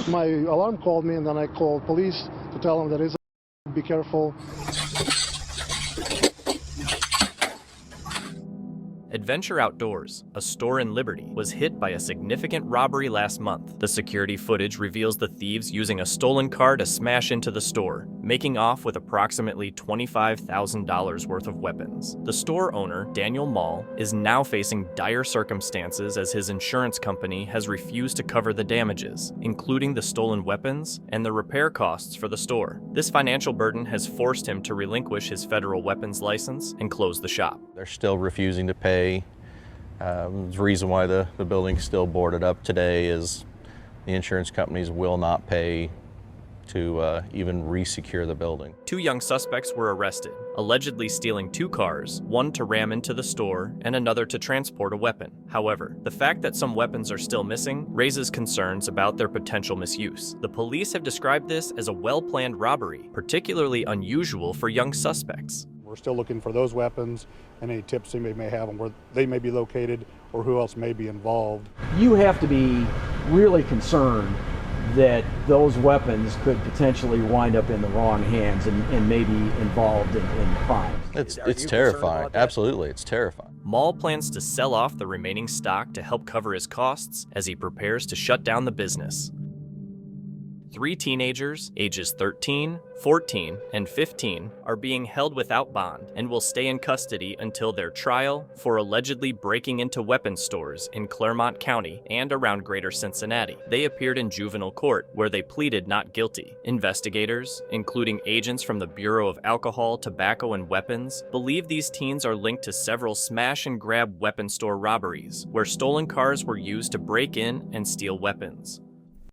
My alarm called me, and then I called police to tell them that it's be careful. Adventure Outdoors, a store in Liberty, was hit by a significant robbery last month. The security footage reveals the thieves using a stolen car to smash into the store, making off with approximately $25,000 worth of weapons. The store owner, Daniel Mall, is now facing dire circumstances as his insurance company has refused to cover the damages, including the stolen weapons and the repair costs for the store. This financial burden has forced him to relinquish his federal weapons license and close the shop. They're still refusing to pay. The reason why the building's still boarded up today is the insurance companies will not pay to even re-secure the building. 2 young suspects were arrested, allegedly stealing 2 cars, one to ram into the store and another to transport a weapon. However, the fact that some weapons are still missing raises concerns about their potential misuse. The police have described this as a well-planned robbery, particularly unusual for young suspects. We're still looking for those weapons and any tips they may have on where they may be located or who else may be involved. You have to be really concerned that those weapons could potentially wind up in the wrong hands and maybe involved in crimes. It's terrifying. Absolutely, it's terrifying. Mall plans to sell off the remaining stock to help cover his costs as he prepares to shut down the business. 3 teenagers, ages 13, 14, and 15, are being held without bond and will stay in custody until their trial for allegedly breaking into weapons stores in Clermont County and around Greater Cincinnati. They appeared in juvenile court, where they pleaded not guilty. Investigators, including agents from the Bureau of Alcohol, Tobacco, and Weapons, believe these teens are linked to several smash-and-grab weapons store robberies, where stolen cars were used to break in and steal weapons.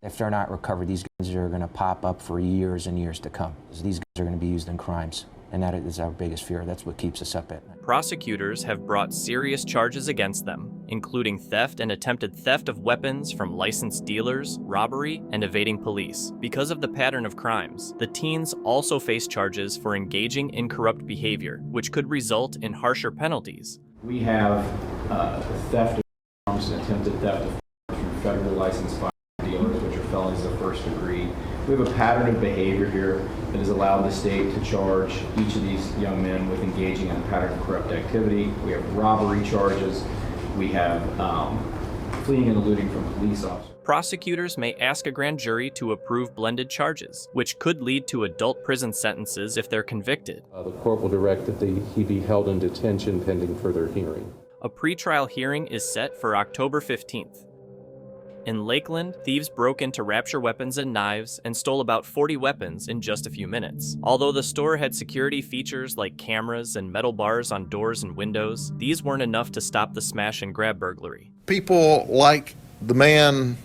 If they're not recovered, these guns are going to pop up for years and years to come. These guns are going to be used in crimes, and that is our biggest fear. That's what keeps us up at night. Prosecutors have brought serious charges against them, including theft and attempted theft of weapons from licensed dealers, robbery, and evading police. Because of the pattern of crimes, the teens also face charges for engaging in corrupt behavior, which could result in harsher penalties. We have theft of firearms and attempted theft of firearms from federally licensed firearms dealers, which are felonies of first degree. We have a pattern of behavior here that has allowed the state to charge each of these young men with engaging in a pattern of corrupt activity. We have robbery charges. We have fleeing and eluding from police officers. Prosecutors may ask a grand jury to approve blended charges, which could lead to adult prison sentences if they're convicted. The court will direct that he be held in detention pending further hearing. A pretrial hearing is set for October 15th. In Lakeland, thieves broke into Rapture Weapons and Knives and stole about 40 weapons in just a few minutes. Although the store had security features like cameras and metal bars on doors and windows, these weren't enough to stop the smash and grab burglary. People like the man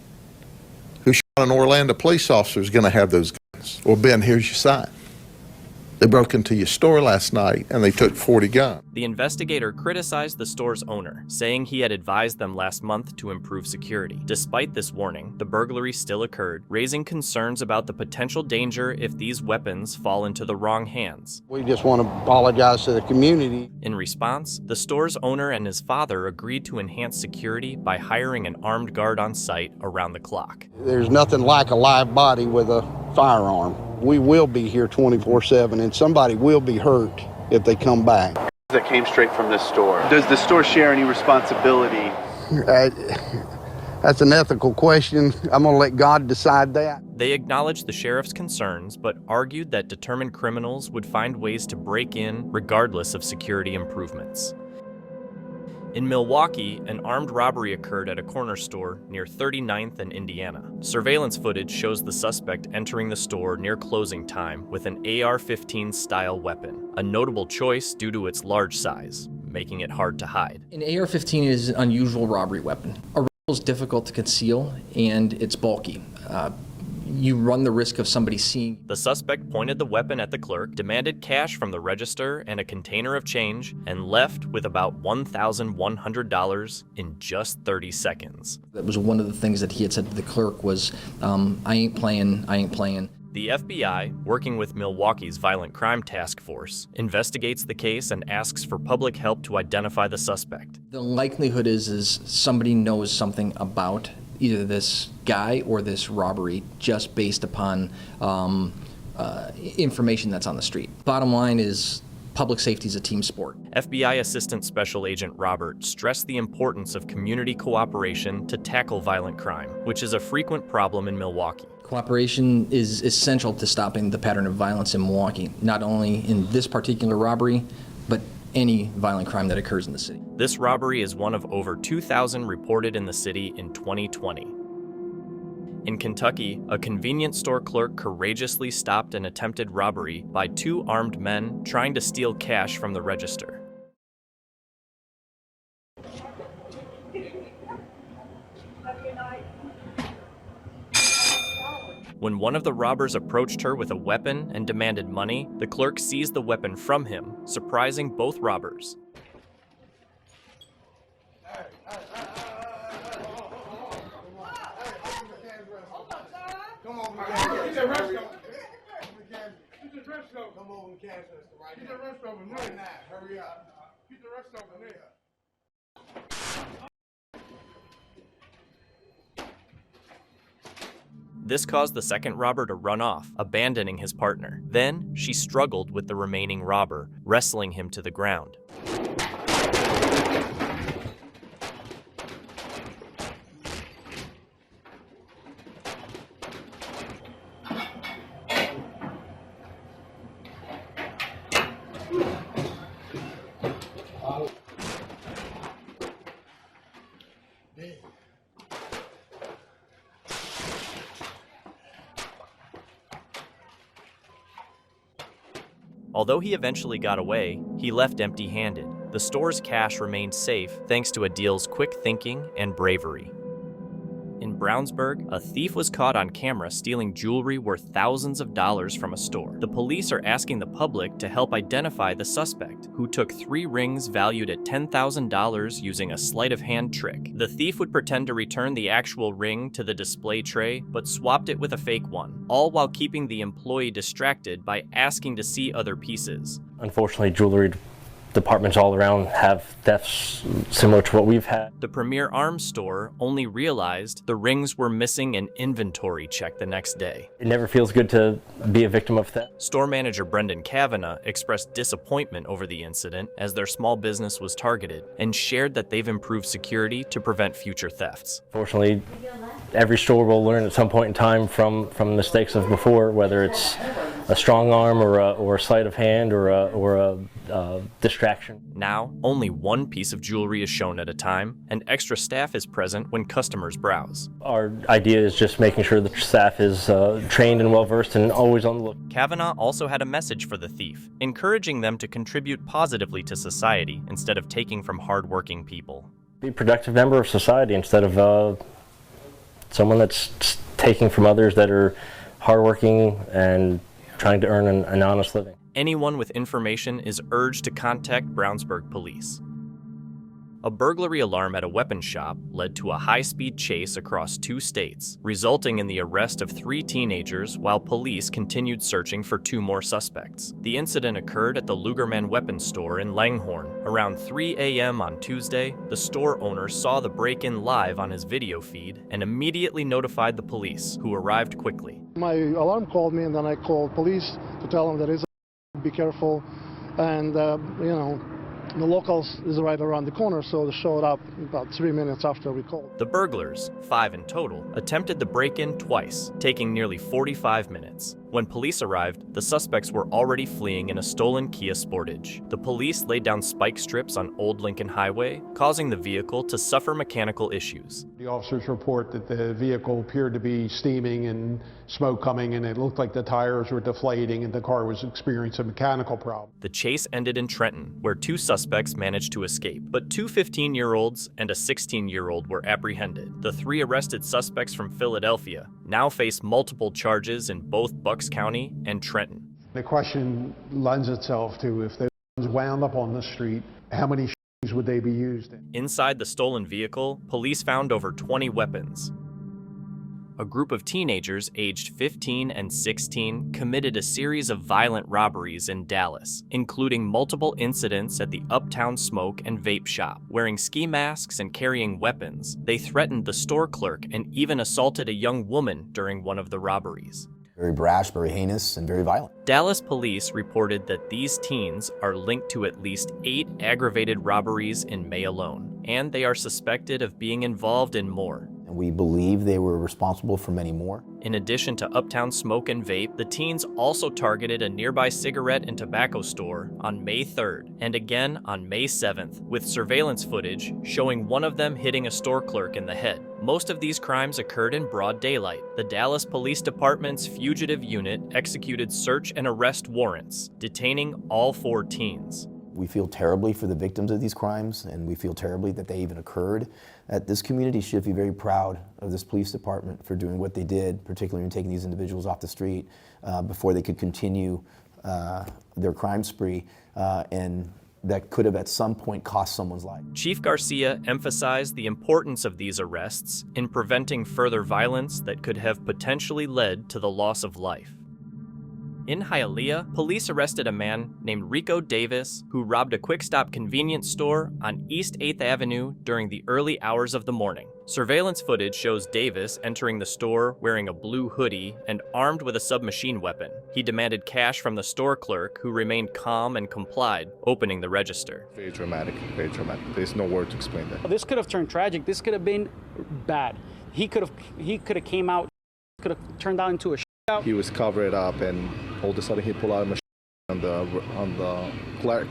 who shot an Orlando police officer is going to have those guns. Well, Ben, here's your sign. They broke into your store last night and they took 40 guns. The investigator criticized the store's owner, saying he had advised them last month to improve security. Despite this warning, the burglary still occurred, raising concerns about the potential danger if these weapons fall into the wrong hands. We just want to apologize to the community. In response, the store's owner and his father agreed to enhance security by hiring an armed guard on site around the clock. There's nothing like a live body with a firearm. We will be here 24/7, and somebody will be hurt if they come back. That came straight from this store. Does the store share any responsibility? That's an ethical question. I'm going to let God decide that. They acknowledged the sheriff's concerns, but argued that determined criminals would find ways to break in regardless of security improvements. In Milwaukee, an armed robbery occurred at a corner store near 39th and Indiana. Surveillance footage shows the suspect entering the store near closing time with an AR-15 style weapon, a notable choice due to its large size, making it hard to hide. An AR-15 is an unusual robbery weapon. A rifle is difficult to conceal and it's bulky. You run the risk of somebody seeing. The suspect pointed the weapon at the clerk, demanded cash from the register and a container of change, and left with about $1,100 in just 30 seconds. That was one of the things that he had said to the clerk was, I ain't playing. The FBI, working with Milwaukee's Violent Crime Task Force, investigates the case and asks for public help to identify the suspect. The likelihood is somebody knows something about either this guy or this robbery just based upon information that's on the street. Bottom line is public safety is a team sport. FBI Assistant Special Agent Robert stressed the importance of community cooperation to tackle violent crime, which is a frequent problem in Milwaukee. Cooperation is essential to stopping the pattern of violence in Milwaukee, not only in this particular robbery, but any violent crime that occurs in the city. This robbery is one of over 2,000 reported in the city in 2020. In Kentucky, a convenience store clerk courageously stopped an attempted robbery by two armed men trying to steal cash from the register. When one of the robbers approached her with a weapon and demanded money, the clerk seized the weapon from him, surprising both robbers. This caused the second robber to run off, abandoning his partner. Then, she struggled with the remaining robber, wrestling him to the ground. Although he eventually got away, he left empty-handed. The store's cash remained safe thanks to Adil's quick thinking and bravery. In Brownsburg, a thief was caught on camera stealing jewelry worth thousands of dollars from a store. The police are asking the public to help identify the suspect, who took 3 rings valued at $10,000 using a sleight of hand trick. The thief would pretend to return the actual ring to the display tray, but swapped it with a fake one, all while keeping the employee distracted by asking to see other pieces. Unfortunately, jewelry departments all around have thefts similar to what we've had. The Premier Arms store only realized the rings were missing an inventory check the next day. It never feels good to be a victim of theft. Store manager Brendan Kavanagh expressed disappointment over the incident as their small business was targeted and shared that they've improved security to prevent future thefts. Fortunately, every store will learn at some point in time from mistakes of before, whether it's a strong arm or a sleight of hand or a distraction. Now, only one piece of jewelry is shown at a time, and extra staff is present when customers browse. Our idea is just making sure the staff is trained and well-versed and always on the look. Kavanagh also had a message for the thief, encouraging them to contribute positively to society instead of taking from hard-working people. Be a productive member of society instead of someone that's taking from others that are hardworking and trying to earn an honest living. Anyone with information is urged to contact Brownsburg police. A burglary alarm at a weapon shop led to a high-speed chase across 2 states, resulting in the arrest of 3 teenagers while police continued searching for 2 more suspects. The incident occurred at the Lugerman weapons store in Langhorne. Around 3 a.m. on Tuesday, the store owner saw the break-in live on his video feed and immediately notified the police, who arrived quickly. My alarm called me, and then I called police to tell them that it's be careful, and the locals is right around the corner, so they showed up about 3 minutes after we called. The burglars, 5 in total, attempted the break-in twice, taking nearly 45 minutes. When police arrived, the suspects were already fleeing in a stolen Kia Sportage. The police laid down spike strips on Old Lincoln Highway, causing the vehicle to suffer mechanical issues. The officers report that the vehicle appeared to be steaming and smoke coming, and it looked like the tires were deflating and the car was experiencing a mechanical problem. The chase ended in Trenton, where 2 suspects managed to escape, but 2 15-year-olds and a 16-year-old were apprehended. The 3 arrested suspects from Philadelphia now face multiple charges in both Bucks County and Trenton. The question lends itself to, if they wound up on the street, how many shootings would they be used in? Inside the stolen vehicle, police found over 20 weapons. a group of teenagers aged 15 and 16 committed a series of violent robberies in Dallas, including multiple incidents at the Uptown Smoke and Vape Shop. Wearing ski masks and carrying weapons, they threatened the store clerk and even assaulted a young woman during one of the robberies. Very brash, very heinous, and very violent. Dallas police reported that these teens are linked to at least 8 aggravated robberies in May alone, and they are suspected of being involved in more. And we believe they were responsible for many more. In addition to Uptown Smoke and Vape, the teens also targeted a nearby cigarette and tobacco store on May 3rd and again on May 7th, with surveillance footage showing one of them hitting a store clerk in the head. Most of these crimes occurred in broad daylight. The Dallas Police Department's fugitive unit executed search and arrest warrants, detaining all 4 teens. We feel terribly for the victims of these crimes, and we feel terribly that they even occurred. This community should be very proud of this police department for doing what they did, particularly in taking these individuals off the street before they could continue their crime spree, and that could have at some point cost someone's life. Chief Garcia emphasized the importance of these arrests in preventing further violence that could have potentially led to the loss of life. In Hialeah, police arrested a man named Rico Davis who robbed a quick-stop convenience store on East 8th Avenue during the early hours of the morning. Surveillance footage shows Davis entering the store wearing a blue hoodie and armed with a submachine weapon. He demanded cash from the store clerk, who remained calm and complied, opening the register. Very dramatic, very dramatic. There's no word to explain that. This could have turned tragic. This could have been bad. He could have came out, could have turned out into a shootout. He was covered up, and all of a sudden he pulled out a machine on the clerk.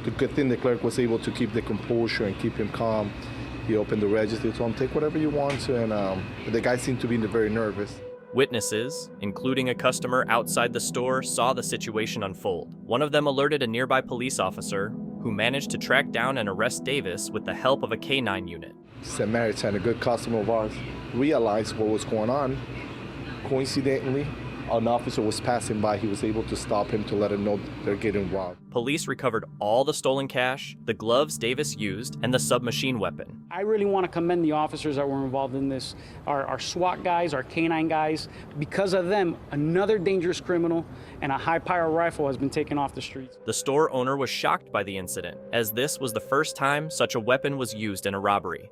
The good thing the clerk was able to keep the composure and keep him calm. He opened the register, told him, take whatever you want to, and the guy seemed to be very nervous. Witnesses, including a customer outside the store, saw the situation unfold. One of them alerted a nearby police officer, who managed to track down and arrest Davis with the help of a K-9 unit. Samaritan, a good customer of ours, realized what was going on. Coincidentally, an officer was passing by. He was able to stop him to let him know they're getting robbed. Police recovered all the stolen cash, the gloves Davis used, and the submachine weapon. I really want to commend the officers that were involved in this, our SWAT guys, our K-9 guys. Because of them, another dangerous criminal and a high-power rifle has been taken off the streets. The store owner was shocked by the incident, as this was the first time such a weapon was used in a robbery.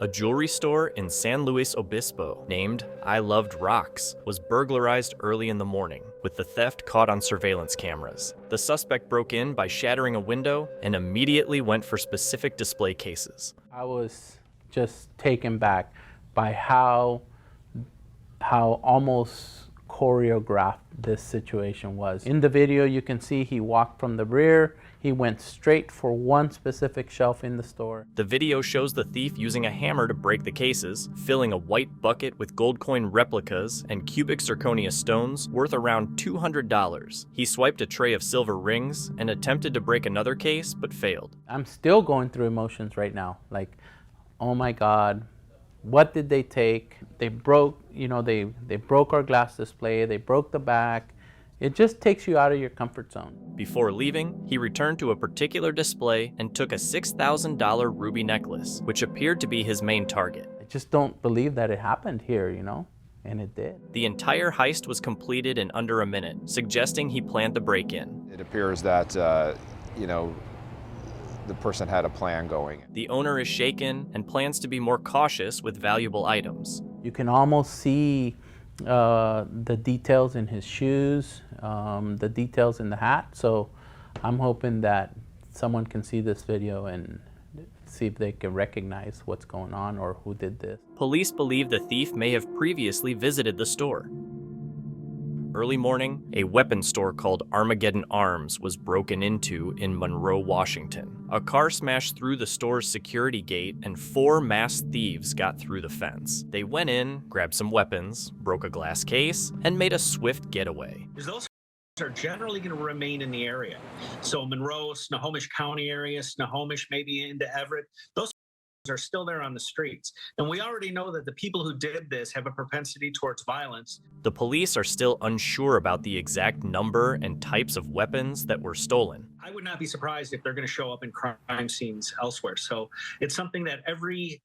A jewelry store in San Luis Obispo, named I Loved Rocks, was burglarized early in the morning, with the theft caught on surveillance cameras. The suspect broke in by shattering a window and immediately went for specific display cases. I was just taken back by how almost choreographed this situation was. In the video, you can see he walked from the rear. He went straight for one specific shelf in the store. The video shows the thief using a hammer to break the cases, filling a white bucket with gold coin replicas and cubic zirconia stones worth around $200. He swiped a tray of silver rings and attempted to break another case, but failed. I'm still going through emotions right now. Like, oh my God, what did they take? They broke, they broke our glass display, they broke the back. It just takes you out of your comfort zone. Before leaving, he returned to a particular display and took a $6,000 ruby necklace, which appeared to be his main target. I just don't believe that it happened here, and it did. The entire heist was completed in under a minute, suggesting he planned the break-in. It appears that, the person had a plan going. The owner is shaken and plans to be more cautious with valuable items. You can almost see the details in his shoes, the details in the hat. So I'm hoping that someone can see this video and see if they can recognize what's going on or who did this. Police believe the thief may have previously visited the store. Early morning, a weapons store called Armageddon Arms was broken into in Monroe, Washington. A car smashed through the store's security gate and 4 masked thieves got through the fence. They went in, grabbed some weapons, broke a glass case, and made a swift getaway. Those are generally going to remain in the area. So Monroe, Snohomish County area, Snohomish, maybe into Everett, those are still there on the streets. And we already know that the people who did this have a propensity towards violence. The police are still unsure about the exact number and types of weapons that were stolen. I would not be surprised if they're going to show up in crime scenes elsewhere. So it's something that every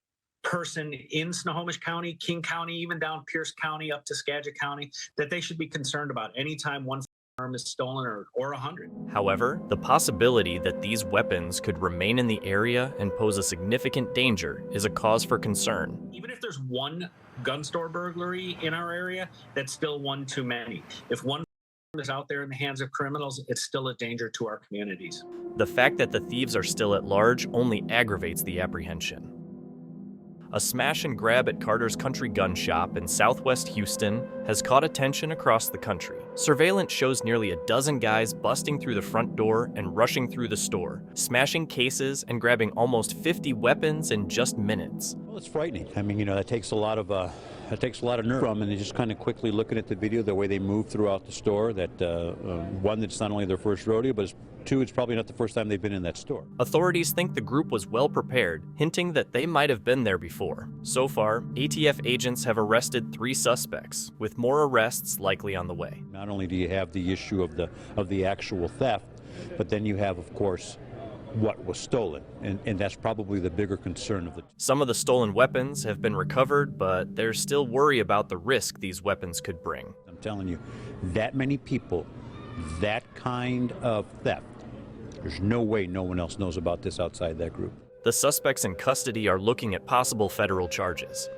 person in Snohomish County, King County, even down Pierce County up to Skagit County, that they should be concerned about anytime one firearm is stolen or 100. However, the possibility that these weapons could remain in the area and pose a significant danger is a cause for concern. Even if there's one gun store burglary in our area, that's still one too many. If one is out there in the hands of criminals, it's still a danger to our communities. The fact that the thieves are still at large only aggravates the apprehension. A smash and grab at Carter's Country Gun Shop in southwest Houston has caught attention across the country. Surveillance shows nearly a dozen guys busting through the front door and rushing through the store, smashing cases and grabbing almost 50 weapons in just minutes. Well, it's frightening. I mean, that takes a lot of nerve from, and just kind of quickly looking at the video, the way they move throughout the store, that one, that's not only their first rodeo, but two, it's probably not the first time they've been in that store. Authorities think the group was well prepared, hinting that they might have been there before. So far, ATF agents have arrested 3 suspects, with more arrests likely on the way. Not only do you have the issue of the actual theft, but then you have, of course, what was stolen, and that's probably the bigger concern of the. Some of the stolen weapons have been recovered, but there's still worry about the risk these weapons could bring. I'm telling you, that many people, that kind of theft, there's no way no one else knows about this outside that group. The suspects in custody are looking at possible federal charges.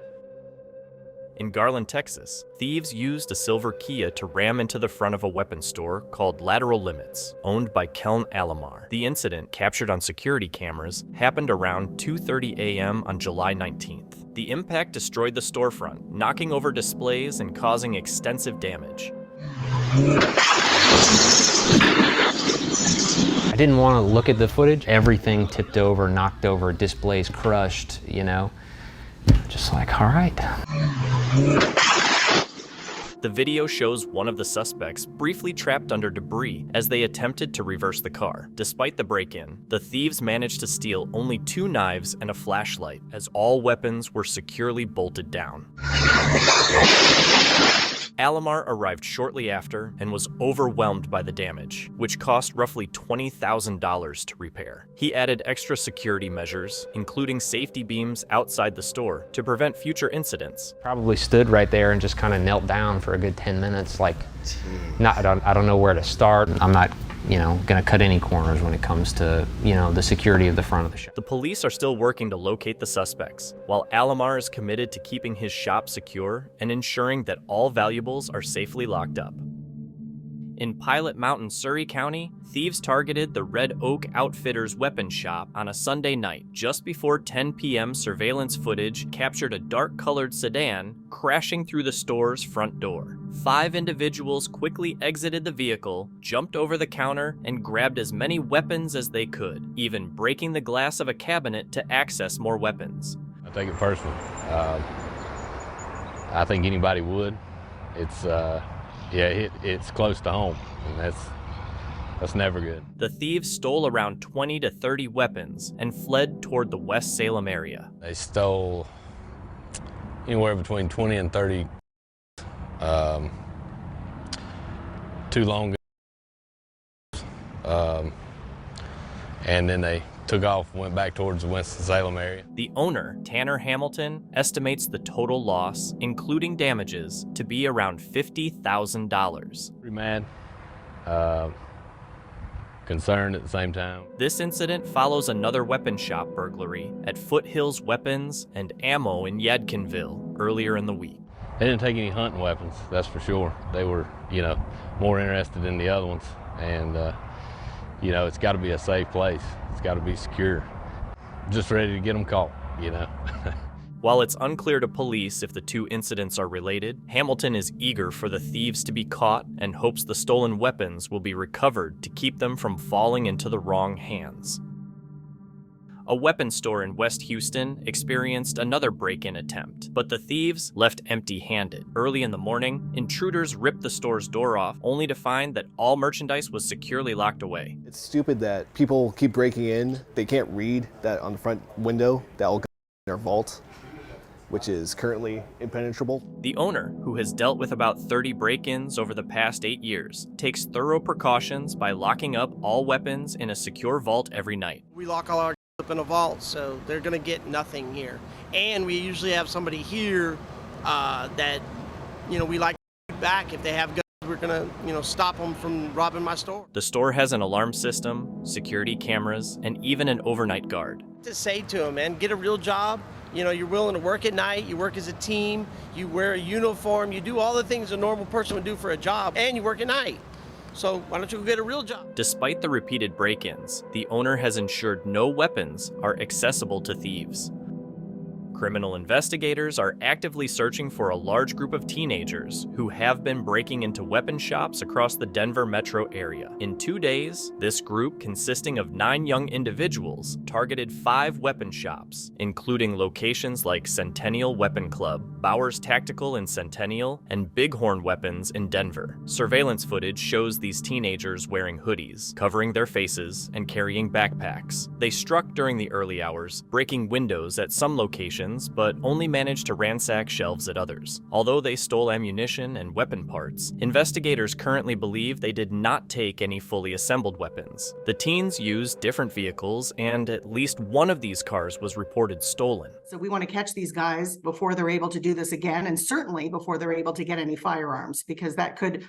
In Garland, Texas, thieves used a silver Kia to ram into the front of a weapons store called Lateral Limits, owned by Keln Alomar. The incident, captured on security cameras, happened around 2:30 a.m. on July 19th. The impact destroyed the storefront, knocking over displays and causing extensive damage. I didn't want to look at the footage. Everything tipped over, knocked over, displays crushed, Just like, all right. The video shows one of the suspects briefly trapped under debris as they attempted to reverse the car. Despite the break-in, the thieves managed to steal only 2 knives and a flashlight, as all weapons were securely bolted down. Alomar arrived shortly after and was overwhelmed by the damage, which cost roughly $20,000 to repair. He added extra security measures, including safety beams outside the store, to prevent future incidents. Probably stood right there and just kind of knelt down for a good 10 minutes, I don't know where to start. I'm not, gonna cut any corners when it comes to, the security of the front of the shop. The police are still working to locate the suspects, while Alomar is committed to keeping his shop secure and ensuring that all valuables are safely locked up. In Pilot Mountain, Surrey County, thieves targeted the Red Oak Outfitters weapon shop on a Sunday night. Just before 10 p.m., surveillance footage captured a dark-colored sedan crashing through the store's front door. 5 individuals quickly exited the vehicle, jumped over the counter, and grabbed as many weapons as they could, even breaking the glass of a cabinet to access more weapons. I take it personal. I think anybody would. It's close to home, and that's never good. The thieves stole around 20 to 30 weapons and fled toward the West Salem area. They stole anywhere between 20 and 30 2 long guns, and then they took off, went back towards the Winston-Salem area. The owner, Tanner Hamilton, estimates the total loss, including damages, to be around $50,000. Pretty mad, concerned at the same time. This incident follows another weapon shop burglary at Foothills Weapons and Ammo in Yadkinville earlier in the week. They didn't take any hunting weapons, that's for sure. They were, more interested in the other ones, and it's got to be a safe place. It's got to be secure. Just ready to get them caught, While it's unclear to police if the 2 incidents are related, Hamilton is eager for the thieves to be caught and hopes the stolen weapons will be recovered to keep them from falling into the wrong hands. A weapons store in West Houston experienced another break-in attempt, but the thieves left empty-handed. Early in the morning, intruders ripped the store's door off, only to find that all merchandise was securely locked away. It's stupid that people keep breaking in. They can't read that on the front window that all got in their vault, which is currently impenetrable. The owner, who has dealt with about 30 break-ins over the past 8 years, takes thorough precautions by locking up all weapons in a secure vault every night. We lock all our up in a vault, so they're going to get nothing here. And we usually have somebody here that, we like to back if they have guns. We're going to, stop them from robbing my store. The store has an alarm system, security cameras, and even an overnight guard. To say to them, man, get a real job. You're willing to work at night, you work as a team, you wear a uniform, you do all the things a normal person would do for a job, and you work at night. So why don't you go get a real job? Despite the repeated break-ins, the owner has ensured no weapons are accessible to thieves. Criminal investigators are actively searching for a large group of teenagers who have been breaking into weapon shops across the Denver metro area. In 2 days, this group, consisting of 9 young individuals, targeted 5 weapon shops, including locations like Centennial Weapon Club, Bowers Tactical in Centennial, and Bighorn Weapons in Denver. Surveillance footage shows these teenagers wearing hoodies, covering their faces, and carrying backpacks. They struck during the early hours, breaking windows at some locations, but only managed to ransack shelves at others. Although they stole ammunition and weapon parts, investigators currently believe they did not take any fully assembled weapons. The teens used different vehicles, and at least one of these cars was reported stolen. So we want to catch these guys before they're able to do this again, and certainly before they're able to get any firearms, because that could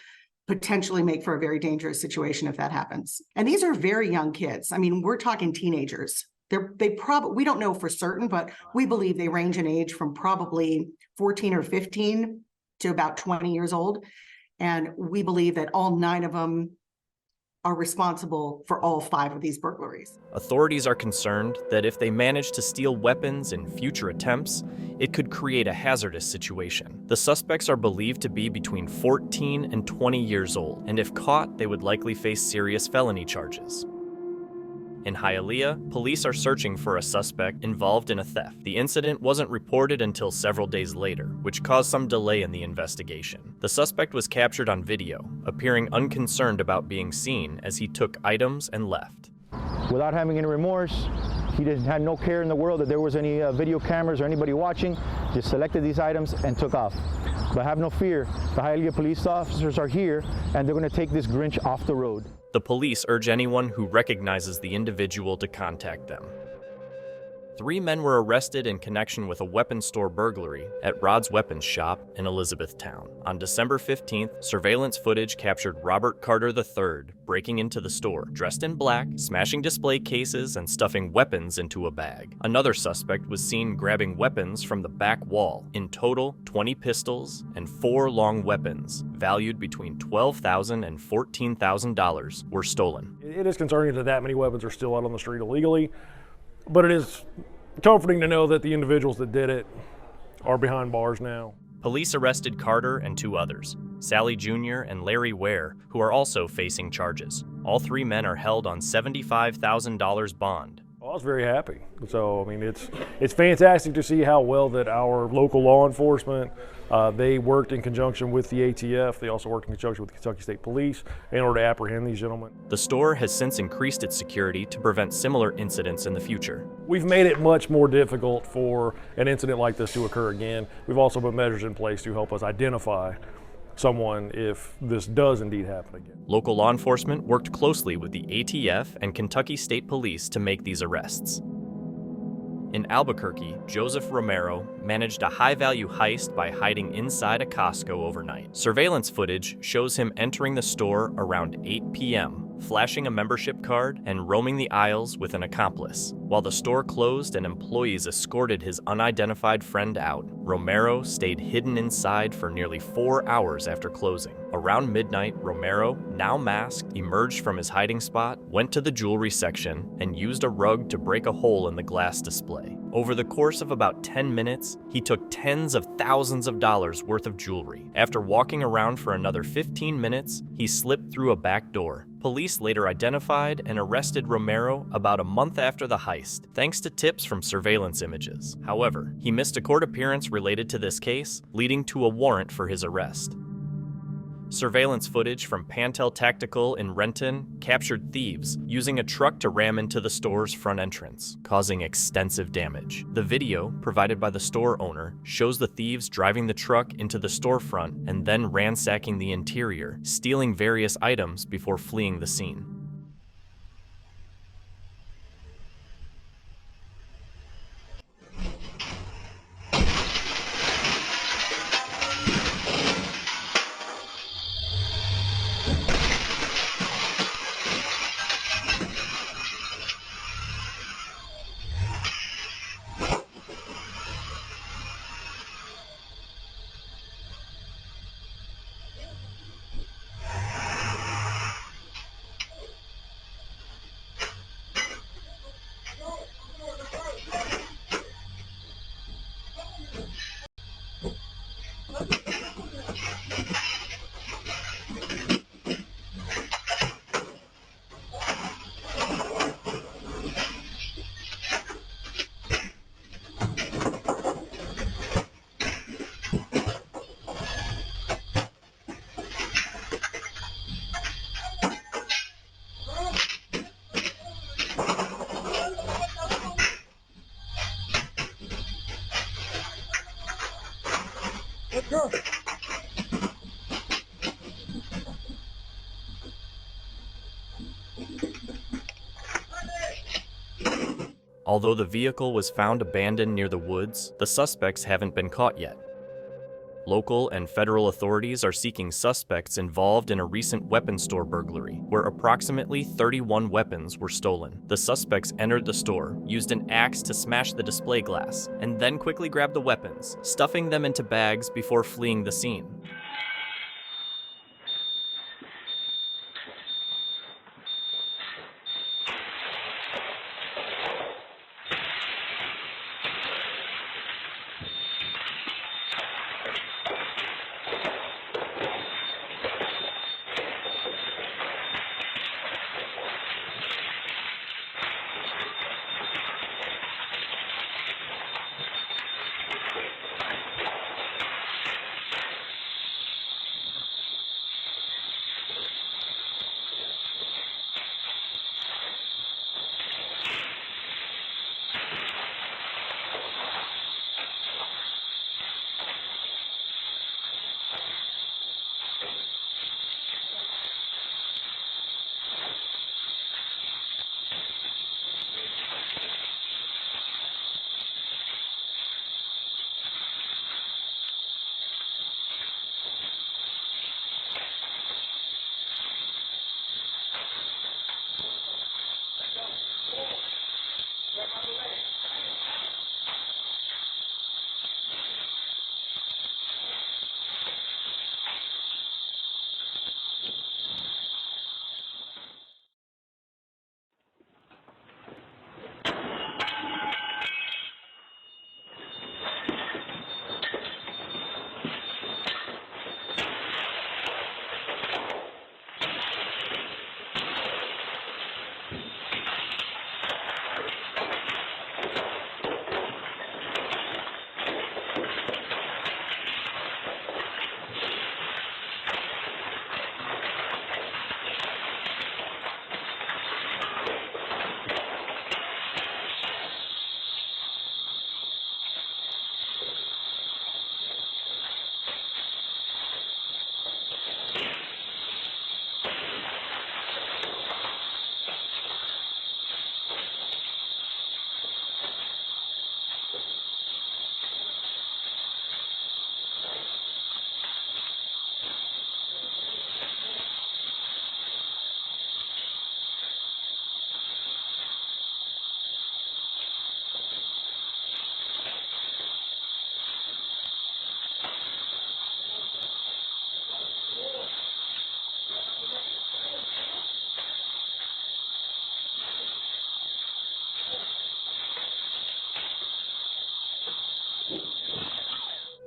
potentially make for a very dangerous situation if that happens. And these are very young kids. I mean, we're talking teenagers. We don't know for certain, but we believe they range in age from probably 14 or 15 to about 20 years old. And we believe that all 9 of them are responsible for all 5 of these burglaries. Authorities are concerned that if they manage to steal weapons in future attempts, it could create a hazardous situation. The suspects are believed to be between 14 and 20 years old, and if caught, they would likely face serious felony charges. In Hialeah, police are searching for a suspect involved in a theft. The incident wasn't reported until several days later, which caused some delay in the investigation. The suspect was captured on video, appearing unconcerned about being seen as he took items and left. Without having any remorse, he had no care in the world that there was any video cameras or anybody watching, just selected these items and took off. But have no fear, the Hialeah police officers are here and they're going to take this Grinch off the road. The police urge anyone who recognizes the individual to contact them. 3 men were arrested in connection with a weapons store burglary at Rod's Weapons Shop in Elizabethtown. On December 15th, surveillance footage captured Robert Carter III breaking into the store, dressed in black, smashing display cases, and stuffing weapons into a bag. Another suspect was seen grabbing weapons from the back wall. In total, 20 pistols and 4 long weapons, valued between $12,000 and $14,000, were stolen. It is concerning that many weapons are still out on the street illegally, but it is comforting to know that the individuals that did it are behind bars now. Police arrested Carter and 2 others, Sally Jr. and Larry Ware, who are also facing charges. All 3 men are held on $75,000 bond. I was very happy. So, I mean, it's fantastic to see how well that our local law enforcement, they worked in conjunction with the ATF. They also worked in conjunction with the Kentucky State Police in order to apprehend these gentlemen. The store has since increased its security to prevent similar incidents in the future. We've made it much more difficult for an incident like this to occur again. We've also put measures in place to help us identify someone if this does indeed happen again. Local law enforcement worked closely with the ATF and Kentucky State Police to make these arrests. In Albuquerque, Joseph Romero managed a high-value heist by hiding inside a Costco overnight. Surveillance footage shows him entering the store around 8 p.m., flashing a membership card and roaming the aisles with an accomplice. While the store closed and employees escorted his unidentified friend out, Romero stayed hidden inside for nearly 4 hours after closing. Around midnight, Romero, now masked, emerged from his hiding spot, went to the jewelry section, and used a rug to break a hole in the glass display. Over the course of about 10 minutes, he took tens of thousands of dollars worth of jewelry. After walking around for another 15 minutes, he slipped through a back door. Police later identified and arrested Romero about a month after the heist, thanks to tips from surveillance images. However, he missed a court appearance related to this case, leading to a warrant for his arrest. Surveillance footage from Pantel Tactical in Renton captured thieves using a truck to ram into the store's front entrance, causing extensive damage. The video, provided by the store owner, shows the thieves driving the truck into the storefront and then ransacking the interior, stealing various items before fleeing the scene. Although the vehicle was found abandoned near the woods, the suspects haven't been caught yet. Local and federal authorities are seeking suspects involved in a recent weapons store burglary, where approximately 31 weapons were stolen. The suspects entered the store, used an axe to smash the display glass, and then quickly grabbed the weapons, stuffing them into bags before fleeing the scene.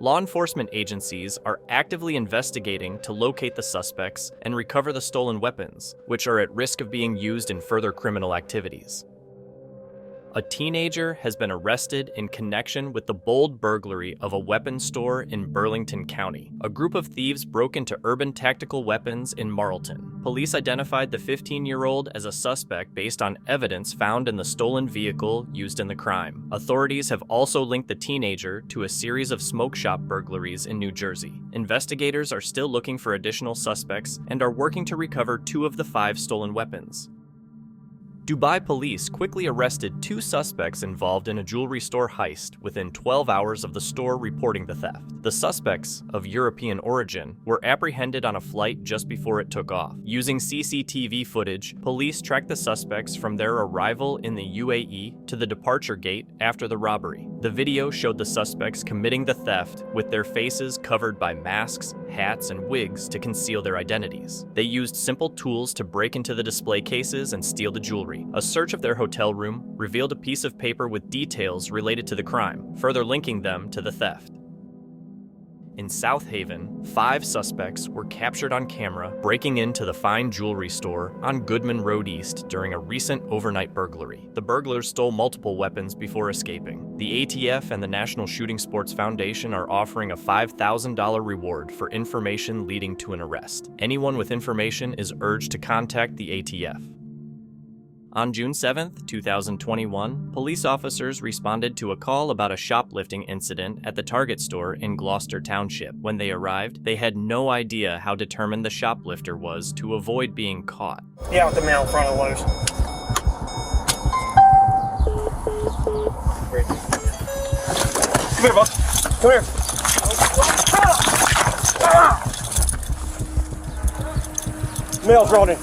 Law enforcement agencies are actively investigating to locate the suspects and recover the stolen weapons, which are at risk of being used in further criminal activities. A teenager has been arrested in connection with the bold burglary of a weapons store in Burlington County. A group of thieves broke into Urban Tactical Weapons in Marlton. Police identified the 15-year-old as a suspect based on evidence found in the stolen vehicle used in the crime. Authorities have also linked the teenager to a series of smoke shop burglaries in New Jersey. Investigators are still looking for additional suspects and are working to recover 2 of the 5 stolen weapons. Dubai police quickly arrested 2 suspects involved in a jewelry store heist within 12 hours of the store reporting the theft. The suspects, of European origin, were apprehended on a flight just before it took off. Using CCTV footage, police tracked the suspects from their arrival in the UAE to the departure gate after the robbery. The video showed the suspects committing the theft with their faces covered by masks, hats, and wigs to conceal their identities. They used simple tools to break into the display cases and steal the jewelry. A search of their hotel room revealed a piece of paper with details related to the crime, further linking them to the theft. In South Haven, 5 suspects were captured on camera breaking into the fine jewelry store on Goodman Road East during a recent overnight burglary. The burglars stole multiple weapons before escaping. The ATF and the National Shooting Sports Foundation are offering a $5,000 reward for information leading to an arrest. Anyone with information is urged to contact the ATF. On June 7, 2021, police officers responded to a call about a shoplifting incident at the Target store in Gloucester Township. When they arrived, they had no idea how determined the shoplifter was to avoid being caught. Yeah, with the mail in front of Lowe's. Come here, boss. Come here. Mail's rolling.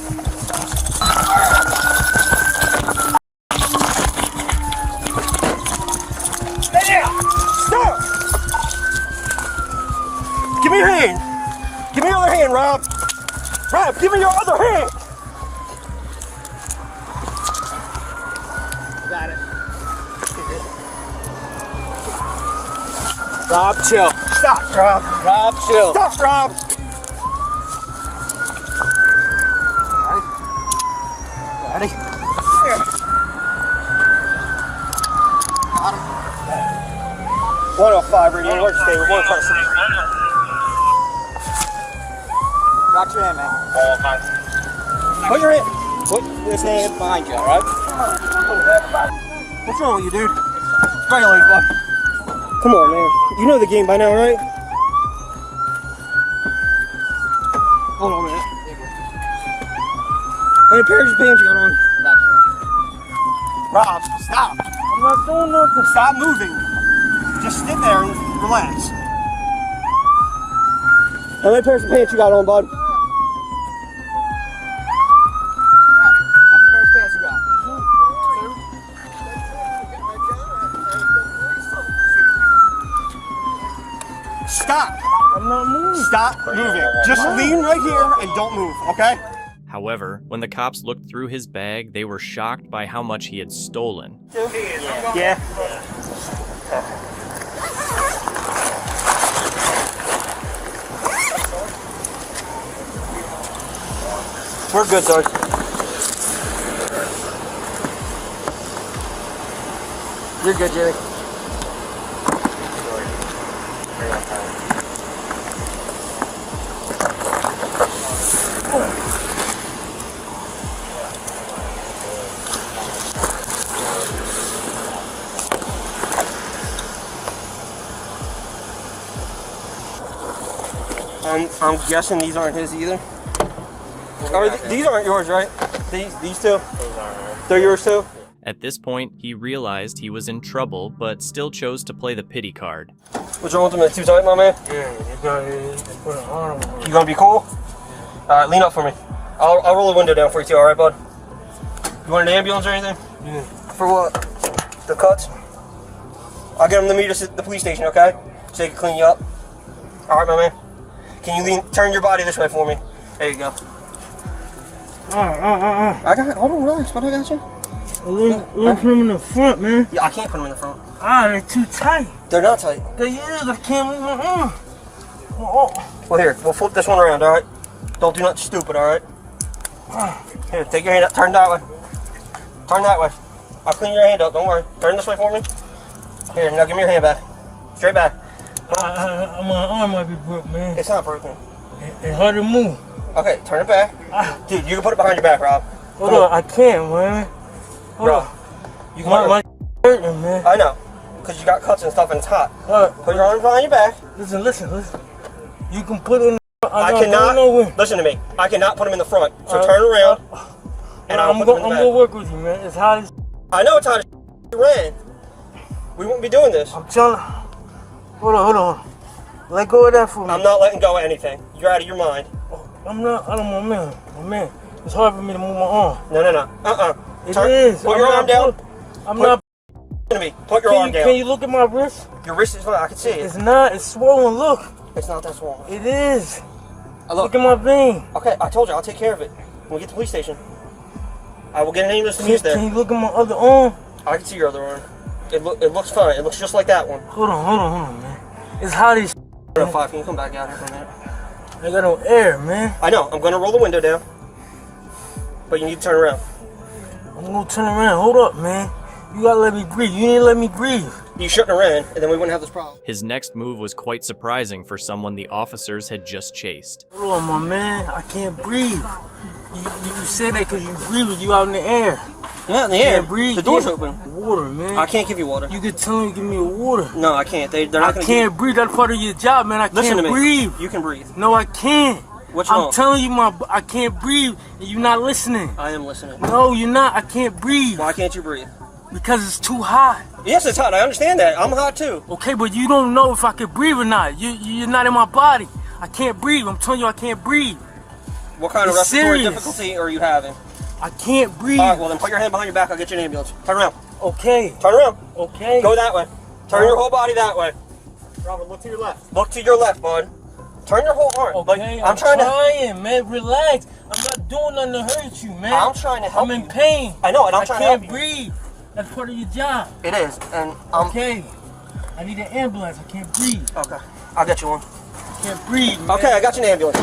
Stop! Give me your hand. Give me your other hand, Rob. Rob, give me your other hand. Got it. Rob, chill. Stop, Rob. Rob, chill. Stop, Rob. Ready? Here. Got him. 105, we're going to stay with one person. Rock your hand, man. Put your hand. Put this hand behind you, alright? What's wrong with you, dude? Straight away, bud. Come on, man. You know the game by now, right? Hold on, man. How many pairs of pants you got on? Rob, stop. I'm not doing nothing. Stop moving. Just sit there and relax. How many pairs of pants you got on, bud? Stop! I'm not moving. Stop moving. Just lean right here and don't move, okay? However, when the cops looked through his bag, they were shocked by how much he had stolen. Yeah. We're good, Sarge. You're good, Jimmy. I'm guessing these aren't his either. These aren't yours, right? These two? They're yours too? At this point, he realized he was in trouble, but still chose to play the pity card. What's wrong with them? Too tight, my man? Yeah, you gotta put an arm on it. You gonna be cool? Alright, lean up for me. I'll roll the window down for you too, alright, bud? You want an ambulance or anything? Yeah. For what? The cuts? I'll get them to meet us at the police station, okay? So they can clean you up. Alright, my man. Can you turn your body this way for me? There you go. I got it. Hold on, relax, but I got you. Let's put them in the front, man. Yeah, I can't put them in the front. They're too tight. They're not tight. They is. I can't move my arm. Well, here, we'll flip this one around, alright? Don't do nothing stupid, alright? Here, take your hand up. Turn that way. Turn that way. I'll clean your hand up, don't worry. Turn this way for me. Here, now give me your hand back. Straight back. My arm might be broke, man. It's not broken. It's hard to move. Okay, turn it back. Dude, you can put it behind your back, Rob. Hold on, I can't, man. Rob, you can my hurting, man. I know, because you got cuts and stuff and it's hot. Put your arms behind your back. Listen. You can put it in the front. I cannot, listen to me, I cannot put them in the front. So turn around, and I'll put them in the back. I'm going to work with you, man. It's hot as I know it's hot as you ran. We wouldn't be doing this. I'm telling you. Hold on. Let go of that for me. I'm not letting go of anything. You're out of your mind. I'm not. I don't want my man. It's hard for me to move my arm. No. It is. Put your arm down. I'm not. Put your arm down. Can you look at my wrist? Your wrist is fine. I can see it. It's not. It's swollen. Look. It's not that swollen. It is. Look at my vein. Okay, I told you. I'll take care of it. When we get to the police station, I will get an ambulance to meet us there. Can you look at my other arm? I can see your other arm. It looks fine. It looks just like that one. Hold on, man. It's hot as 5, can you come back out here for a minute? I got no air, man. I know. I'm going to roll the window down. But you need to turn around. I'm going to turn around. Hold up, man. You got to let me breathe. You need to let me breathe. You shouldn't have ran, and then we wouldn't have this problem. His next move was quite surprising for someone the officers had just chased. Hold on, my man. I can't breathe. You said that because you breathe with you out in the air. Not in the air. Can't breathe. The door's open. Water, man. I can't give you water. You can tell them to give me a water. No, I can't. They're not going to. I can't breathe. That's part of your job, man. I Listen can't to me. breathe. You can breathe. No, I can't. What's wrong? I'm telling you, I can't breathe, and you're not listening. I am listening. No, you're not. I can't breathe. Why can't you breathe? Because it's too hot. Yes, it's hot. I understand that. I'm hot too. Okay, but you don't know if I can breathe or not. You're not in my body. I can't breathe. I'm telling you, I can't breathe. What kind of It's respiratory serious. difficulty are you having? I can't breathe. All right, well then put your hand behind your back. I'll get you an ambulance. Turn around. Okay. Turn around. Okay. Go that way. Turn your whole body that way. Robert, look to your left. Look to your left, bud. Turn your whole arm. Okay, I'm trying, man. Relax. I'm not doing nothing to hurt you, man. I'm trying to help I'm in pain. I know, and I'm trying to help I can't breathe. That's part of your job. It is, and okay. I need an ambulance. I can't breathe. Okay, I'll get you one. I can't breathe, man. Okay, I got you an ambulance.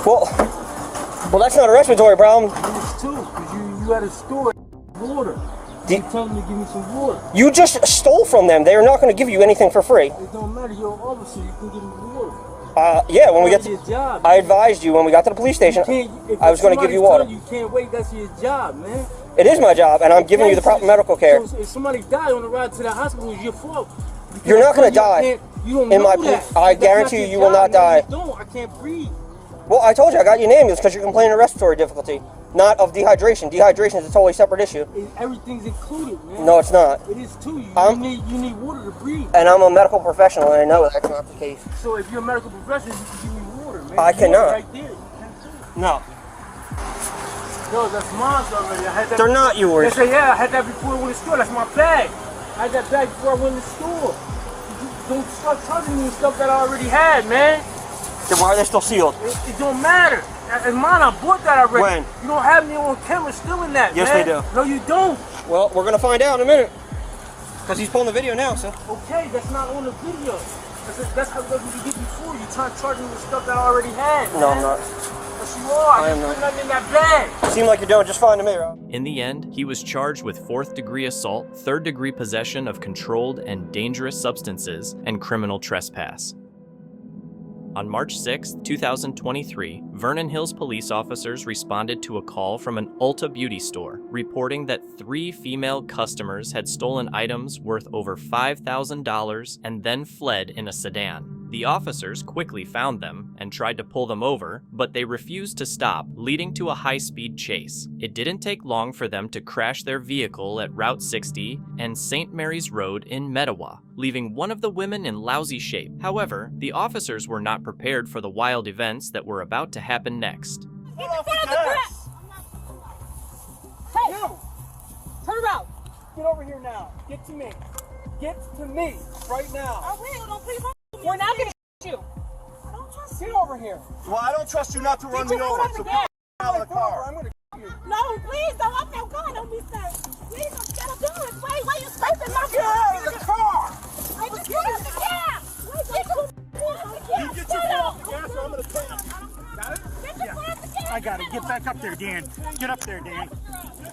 Well, that's not a respiratory problem. It's too, because you at a store, water. You tell them to give me some water. You just stole from them. They are not going to give you anything for free. It don't matter. You're an officer. You can give me water. Yeah, when we get to your job, I advised you when we got to the police station, I was going to give you water. You can't wait. That's your job, man. It is my job, and I'm giving you the proper medical care. So if somebody died on the ride to the hospital, it's your fault. You're not going to die. You don't in know my that. I guarantee you, you will not die. I can't breathe. Well, I told you I got you an ambulance because you're complaining of respiratory difficulty, not of dehydration. Dehydration is a totally separate issue. Everything's included, man. No, it's not. It is too. You need water to breathe. And I'm a medical professional, and I know that's not the case. So if you're a medical professional, you can give me water, man. I cannot. Right there. You can too. No. No, that's mine already. I had that. They're not yours. They say, yeah, I had that before I went to the store. That's my bag. I had that bag before I went to the store. Don't start charging me stuff that I already had, man. Then why are they still sealed? It don't matter. And mine, I bought that already. When? You don't have me on camera stealing that, Yes, man. they do. No, you don't. Well, we're going to find out in a minute. Because he's pulling the video now, so. Okay, that's not on the video. That's how you get before. You're trying to charge me with stuff that I already had, man. No, I'm not. Yes, you are. I am not. Nothing in that bag. Seem like you're doing just fine to me, Rob. In the end, he was charged with 4th-degree assault, 3rd-degree possession of controlled and dangerous substances, and criminal trespass. On March 6, 2023, Vernon Hills police officers responded to a call from an Ulta beauty store reporting that 3 female customers had stolen items worth over $5,000 and then fled in a sedan. The officers quickly found them and tried to pull them over, but they refused to stop, leading to a high-speed chase. It didn't take long for them to crash their vehicle at Route 60 and St. Mary's Road in Mettawa, leaving one of the women in lousy shape. However, the officers were not prepared for the wild events that were about to happen next. Get in front of the gas! Hey! You! Turn around! Get over here now. Get to me. Get to me right now. I will. Don't please. We're not going to shoot you. I don't trust you. Get over here. Well, I don't trust you not to run me over. So get out of the car. I'm going to you. No, please don't up that gun on me, sir. Please don't get up there. Wait, why you scraping my car? Get out of the car! I just get out of the car. Get your You get your foot off the gas or I'm going to take you. Got it? Get your foot off the gas. I got it. Get back up there, Dan. Get up there, Dan.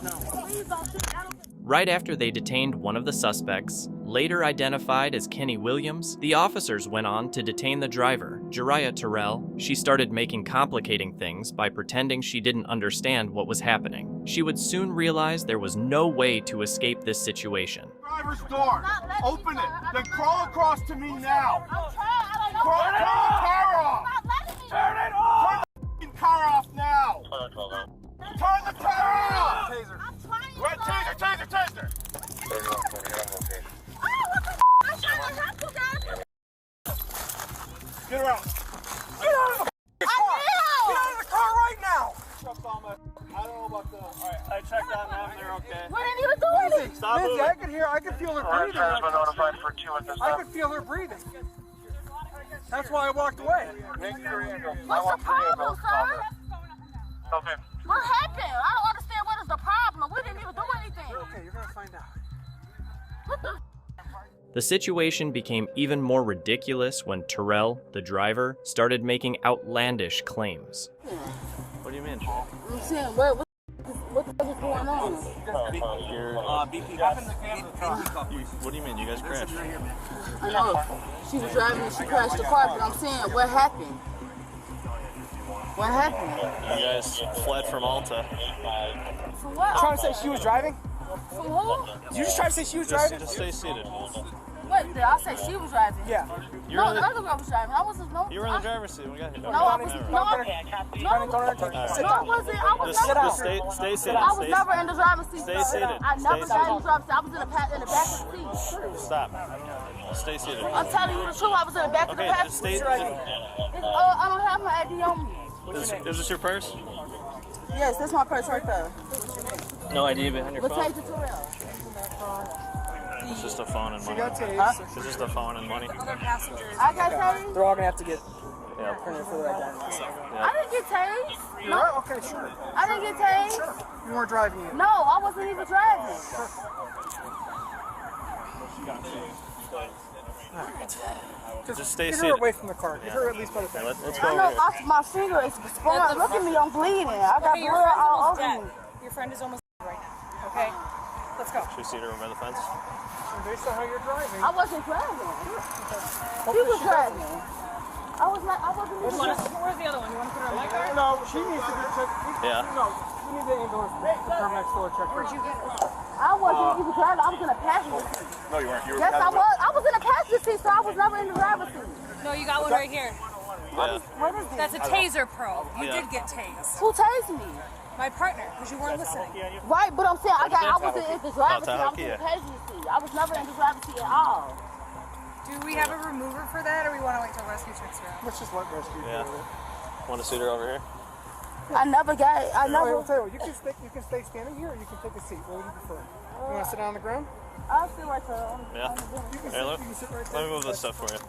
No. Please don't sit down. Right after they detained one of the suspects, later identified as Kenny Williams, the officers went on to detain the driver, Jariah Terrell. She started making complicating things by pretending she didn't understand what was happening. She would soon realize there was no way to escape this situation. Driver's door. Open it. Then crawl across to me now. I'm trying. I don't know. Turn the car off. Turn it off. Turn the car off now. Turn the car off. Taser. I'm trying. Red taser, taser, taser. I'm trying to help you guys. Get around. Get out of the car. Get out of the car right now. I don't know about the. All right, I checked on them. They're okay. We didn't even do anything. Stop Lindsay, I could feel her breathing. I could feel her breathing. That's why I walked away. What's the problem, sir? Okay. What happened? I don't understand what is the problem. We didn't even do anything. Okay, you're gonna find out. What the? The situation became even more ridiculous when Terrell, the driver, started making outlandish claims. What do you mean? I'm saying, what the fuck is going on? What do you mean? You guys crashed? I know. She was driving and she crashed the car, but I'm saying, what happened? What happened? You guys fled from Alta. For what? Trying to say she was driving? From who? Did you just try to say she was driving? Just stay seated. What? Did I say she was driving? Yeah. No, the other girl was driving. I wasn't. No. You were in the driver's seat when we got here. No, I was. No, I wasn't. I was never. Stay seated. I was never in the driver's seat. Stay seated. I never got in the driver's seat. I was in the back of the seat. Stop. Stay seated. I'm telling you the truth. I was in the back of the passenger seat. I don't have my ID on me. Is this your purse? Yes, that's my purse right there. No ID behind your phone? It's just a phone and money. Huh? It's just a phone and money. Other passengers. I got tased? They're all gonna have to get printed for their identity. So. I didn't get tased. No? Okay, sure. I didn't get tased. Sure. You weren't driving yet. No, I wasn't even driving. Just stay Get seated. her away from the car. Get her at least by the back. Let's go I know my finger is swollen. Look at me, I'm bleeding. I got blood all over me. Your friend is almost dead right now. Okay? Let's go. Should we see her over by the fence? Based on how you're driving. I wasn't driving. He was driving. I wasn't even driving. Where's the other one? You want to put her on my car? No, she needs to be checked. Yeah. No, we need the ambulance to come next door check. Where'd you get it? I wasn't even driving. I was in a passenger seat. No, you weren't. You were Yes, I was. I was in a passenger seat, so I was never in the driver's seat. No, you got one right here. Yeah. What is this? That's a taser probe. You Yeah. did get tased. Who tased me? My partner, because you weren't listening. Right, but I'm saying I wasn't in the driver's seat. I was in Yeah. the passenger seat. I was never in the driver's seat at all. Do we have a remover for that, or we want to wait till rescue checks are out? Let's just let rescue. Yeah. Want to see her over here? I never got it. I never. I'll tell you what, you can stay standing here, or you can take a seat. What would you prefer? You want to sit down on the ground? I'll sit right there. Yeah. Hey, look. Let me move this stuff for you.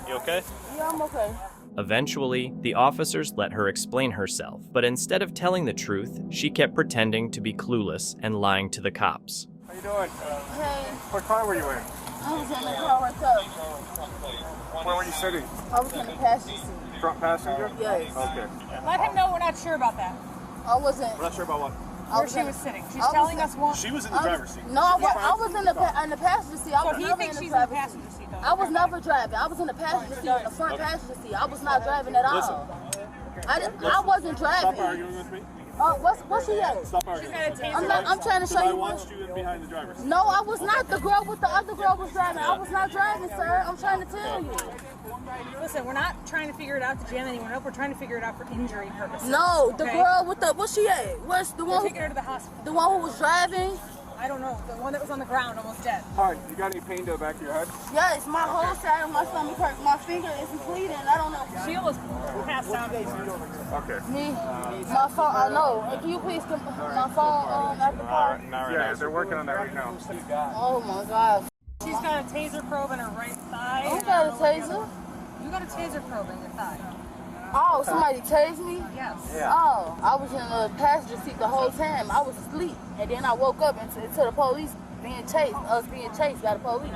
You okay? Yeah, I'm okay. Eventually, the officers let her explain herself, but instead of telling the truth, she kept pretending to be clueless and lying to the cops. How you doing? Hey, What car were you in? I was in the car right there. Where were you sitting? I was in the passenger seat. Front passenger? Yes. Okay. Let him know we're not sure about that. I wasn't. We're not sure about what? Where she was sitting. She's telling us one. She was in the driver's seat. No, I was in the passenger seat. I So was he never thinks in the she's in the driver's passenger seat. seat, though. I was never driving. I was in the passenger seat, in the front passenger seat. I was not driving at all. I wasn't driving. Stop arguing with me. What's she at? Stop arguing. I'm trying to show you. I watched you in behind the driver's seat. No, I was not. The girl with the other girl was driving. I was not driving, sir. I'm trying to tell you. Listen, we're not trying to figure it out to jam anyone up. We're trying to figure it out for injury purposes. No, the okay? girl with the, what's she at? What's the We're one? taking her to the hospital. The one who was driving? I don't know. The one that was on the ground, almost dead. Hi, you got any pain to the back of your head? Yes, my whole side of my stomach hurt. My finger is bleeding. I don't know. She was passed out. Okay. Me? My phone, I know. Can you please come, my phone at the car? Yeah, they're working on that right now. Oh my God. She's got a taser probe in her right thigh. Who got a taser? You got a taser probe in your thigh. Oh, somebody tased me? Yes. Yeah. Oh, I was in the passenger seat the whole time. I was asleep. And then I woke up into the police being chased, us being chased by the police.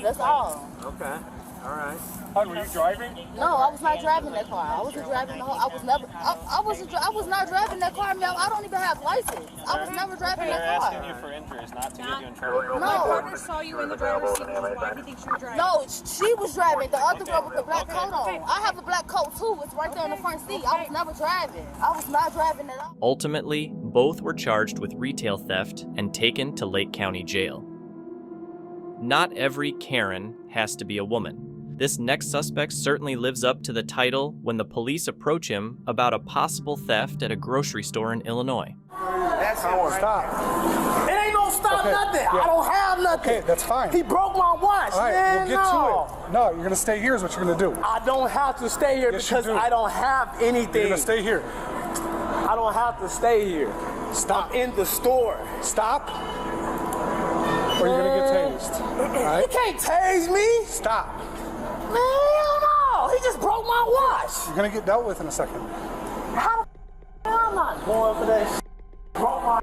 That's all. Okay. All right. Were you driving? No, I was not driving that car. I wasn't driving the whole. I was never. I was not driving that car. Man, I don't even have license. I was never driving They're that car. asking you for injuries, not to get you in trouble. My partner saw you in the driver's seat, which is why he thinks you're driving. No, she was driving. The other girl with the black coat on. I have a black coat too. It's right there in the front seat. I was never driving. I was not driving at all. Ultimately, both were charged with retail theft and taken to Lake County Jail. Not every Karen has to be a woman. This next suspect certainly lives up to the title when the police approach him about a possible theft at a grocery store in Illinois. That's how stop. It ain't no stop nothing. Yeah. I don't have nothing. Okay, that's fine. He broke my watch, All right, man. we'll get to it. No, you're gonna stay here is what you're gonna do. I don't have to stay here Yes, you because do. I don't have anything. You're gonna stay here. I don't have to stay here. Stop. I'm in the store. Stop. Or you're gonna get tased. All right? He can't tase me. Stop. Man, hell no. He just broke my watch. You're gonna get dealt with in a second. How the I'm not going for that shit. Broke my.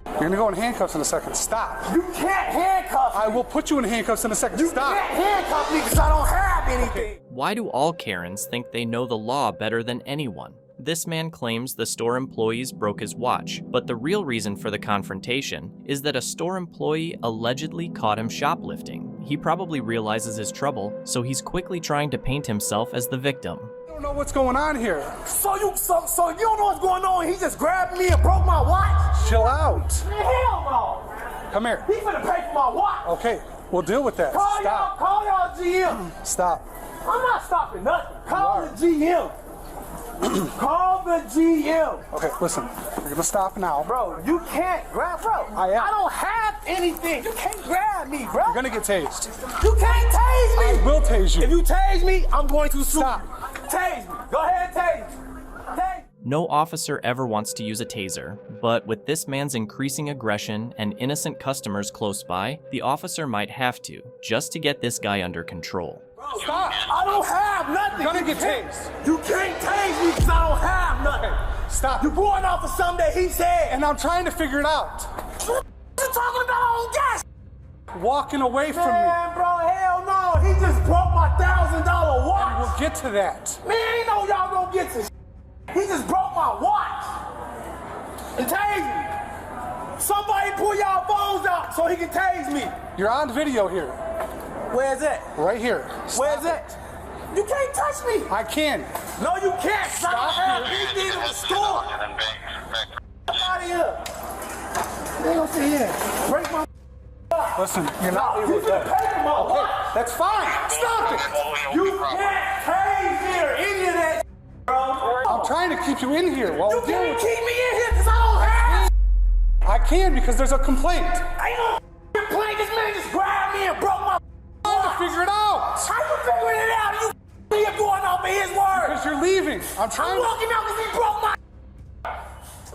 You're gonna go in handcuffs in a second. Stop. You can't handcuff me. I will put you in handcuffs in a second. You Stop. can't handcuff me because I don't have anything. Why do all Karens think they know the law better than anyone? This man claims the store employees broke his watch, but the real reason for the confrontation is that a store employee allegedly caught him shoplifting. He probably realizes his trouble, so he's quickly trying to paint himself as the victim. don't know what's going on here. So you don't know what's going on? He just grabbed me and broke my watch? Chill out. Man, hell no. Come here. He finna pay for my watch. Okay, we'll deal with that. Call y'all GM. Stop. I'm not stopping nothing. Call the GM. Call the GM. Okay, listen. We're gonna stop now. Bro, you can't grab, bro. I don't have anything. You can't grab me, bro. You're gonna get tased. You can't tase me. I will tase you. If you tase me, I'm going to sue. Stop. Tase me. Go ahead and tase me. Tase. No officer ever wants to use a taser, but with this man's increasing aggression and innocent customers close by, the officer might have to, just to get this guy under control. Bro, stop. I don't have nothing. You're gonna get tased. You can't tase me because I don't have nothing. Stop. You're going off of something that he said. And I'm trying to figure it out. What you talking about on gas? Walking away from me. Man, bro, hell no. He just broke my $1,000 watch. And we'll get to that. Man, ain't no y'all gonna get to. He just broke my watch. And tased me. Somebody pull y'all phones out so he can tase me. You're on video here. Where's it? Right here. Where's it? You can't touch me. I can. No, you can't. Stop. I don't have anything in the store. Get out of here. They don't sit here. Break my. Listen, you're not able to pay for my watch. That's fine. Stop it. You can't tase me or any of that, bro. I'm trying to keep you in here. You can't keep me in here because I don't have. I can because there's a complaint. I ain't no complaint. This man just grabbed me and broke my. Figure it out. How you figuring it out? You going off of his word. Because you're leaving. I'm walking out because he broke my.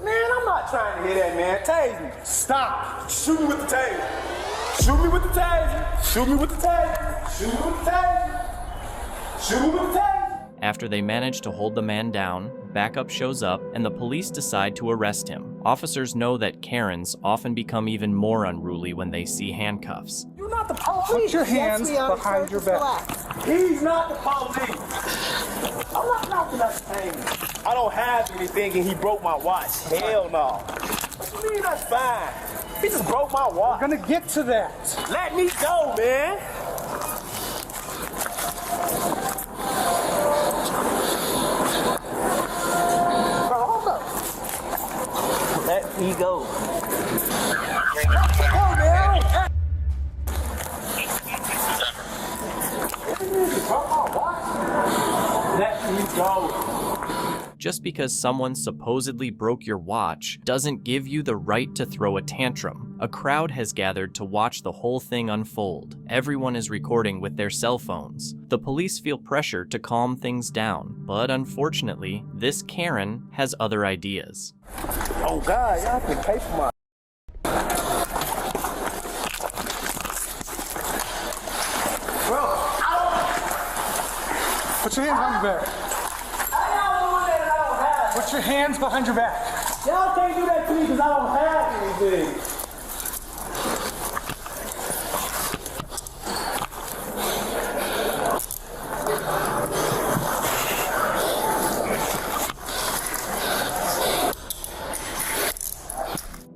Man, I'm not trying to hear that, man. Tase me. Stop. Shoot me with the taser. Shoot me with the taser. Shoot me with the taser. Shoot me with the taser. Shoot me with the taser. After they manage to hold the man down, backup shows up and the police decide to arrest him. Officers know that Karens often become even more unruly when they see handcuffs. You're not the police. Put your hands behind your back. He's not the police. I'm not knocking that thing. I don't have anything and he broke my watch. Hell no. What you mean that's fine? He just broke my watch. We're gonna get to that. Let me go, man. Bro, hold up. Let me go. Go, man. Let me go. Just because someone supposedly broke your watch doesn't give you the right to throw a tantrum. A crowd has gathered to watch the whole thing unfold. Everyone is recording with their cell phones. The police feel pressure to calm things down, but unfortunately, this Karen has other ideas. Oh God, y'all can pay for my. Put your hands behind your back. Put your hands behind your back. Y'all can't do that to me because I don't have anything.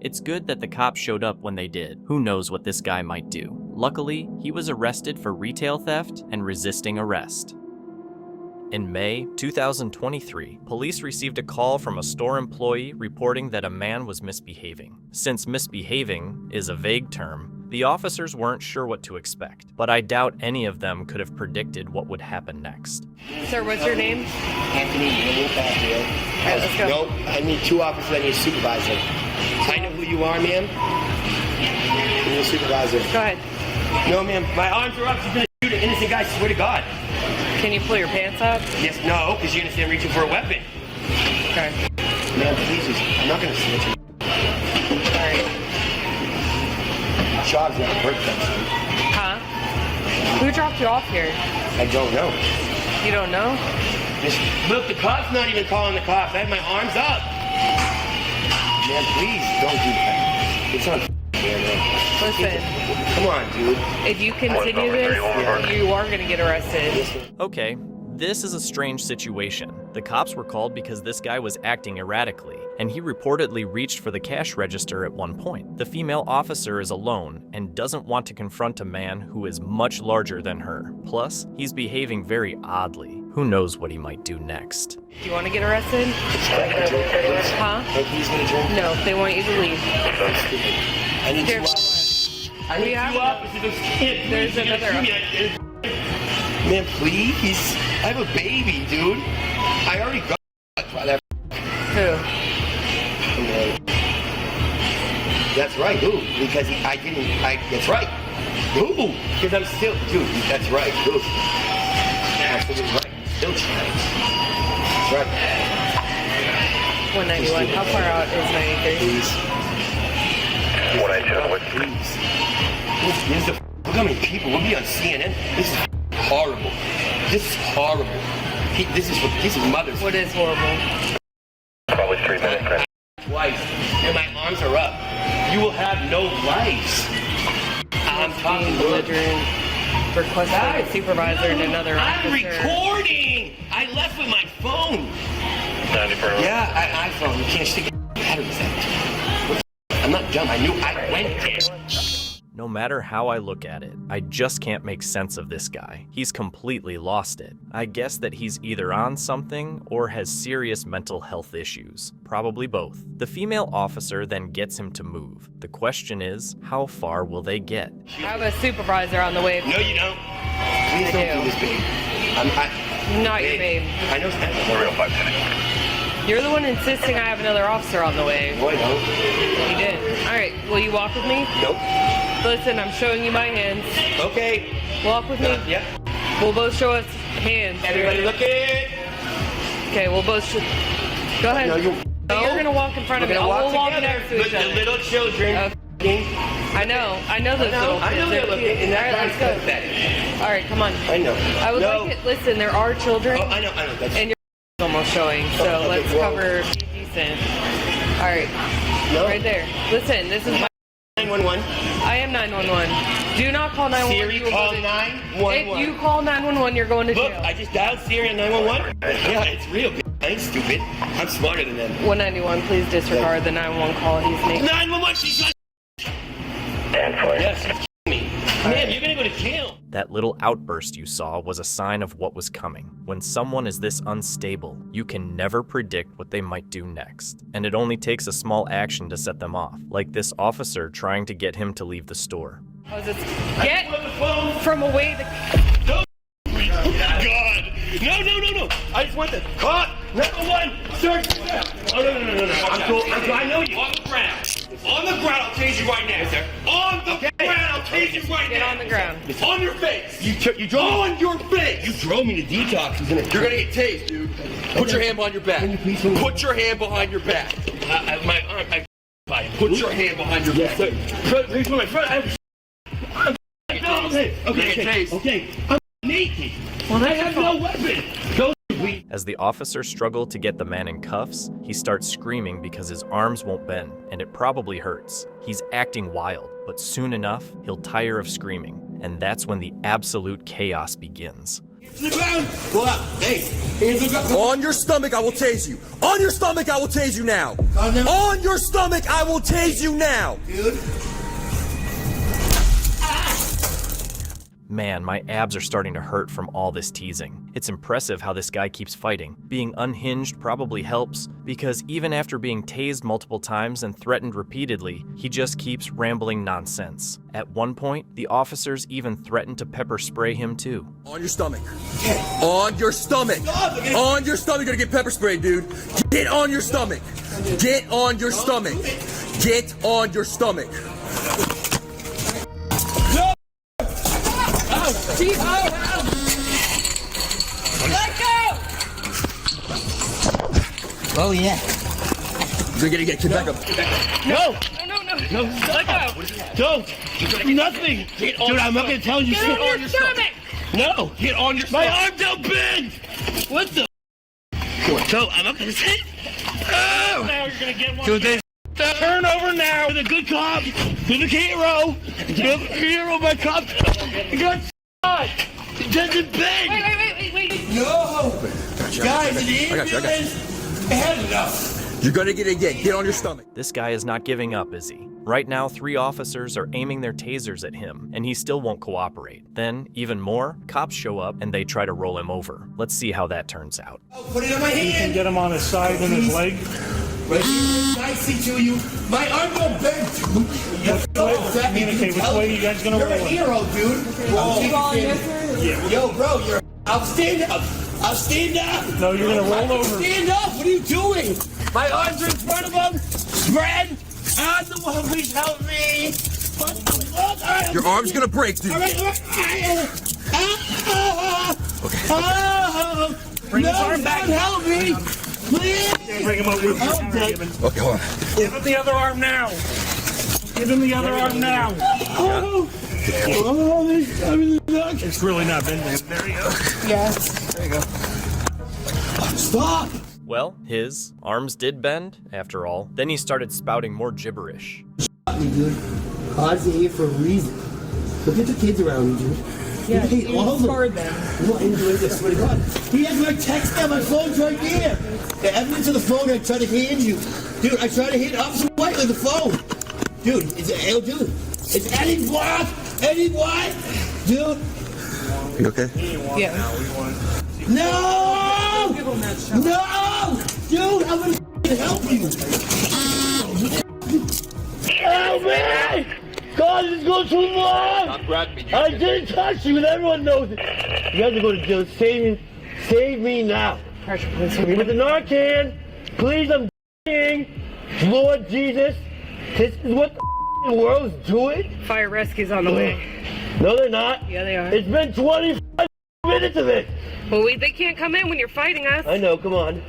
It's good that the cops showed up when they did. Who knows what this guy might do? Luckily, he was arrested for retail theft and resisting arrest. In May 2023, police received a call from a store employee reporting that a man was misbehaving. Since misbehaving is a vague term, the officers weren't sure what to expect, but I doubt any of them could have predicted what would happen next. Sir, what's your name? Anthony. All right, let's go. Nope, I need 2 officers, I need a supervisor. I know who you are, ma'am. I need a supervisor. Go ahead. No, ma'am, my arms are up, she's gonna shoot an innocent guy, swear to God. Can you pull your pants up? Yes, no, because you're gonna say I'm reaching for a weapon. Okay. Ma'am, please, I'm not gonna snitch. Alright. Job's not work that. Huh? Who dropped you off here? I don't know. You don't know? Look, the cop's not even calling the cops. I have my arms up. Man, please, don't do that. It's on camera. Listen. Come on, dude. If you continue this, you are going to get arrested. Okay, This is a strange situation. The cops were called because this guy was acting erratically, and he reportedly reached for the cash register at one point. The female officer is alone and doesn't want to confront a man who is much larger than her. Plus, he's behaving very oddly. Who knows what he might do next? Do you want to get arrested? Huh? No, they want you to leave. I need Here. you up. I need you up. There's another. Man, please. I have a baby, dude. I already got that. Who? That's right, who? Because that's right. Who? Because I'm still, dude, that's right, who? Absolutely right. Still trying. That's right. 191. How far out is 93? Please. 192. Please. Look how many people. We'll be on CNN. This is horrible. This is horrible. This is mother's. What is horrible? Probably 3 minutes. Twice. And my arms are up. You will have no lives. I'm talking belligerent. Requesting a supervisor and another officer. I'm recording! I left with my phone. Yeah, iPhone. You can't stick batteries out. I'm not dumb. I knew I went there. No matter how I look at it, I just can't make sense of this guy. He's completely lost it. I guess that he's either on something or has serious mental health issues. Probably both. The female officer then gets him to move. The question is, how far will they get? I have a supervisor on the way. No, you don't. Please don't do this, babe. Not your babe. I know it's not the real 5 minutes. You're the one insisting I have another officer on the way. No, I don't. You did. All right, will you walk with me? Nope. Listen, I'm showing you my hands. Okay. Walk with me. Yep. We'll both show us hands. Everybody look at. Okay, we'll both go ahead. No, you're gonna walk in front of me. We'll walk next to each other. The little children. I know those little kids. I know they're looking. And all right, let's go. All right, come on. I know. I would like it. Listen, there are children. Oh, I know. And you're almost showing, so okay, let's cover decent. All right. No. Right there. Listen, this is my 911. I am 911. Do not call 911. Siri, call 911. If you call 911, you're going to jail. Look, I just dialed Siri on 911. Yeah, it's real. I ain't stupid. I'm smarter than them. 191, please disregard the 911 call he's making. 911, she's like. Yes, she's me. Man, you're gonna go to jail. That little outburst you saw was a sign of what was coming. When someone is this unstable, you can never predict what they might do next. And it only takes a small action to set them off, like this officer trying to get him to leave the store. Get from away the... Oh my God. No. I just want the cop. #1, search. Oh, no. I'm cool. I know you. On the ground. On the ground, I'll tase you right now. Yes, sir. On the ground, I'll tase you right now. Get on the ground. It's on your face. You drove on your face. You drove me to detox. You're gonna get tased, dude. Put your hand behind your back. Put your hand behind your back. My arm. Put your hand behind your back. Please, my friend. Okay. I'm naked. Well, I have no weapon. As the officer struggled to get the man in cuffs, he starts screaming because his arms won't bend, and it probably hurts. He's acting wild, but soon enough, he'll tire of screaming, and that's when the absolute chaos begins. On your stomach, I will tase you. On your stomach, I will tase you now. On your stomach, I will tase you now. Dude. Man, my abs are starting to hurt from all this teasing. It's impressive how this guy keeps fighting. Being unhinged probably helps, because even after being tased multiple times and threatened repeatedly, he just keeps rambling nonsense. At one point, the officers even threatened to pepper spray him too. On your stomach. On your stomach. On your stomach, you're gonna get pepper sprayed, dude. Get on your stomach. Get on your stomach. Get on your stomach. Let go! Oh yeah. You're gonna get back up. No! Let go! Don't! Do nothing! Dude, I'm not gonna tell you. Get on your stomach! No! Get on your stomach! My arm don't bend! What the? So, I'm not gonna say. Oh! Now you're gonna get one. Do this. Turn over now! The good cop! You're the hero! You're the hero, my cop! You got shot! It doesn't bend! Wait. No! Guys, the ambulance had enough. You're gonna get it again. Get on your stomach. This guy is not giving up, is he? Right now, 3 officers are aiming their tasers at him, and he still won't cooperate. Then, even more, cops show up and they try to roll him over. Let's see how that turns out. Put it on my hand. You can get him on his side and his leg. Right here, nicely to you. My arm won't bend. Communicate. Which way are you guys gonna roll? You're a hero, dude. Yo, bro, you're. I'll stand up. I'll stand up. No, you're gonna roll over. Stand up. What are you doing? My arms are in front of him. Spread. I'm the one. Please help me. What the fuck? Your arm's gonna break, dude. All right. Bring his arm back. Help me. Please. Bring him over. Okay, hold on. Give him the other arm now. Give him the other arm now. It's really not bending. There you go. Yes. There you go. Stop. Well, his arms did bend, after all. Then he started spouting more gibberish. Shot me, dude. God's here for a reason. Look at the kids around me, dude. Yeah, Hey, all of them. scarred them. I'm not into it, I swear to God. He has my text now, my phone's right there. The evidence of the phone I tried to hand you. Dude, I tried to hit Officer White with the phone. Dude, it's Eddie Block. Eddie White. Dude. You okay? Yeah. No! No! Dude, I'm gonna help you. Help me! God, this goes too long! I didn't touch you, and everyone knows it. You have to go to jail. Save me now. With the Narcan, please, I'm dying. Lord Jesus, this is what the world's doing? Fire rescue's on the way. No, they're not. Yeah, they are. It's been 25 minutes of it. Well, they can't come in when you're fighting us. I know, come on.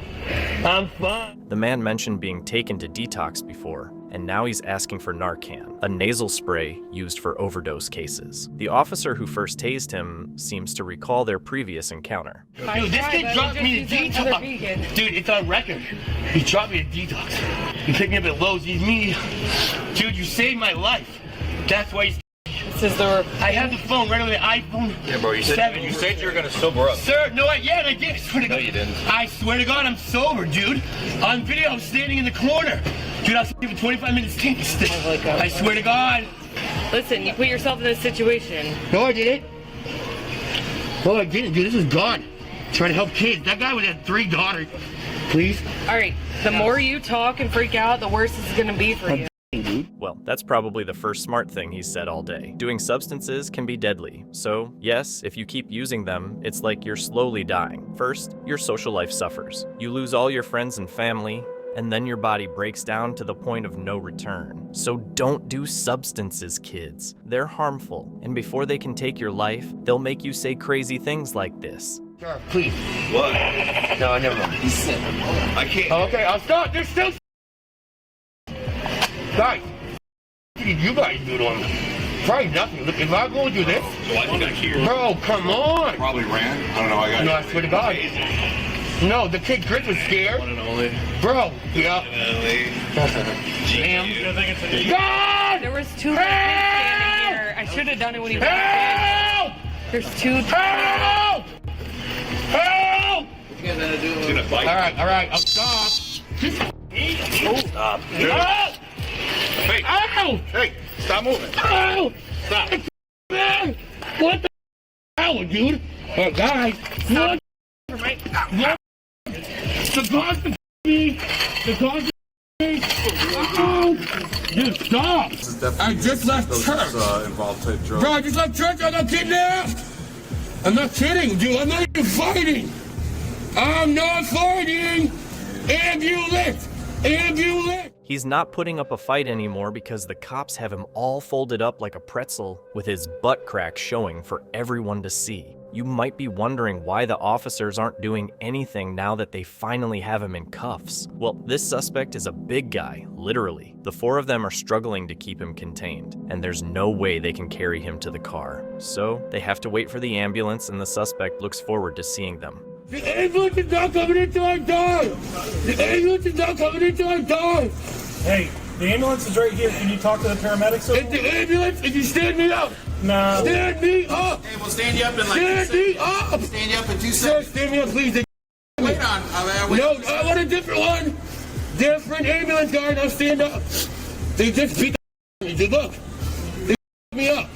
I'm fine. The man mentioned being taken to detox before, and now he's asking for Narcan, a nasal spray used for overdose cases. The officer who first tased him seems to recall their previous encounter. Dude, this kid dropped me to detox. Dude, it's on record. He dropped me to detox. He picked me up at Lowe's. He's me. Dude, you saved my life. That's why he's... I have the phone right over the iPhone. Yeah, bro, you said 7. you were gonna sober up. Sir, no, I did. I swear to God. No, you didn't. I swear to God, I'm sober, dude. On video, I'm standing in the corner. Dude, I was for 25 minutes taste. I swear to God. Listen, you put yourself in this situation. No, I didn't. No, I didn't, dude. This is God. Trying to help kids. That guy had 3 daughters. Please. All right, the more you talk and freak out, the worse this is gonna be for you. Well, that's probably the first smart thing he's said all day. Doing substances can be deadly. So, yes, if you keep using them, it's like you're slowly dying. First, your social life suffers. You lose all your friends and family, and then your body breaks down to the point of no return. So don't do substances, kids. They're harmful, and before they can take your life, they'll make you say crazy things like this. Sir, please. What? No, never mind. He's sick. I can't. Okay, I'll stop. There's still... Guys, what did you guys do to him? Probably nothing. Look, if I go do this... So I think I hear. Bro, come on. Probably ran. I don't know. I got. No, I swear to God. No, the kid Chris was scared. One and only. Bro, yeah. Damn. God! There was 2 kids standing here. I should have done it when you walked in. There's 2. Help! Help! What you guys gonna do? Gonna fight? All right, I'll stop. Stop. Help! Hey! Ow! Hey! Stop moving! Ow! Stop! Man! What the hell, dude? Oh, guys! What? What? The guns to me! The guns to me! Ow! Dude, stop! I just left church! Bro, I just left church! I got kidnapped! I'm not kidding, dude! I'm not even fighting! I'm not fighting! Ambulance! Ambulance! He's not putting up a fight anymore because the cops have him all folded up like a pretzel with his butt crack showing for everyone to see. You might be wondering why the officers aren't doing anything now that they finally have him in cuffs. Well, this suspect is a big guy, literally. The 4 of them are struggling to keep him contained, and there's no way they can carry him to the car. So they have to wait for the ambulance, and the suspect looks forward to seeing them. The ambulance is not coming until I die! The ambulance is not coming until I die! Hey, the ambulance is right here. Can you talk to the paramedics? It's the ambulance if you stand me up! Nah. Stand me up. Hey, we'll stand you up in like Stand me up. Stand you up in 2 Sir, seconds. stand me up, please. Wait on. No, I want a different one. Different ambulance guy. Now stand up. They just beat the me. Look. They me up.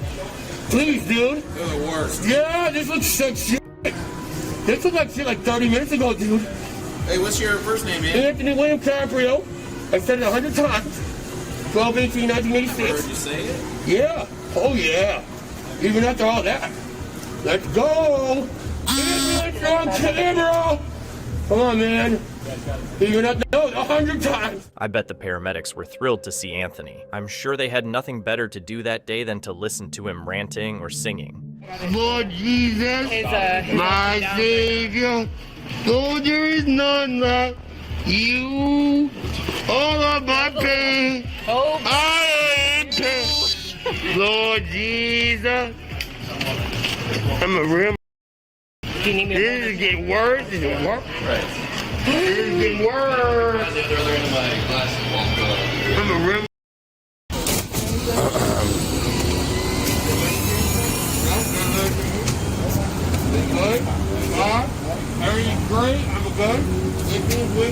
Please, dude. They're the worst. Yeah, this looks like shit. This looked like shit like 30 minutes ago, dude. Hey, what's your first name, man? Anthony William Caprio. I said it 100 times. 12/18/1986. Heard you say it? Yeah. Oh, yeah. Even after all that. Let's go. Ambulance on camera. Come on, man. Even after 100 times. I bet the paramedics were thrilled to see Anthony. I'm sure they had nothing better to do that day than to listen to him ranting or singing. Lord Jesus, my Savior, though there is none like you, all of my pain, I am pain. Lord Jesus, I'm a real. This is getting worse. This is worse. This is getting worse. I'm a real. Good. Everything's great. I'm good. Everything's way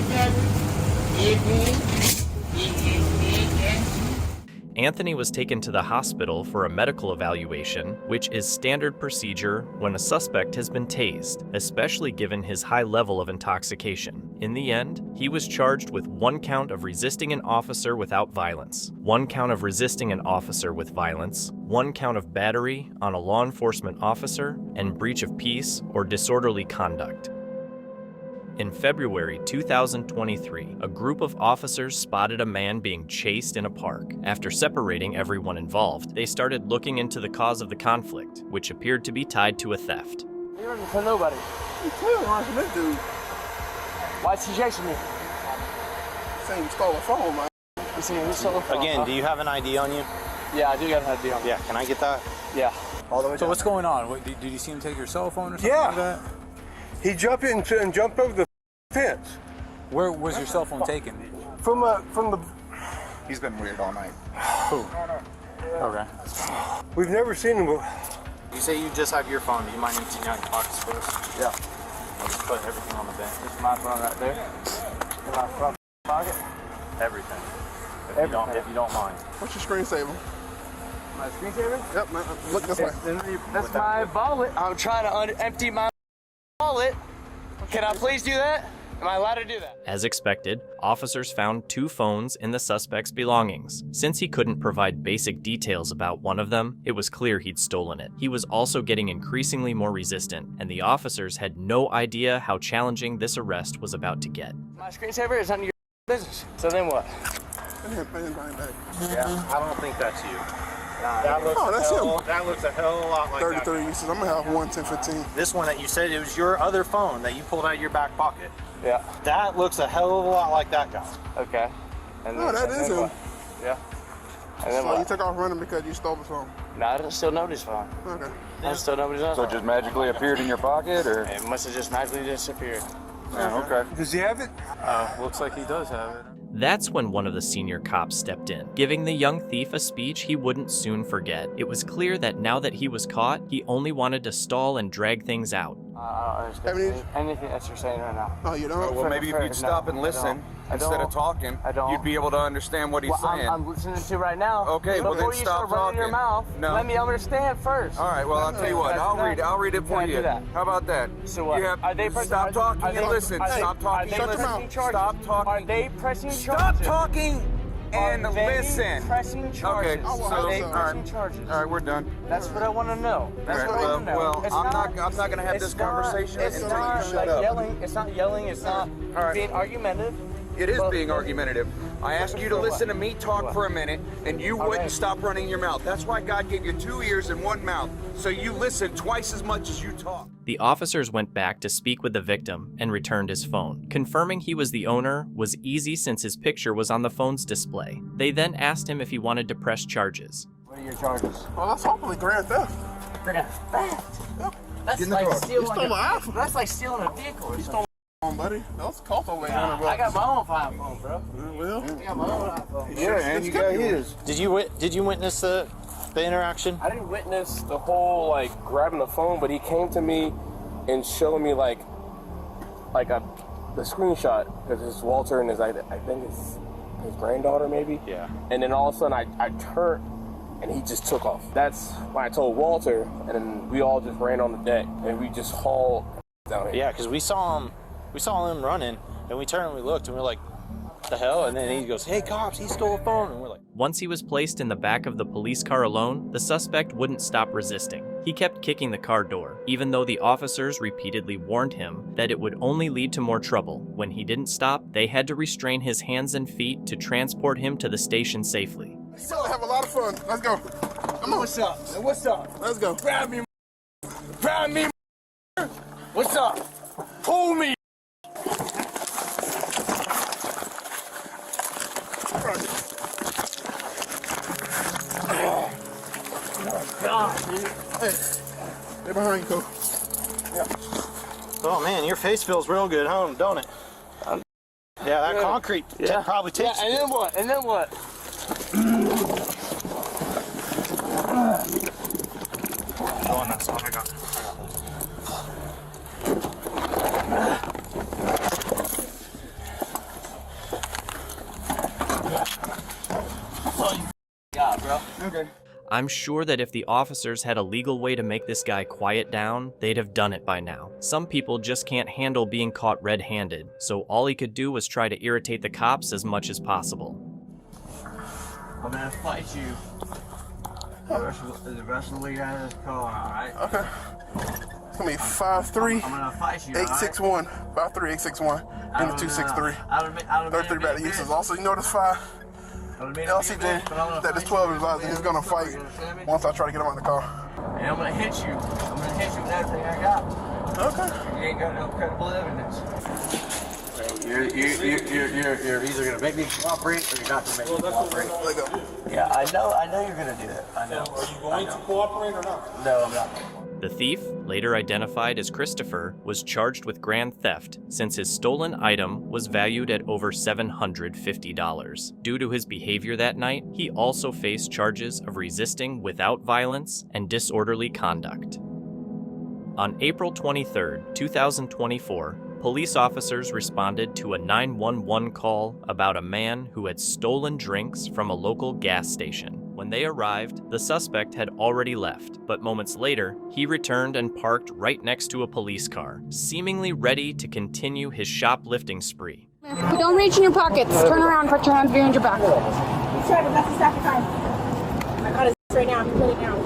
Anthony was taken to the hospital for a medical evaluation, which is standard procedure when a suspect has been tased, especially given his high level of intoxication. In the end, he was charged with 1 count of resisting an officer without violence, 1 count of resisting an officer with violence, 1 count of battery on a law enforcement officer, and breach of peace or disorderly conduct. In February 2023, a group of officers spotted a man being chased in a park. After separating everyone involved, they started looking into the cause of the conflict, which appeared to be tied to a theft. You don't tell nobody. You too, watching this dude. Why is he chasing me? Saying you stole a phone, man. You see, he stole a phone. Again, do you have an ID on you? Yeah, I do got an ID on me. Yeah, can I get that? Yeah. All the way So down. what's going on? Did you see him take your cell phone or something like that? He jumped in and jumped over the fence. Where was your cell phone taken? From the. He's been weird all night. Who? Okay. We've never seen him. You say you just have your phone. You might need to know your pockets first. Yeah. I'll just put everything on the bench. This is my phone right there. In my front pocket. Everything. If you don't mind. What's your screensaver? My screensaver? Yep, man. Look this way. That's my wallet. I'm trying to empty my wallet. Can I please do that? Am I allowed to do that? As expected, officers found 2 phones in the suspect's belongings. Since he couldn't provide basic details about one of them, it was clear he'd stolen it. He was also getting increasingly more resistant, and the officers had no idea how challenging this arrest was about to get. My screensaver is none of your business. So then what? Yeah, I don't think that's you. That looks a hell of a lot like 33 uses. I'm gonna have 1, 10, 15. This one that you said it was your other phone that you pulled out of your back pocket. Yeah. That looks a hell of a lot like that guy. Okay. And No, that is him. what? Yeah. And then So you what? took off running because you stole the phone. No, I didn't steal nobody's phone. Okay. I didn't steal nobody's phone. So it just magically appeared in your pocket, or? It must have just magically disappeared. Yeah, okay. Does he have it? Looks like he does have it. That's when one of the senior cops stepped in, giving the young thief a speech he wouldn't soon forget. It was clear that now that he was caught, he only wanted to stall and drag things out. I don't understand anything that you're saying right now. Oh, you don't? Well, maybe if you'd stop and listen instead of talking, you'd be able to understand what he's saying. I'm listening to right now. Okay, well then Before you stop start running your mouth, No. let me understand first. All right, well, I'll tell you what. I'll read it for Can't you. do that. How about that? So what? You have, Are they pressing, stop talking are and they, listen. are they, Stop talking are and they listen. pressing charges? Stop talking. Are they pressing charges? Stop talking and Are they listen. pressing charges? Okay, so Are they all pressing right. charges? All right, we're done. That's what I want to know. That's All right, what I want to know. well, It's I'm not gonna have it's this not- conversation it's until you not shut like up. Yelling. It's not yelling. It's not being argumentative. It is But- being argumentative. I asked you to listen to me talk for a minute, and you wouldn't stop running your mouth. That's why God gave you 2 ears and 1 mouth, so you listen twice as much as you talk. The officers went back to speak with the victim and returned his phone. Confirming he was the owner was easy since his picture was on the phone's display. They then asked him if he wanted to press charges. What are your charges? Well, that's hopefully grand theft. Grand theft. That's Get in the like car. stealing. You stole my iPhone. That's like stealing a vehicle. Or something. Buddy, that was cost over $800. I got my own iPhone, bro. Well, I got my own iPhone. Yeah, and you got his. Did you witness the the interaction? I didn't witness the whole like grabbing the phone, but he came to me and showed me the screenshot because it's Walter and I think it's his granddaughter maybe. Yeah. And then all of a sudden I turned and he just took off. That's when I told Walter, and then we all just ran on the deck and we just hauled down here. Yeah, because we saw him running, and we turned and we looked and we're like, what the hell? And then he goes, hey cops, he stole a phone, and we're like. Once he was placed in the back of the police car alone, the suspect wouldn't stop resisting. He kept kicking the car door, even though the officers repeatedly warned him that it would only lead to more trouble. When he didn't stop, they had to restrain his hands and feet to transport him to the station safely. So have a lot of fun. Let's go. Come on. What's up? What's up? Let's go. Grab me. Grab me. What's up? Pull me. Oh, God, man. Hey, stay behind you, Cole. Yep. Oh man, your face feels real good, huh? Don't it? Yeah, that concrete probably takes. Yeah, and then what? And then what? Oh, that's all I got. Yeah, bro. Okay. I'm sure that if the officers had a legal way to make this guy quiet down, they'd have done it by now. Some people just can't handle being caught red-handed, so all he could do was try to irritate the cops as much as possible. I'm gonna fight you. The rest of the way out of this car, alright? Okay. It's gonna be 5'3", I'm gonna fight you, 861. 5'3", 861. And the 263. 33 back to uses. Also, you notice 5. LCJ, that is 12 is out. He's gonna fight once I try to get him out of the car. And I'm gonna hit you. I'm gonna hit you with everything I got. Okay. You ain't got no credible evidence. You're either gonna make me cooperate or you're not gonna make me cooperate. Let go. Yeah, I know you're gonna do that. I know. Are you going to cooperate or not? No, I'm not. The thief, later identified as Christopher, was charged with grand theft since his stolen item was valued at over $750. Due to his behavior that night, he also faced charges of resisting without violence and disorderly conduct. On April 23, 2024, police officers responded to a 911 call about a man who had stolen drinks from a local gas station. When they arrived, the suspect had already left, but moments later, he returned and parked right next to a police car, seemingly ready to continue his shoplifting spree. Don't reach in your pockets. Turn around, put your hands behind your back. He's trying to that's his second time. I got his right now. Put it down.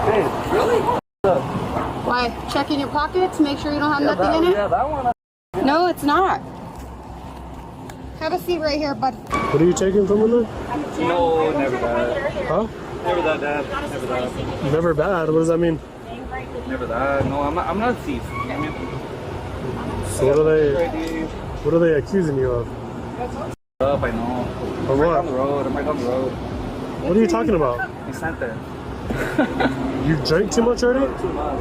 Hey, really? Why? Check in your pockets, make sure you don't have nothing in it? Yeah, that one. No, it's not. Have a seat right here, bud. What are you taking from him then? No, never that. Huh? Never that, Dad. Never that. Never bad. What does that mean? Never that. No, I'm not a thief. I mean, So what are they accusing you of? Up, I know. Of what? I'm right down the road. What are you talking about? He sent that. You drank too much already? Too much.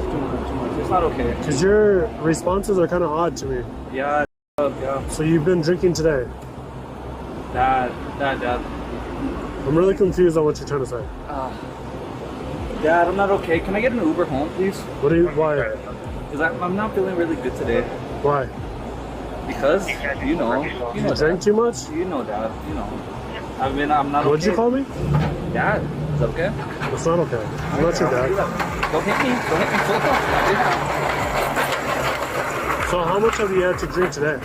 It's not okay. Because your responses are kind of odd to me. Yeah, yeah. So you've been drinking today? Dad. I'm really confused on what you're trying to say. Dad, I'm not okay. Can I get an Uber home, please? Why? Because I'm not feeling really good today. Why? Because, you know. You drank too much? You know, Dad. You know. I'm not What'd you call me? Dad. Is that okay? It's not okay. I'm not your dad. Don't hit me. So how much have you had to drink today?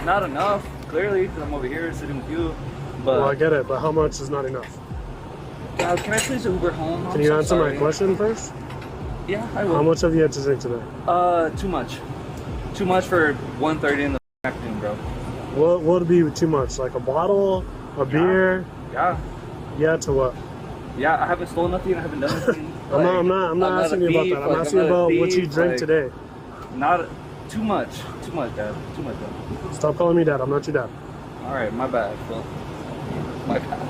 Not enough. Clearly, because I'm over here sitting with you. But Well, I get it, but how much is not enough? Can I please Uber home? Can you answer my question first? Yeah, I will. How much have you had to drink today? Too much. Too much for 1:30 in the afternoon, bro. What would be too much? Like a bottle? A beer? Yeah. Yeah, to what? Yeah, I haven't stolen nothing. I haven't done anything. I'm not asking you about that. I'm asking about what you drank today. Not too much. Too much, Dad. Too much, Dad. Stop calling me dad. I'm not your dad. All right, my bad, Phil. My bad.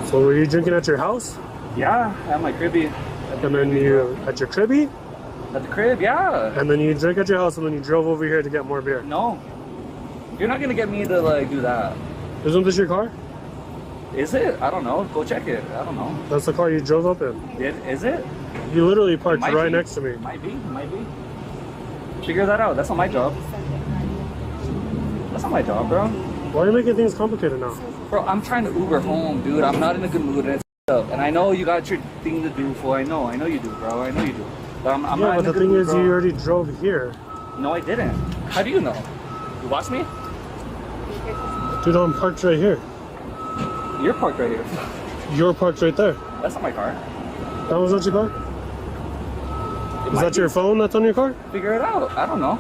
So were you drinking at your house? Yeah, at my cribby. And then you at your cribby? At the crib, yeah. And then you drank at your house, and then you drove over here to get more beer. No. You're not gonna get me to like do that. Isn't this your car? Is it? I don't know. Go check it. I don't know. That's the car you drove up in. Is it? You literally parked Might right be. next to me. Might be. Figure that out. That's not my job. That's not my job, bro. Why are you making things complicated now? Bro, I'm trying to Uber home, dude. I'm not in a good mood and it's up. And I know you got your thing to do, fool. I know you do, bro. I know you do. But I'm yeah, not but in a the good thing mood, is, bro. you already drove here. No, I didn't. How do you know? You watched me? Dude, I'm parked right here. You're parked right here. You're parked right there. That's not my car. That was not your car? Is that your phone that's on your car? Figure it out. I don't know.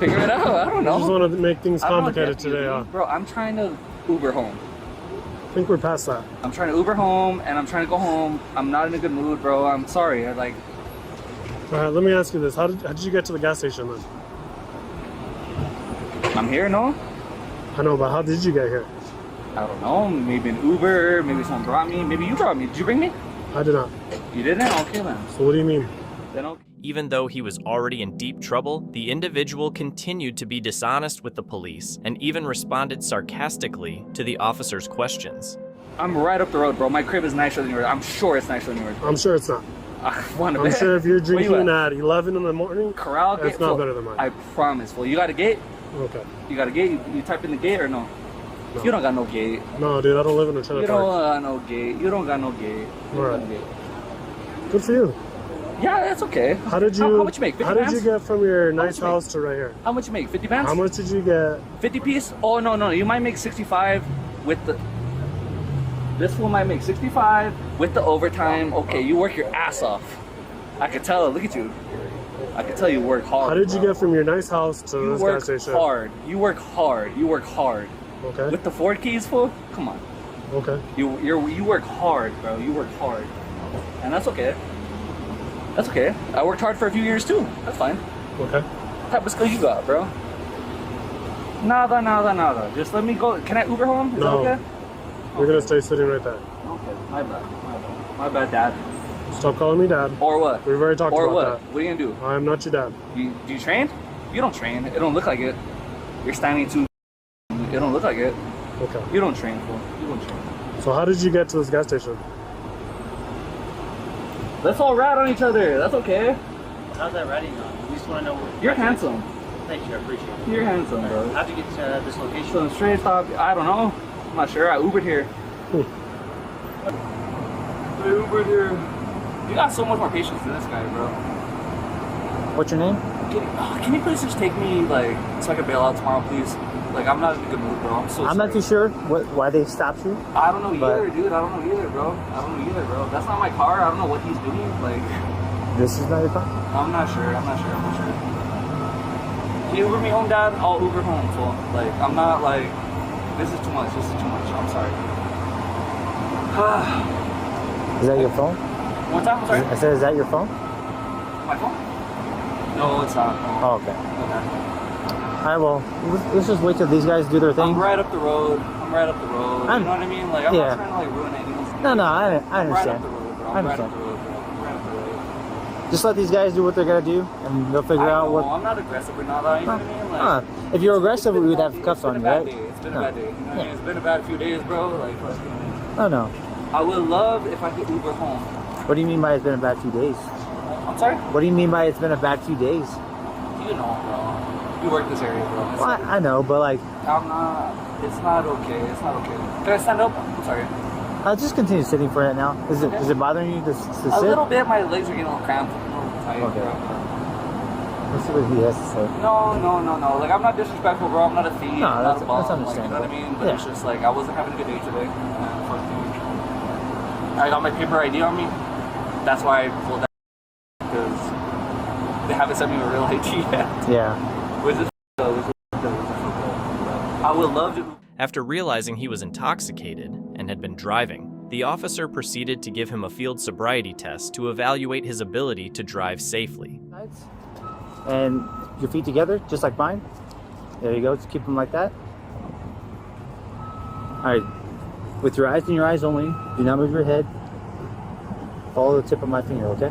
Figure it out. I don't know. You just want to make things I don't complicated get you, today, dude. huh? Bro, I'm trying to Uber home. I think we're past that. I'm trying to Uber home and I'm trying to go home. I'm not in a good mood, bro. I'm sorry. All right, let me ask you this. How did you get to the gas station then? I'm here, no? I know, but how did you get here? I don't know. Maybe an Uber. Maybe someone brought me. Maybe you brought me. Did you bring me? I did not. You didn't? Okay, then. So what do you mean? Then okay. Even though he was already in deep trouble, the individual continued to be dishonest with the police and even responded sarcastically to the officer's questions. I'm right up the road, bro. My crib is nicer than yours. I'm sure it's nicer than yours. I'm sure it's not. I'm sure if you're drinking at 11 in the morning, Corral gate, it's not better than mine. I promise. Well, you got a gate? Okay. You got a gate? You type in the gate or no? No. You don't got no gate. No, dude, I don't live in a trailer You park. don't got no gate. You don't got no gate. All right. Good for you. Yeah, that's okay. How did you? How much you make? 50 How did pounds? you get from your nice house to right here? How much you make? 50 pounds? How much did you get? 50 piece? Oh no. You might make 65 with the. This one might make 65 with the overtime. Okay, you work your ass off. I could tell. Look at you. I could tell you work hard. How did you get from your nice house to this gas station? You work hard. You work hard. Okay. With the Ford keys, fool? Come on. Okay. You work hard, bro. You work hard, and that's okay. That's okay. I worked hard for a few years too. That's fine. Okay. What type of skill you got, bro? Nada. Just let me go. Can I Uber home? Is No. that okay? You're gonna stay sitting right there. Okay. My bad. My bad, Dad. Stop calling me dad. Or what? We've already talked or about what? that. What are you gonna do? I am not your dad. Do you train? You don't train. It don't look like it. You're standing too. It don't look like it. Okay. You don't train, fool. You don't train. So how did you get to this gas station? Let's all rat on each other. That's okay. How's that ratting on? We just want to know. You're handsome. Thank you, I appreciate it. You're handsome, bro. How'd you get to this location? So straight stop. I don't know. I'm not sure. I Ubered here. I Ubered here. You got so much more patience than this guy, bro. What's your name? Can you please just take me, like, so I can bail out tomorrow, please? Like, I'm not in a good mood, bro. I'm so I'm not too sure why they stopped you. I don't know either, dude. I don't know either, bro. That's not my car. I don't know what he's doing. Like, This is not your car? I'm not sure. Can you Uber me home, Dad? I'll Uber home, fool. Like, I'm not, like, this is too much. I'm sorry. Is that your phone? One time, I'm sorry? I said, is that your phone? My phone? No, it's not. Oh, okay. Alright, well, let's just wait till these guys do their thing. I'm right up the road. You know what I mean? Like, I'm not trying to, like, ruin anyone's day. No, I I'm right up understand. the road, bro. I understand. Just let these guys do what they're gonna do, and they'll figure out what. I'm not aggressive or not. You know what I mean? Like, If you're aggressive, we would have cuffs on you, right? It's been a bad day. You know what I mean? It's been a bad few days, bro. Like, Oh no. I would love if I could Uber home. What do you mean by it's been a bad few days? I'm sorry? What do you mean by it's been a bad few days? You know, bro. You work this area, bro. Well, I know, but like. I'm not. It's not okay. Can I stand up? I'm sorry. I'll just continue sitting for it now. Is it bothering you to sit? A little bit. My legs are getting a little cramped. A little tight, Okay. bro. Let's see what he has to say. No. Like, I'm not disrespectful, bro. I'm not a thief. No, I'm that's not a bum. understandable. Like, you know what I mean? But it's just like, I wasn't having a good day today. Fuck you. I got my paper ID on me. That's why I pulled that. Because they haven't sent me a real ID yet. Yeah. I would love to. After realizing he was intoxicated and had been driving, the officer proceeded to give him a field sobriety test to evaluate his ability to drive safely. And your feet together, just like mine. There you go. Just keep them like that. All right. With your eyes in your eyes only. Do not move your head. Follow the tip of my finger, okay?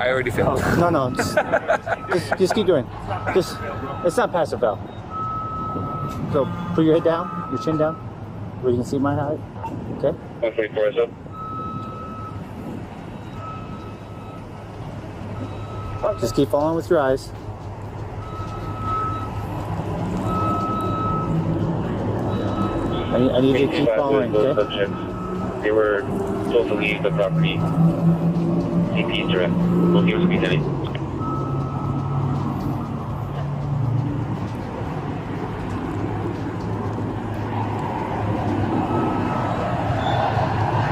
I already failed. No, just keep doing. It's not pass or fail. So put your head down, your chin down, where you can see my height. Okay. 144 so. Just keep following with your eyes. I need you to keep following, okay? They were supposed to leave the property. CP direct. We'll give us speed any.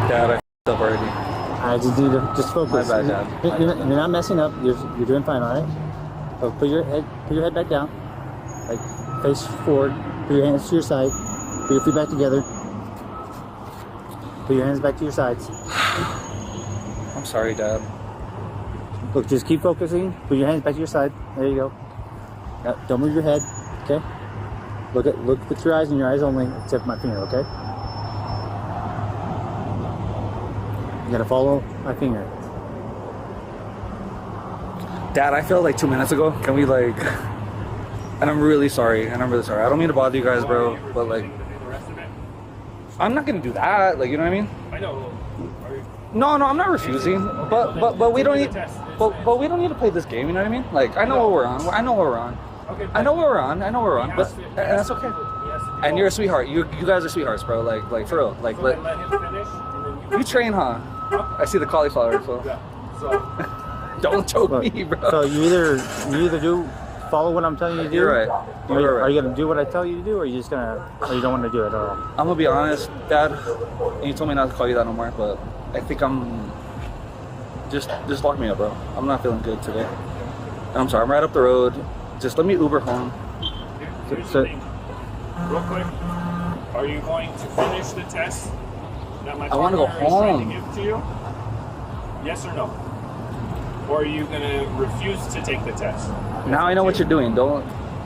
Dad, I f***ed up already. I just focus. My bad, Dad. You're not messing up. You're doing fine, all right? So put your head back down, like face forward. Put your hands to your side. Put your feet back together. Put your hands back to your sides. I'm sorry, Dad. Look, just keep focusing. Put your hands back to your side. There you go. Now, don't move your head. Okay. Look with your eyes and your eyes only, except my finger. Okay. You gotta follow my finger. Dad, I failed like 2 minutes ago. Can we like? And I'm really sorry. I don't mean to bother you guys, bro. But like, I'm not gonna do that. Like, you know what I mean? I know. No, I'm not refusing. But we don't need. But we don't need to play this game. You know what I mean? Like, I know what we're on. I know what we're on. I know what we're on. But and that's okay. And you're a sweetheart. You guys are sweethearts, bro. Like for real. Like, let him finish, and then you train, huh? I see the cauliflower. So don't choke me, bro. So you either do follow what I'm telling you to do. You're right. Are you gonna do what I tell you to do, or are you just gonna, or you don't want to do it at all? I'm gonna be honest, Dad. And you told me not to call you that no more, but I think I'm just lock me up, bro. I'm not feeling good today. And I'm sorry. I'm right up the road. Just let me Uber home. Here's the thing. Real quick, are you going to finish the test that my I want to go partner is trying home. to give to you? Yes or no? Or are you gonna refuse to take the test? Now I know what you're doing. Don't.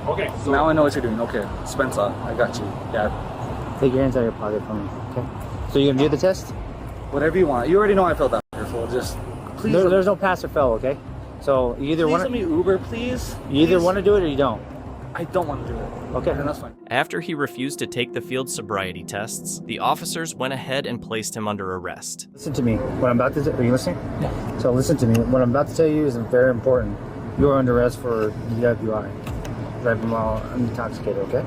Okay. So now I know what you're doing. Okay, Spencer, I got you, Dad. Take your hands out of your pocket for me. Okay. So you gonna do the test? Whatever you want. You already know I felt that before. Just please. There's no pass or fail. Okay. So you either want to. Please let me Uber, please. You either want to do it or you don't. I don't want to do it. Okay, then that's fine. After he refused to take the field sobriety tests, the officers went ahead and placed him under arrest. Listen to me. What I'm about to are you listening? Yeah. So listen to me. What I'm about to tell you is very important. You are under arrest for DWI, driving while intoxicated. Okay?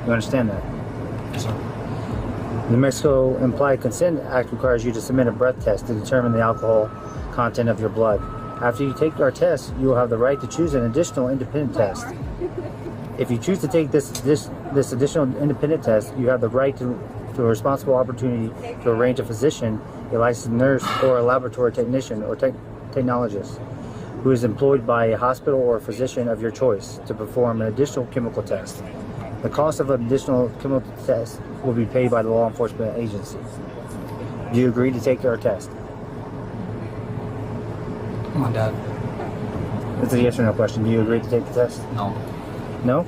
You understand that? Yes, sir. The Mexico Implied Consent Act requires you to submit a breath test to determine the alcohol content of your blood. After you take our test, you will have the right to choose an additional independent test. If you choose to take this additional independent test, you have the right to a responsible opportunity to arrange a physician, a licensed nurse, or a laboratory technician or technologist who is employed by a hospital or a physician of your choice to perform an additional chemical test. The cost of an additional chemical test will be paid by the law enforcement agency. Do you agree to take our test? Come on, Dad. It's a yes or no question. Do you agree to take the test? No. No?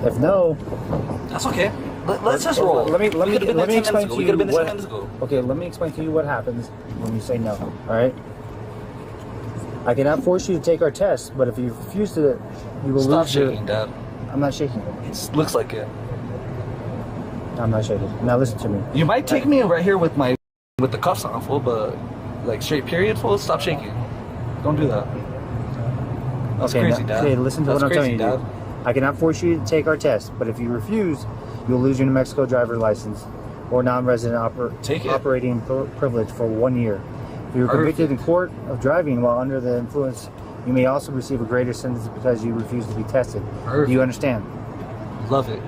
If no, that's okay. Let's just roll. Let me explain to you what. Ago. Okay, let me explain to you what happens when you say no. All right. I cannot force you to take our test, but if you refuse to, you will Stop lose shaking, Dad. I'm not shaking. It looks like it. I'm not shaking. Now listen to me. You might take me right here with the cuffs on, fool, but like straight period, fool. Stop shaking. Don't do that. That's crazy, Dad. Okay, listen to what I'm telling you, Dad. dude. I cannot force you to take our test, but if you refuse, you'll lose your New Mexico driver's license or non-resident operating privilege for 1 year. If you're convicted in court of driving while under the influence, you may also receive a greater sentence because you refuse to be tested. Perfect. Do you understand? Love it.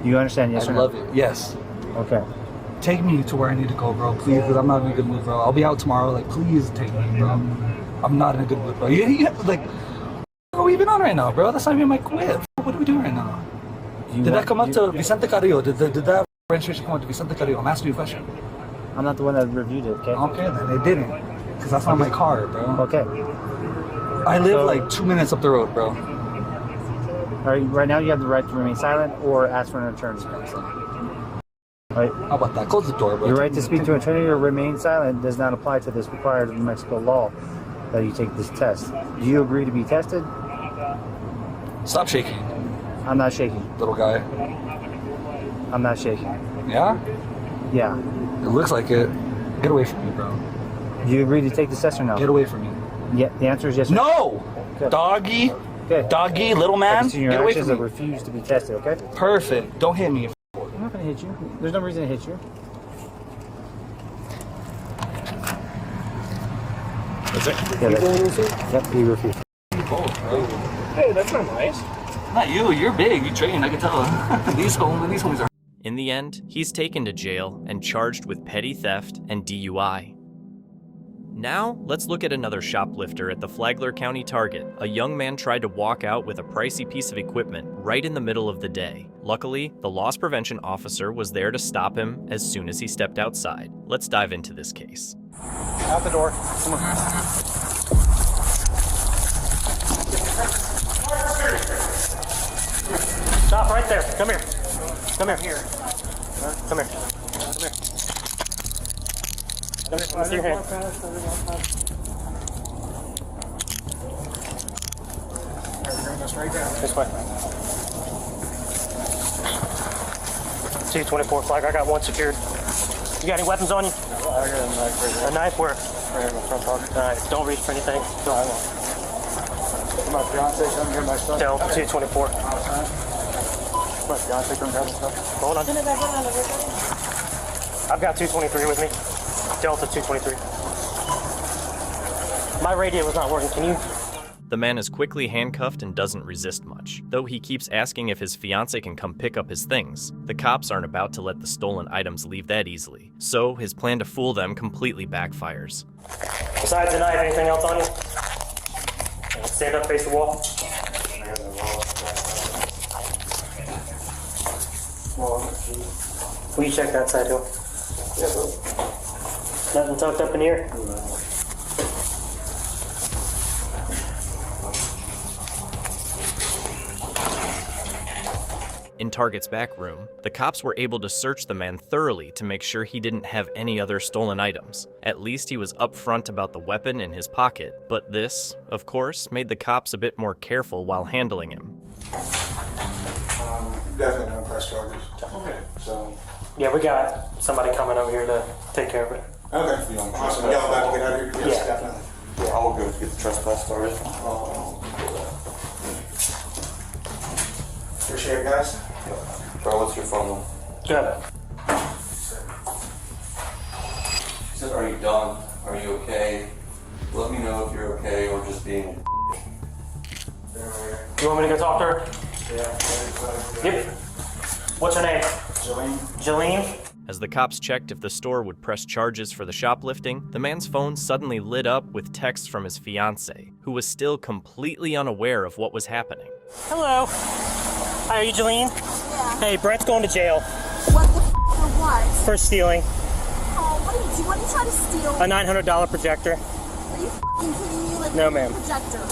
Do you understand? Yes or no? I love it. Yes. Okay. Take me to where I need to go, bro. Please, because I'm not in a good mood, bro. I'll be out tomorrow. Like, please take me, bro. I'm not in a good mood, bro. Like, what are we even on right now, bro? That's not even my quit. What are we doing right now? Did that come up to Vicente Carrillo? Did that registration come up to Vicente Carrillo? I'm asking you a question. I'm not the one that reviewed it, okay? Okay, then it didn't. Because that's not my car, bro. Okay. I live like 2 minutes up the road, bro. All right, right now you have the right to remain silent or ask for an attorney. Right. How about that? Close the door, bro. Your right to speak to an attorney or remain silent does not apply to this required of New Mexico law. that you take this test. Do you agree to be tested? Stop shaking. I'm not shaking. Little guy. I'm not shaking. Yeah? Yeah. It looks like it. Get away from me, bro. Do you agree to take this test or no? Get away from me. Yeah, the answer is yes. No! Good. Doggy. Good. Doggy, little man. Get away away from me. Refuse to be tested, okay? Perfect. Don't hit me. I'm not going to hit you. There's no reason to hit you. That's it? Yeah, yep, he refused. Hey, that's not nice. Not you. You're big. You train. I can tell. these homies are. In the end, he's taken to jail and charged with petty theft and DUI. Now, let's look at another shoplifter at the Flagler County Target. A young man tried to walk out with a pricey piece of equipment right in the middle of the day. Luckily, the loss prevention officer was there to stop him as soon as he stepped outside. Let's dive into this case. Out the door. Come on. Stop right there. Come here. Come here. Come here. Come here. Let me see your hand. This way. 224 flag. I got one secured. You got any weapons on you? I got a knife right here. A knife where? Right in the front pocket. Alright, don't reach for anything. Don't. My fiance come get my stuff. Tell 224. My fiance come grab my stuff. Hold on. I've got 223 with me. Delta 223. My radio was not working. Can you? The man is quickly handcuffed and doesn't resist much, though he keeps asking if his fiancée can come pick up his things. The cops aren't about to let the stolen items leave that easily, so his plan to fool them completely backfires. Besides the knife, anything else on you? Stand up, face the wall. Will you check that side too? Nothing tucked up in here? In Target's back room, the cops were able to search the man thoroughly to make sure he didn't have any other stolen items. At least he was upfront about the weapon in his pocket, but this, of course, made the cops a bit more careful while handling him. Definitely no press charges. Okay. So. Yeah, we got somebody coming over here to take care of it. Okay. Awesome. Y'all about to get out of here? Yes, definitely. Yeah, I'll go get the trespass started. Appreciate it, guys. Bro, what's your phone number? Good. He said, are you done? Are you okay? Let me know if you're okay or just being You want me to go talk to her? Yeah. Yep. What's her name? Jolene. Jolene? As the cops checked if the store would press charges for the shoplifting, the man's phone suddenly lit up with texts from his fiancée, who was still completely unaware of what was happening. Hello. Hi, are you Jolene? Yeah. Hey, Brett's going to jail. What the for what? For stealing. Oh, what are you doing? What are you trying to steal? A $900 projector. Are you fucking kidding me? Like, no, ma'am. Projector.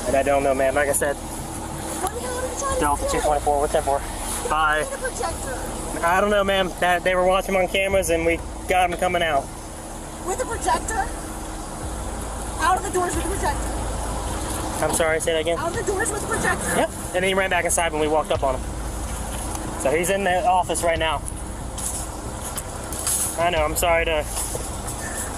And I don't know, ma'am. Like I said. What the hell are you trying to Delta steal? 224. What's that for? Bye. The projector. I don't know, ma'am. That they were watching on cameras and we got them coming out. With a projector? Out of the doors with a projector. I'm sorry, say that again? Out of the doors with a projector. Yep. And then he ran back inside when we walked up on him. So he's in the office right now. I know, I'm sorry to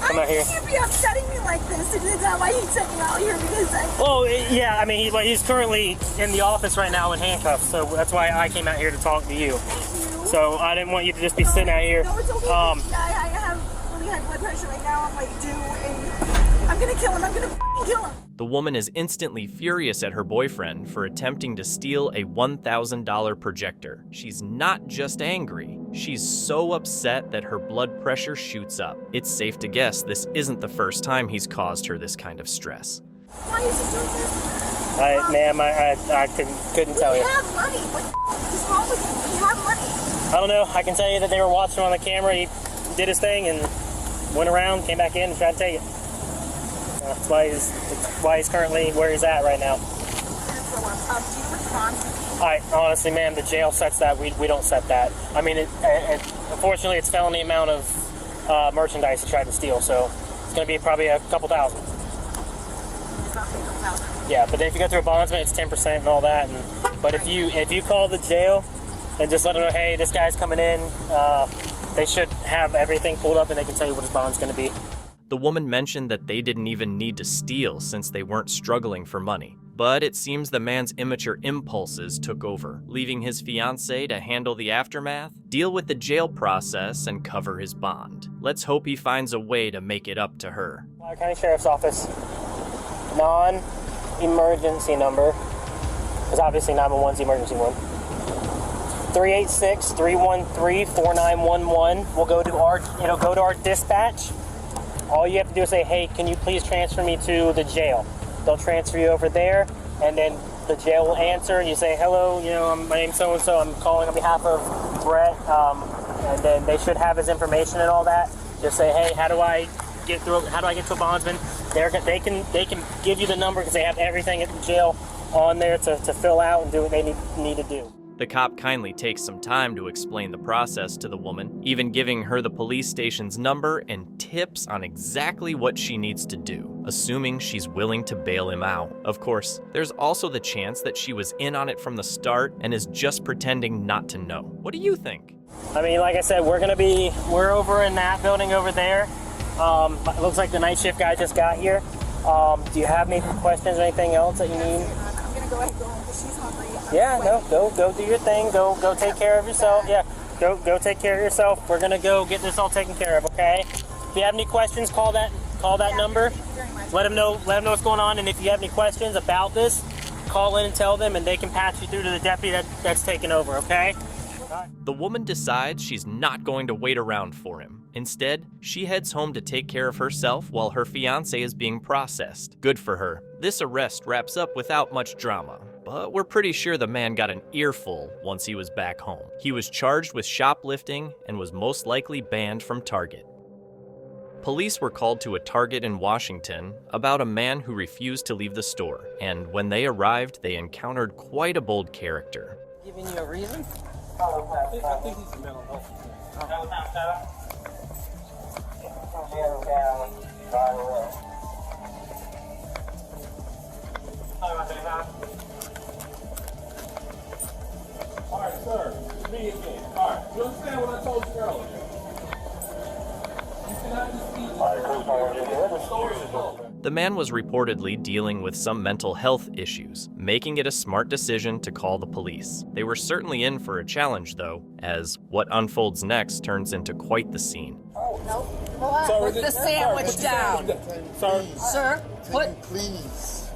come out here. You'd be upsetting me like this. Is that why you sent me out here? Because I... Oh, yeah, I mean, he's currently in the office right now in handcuffs, so that's why I came out here to talk to you. So I didn't want you to just be sitting out here. No, it's okay. I have really high blood pressure right now. I'm like, and I'm gonna kill him. I'm gonna kill him. The woman is instantly furious at her boyfriend for attempting to steal a $1,000 projector. She's not just angry, she's so upset that her blood pressure shoots up. It's safe to guess this isn't the first time he's caused her this kind of stress. Why is he doing this? Ma'am, I couldn't tell you. We have money. What the is wrong with you? We have money. I don't know. I can tell you that they were watching on the camera. He did his thing and went around, came back in, and tried to take it. That's why he's currently where he's at right now. Honestly, ma'am, the jail sets that. We don't set that. I mean, unfortunately, it's felony amount of merchandise he tried to steal, so it's going to be probably a couple thousand. nothing comes out. Yeah, but if you go through a bondsman, it's 10% and all that. But if you call the jail and just let them know, hey, this guy's coming in, they should have everything pulled up and they can tell you what his bond's going to be. The woman mentioned that they didn't even need to steal since they weren't struggling for money. But it seems the man's immature impulses took over, leaving his fiancée to handle the aftermath, deal with the jail process, and cover his bond. Let's hope he finds a way to make it up to her. Flagler County Sheriff's Office, non-emergency number, because obviously 911's the emergency one. 386-313-4911. It'll go to our dispatch. All you have to do is say, hey, can you please transfer me to the jail? They'll transfer you over there, and then the jail will answer, and you say, hello, my name's so-and-so, I'm calling on behalf of Brett, and then they should have his information and all that. Just say, hey, how do I get to a bondsman? They can give you the number because they have everything at the jail on there to fill out and do what they need to do. The cop kindly takes some time to explain the process to the woman, even giving her the police station's number and tips on exactly what she needs to do, assuming she's willing to bail him out. Of course, there's also the chance that she was in on it from the start and is just pretending not to know. What do you think? I mean, like I said, we're over in that building over there. It looks like the night shift guy just got here. Do you have any questions or anything else that you need? I'm gonna go ahead and go home because she's hungry. Yeah, no, go do your thing. Go take care of yourself. Yeah, go take care of yourself. We're gonna go get this all taken care of, okay? If you have any questions, call that number. Let them know what's going on, and if you have any questions about this, call in and tell them, and they can patch you through to the deputy that's taking over, okay? The woman decides she's not going to wait around for him. Instead, she heads home to take care of herself while her fiancé is being processed. Good for her. This arrest wraps up without much drama, but we're pretty sure the man got an earful once he was back home. He was charged with shoplifting and was most likely banned from Target. Police were called to a Target in Washington about a man who refused to leave the store, and when they arrived, they encountered quite a bold character. Giving you a reason? I think he's a mental health. All right, sir. Me again. All right. You understand what I told you earlier? You cannot just be. The man was reportedly dealing with some mental health issues, making it a smart decision to call the police. They were certainly in for a challenge, though, as what unfolds next turns into quite the scene. No. Put the sandwich down. Sir, Please.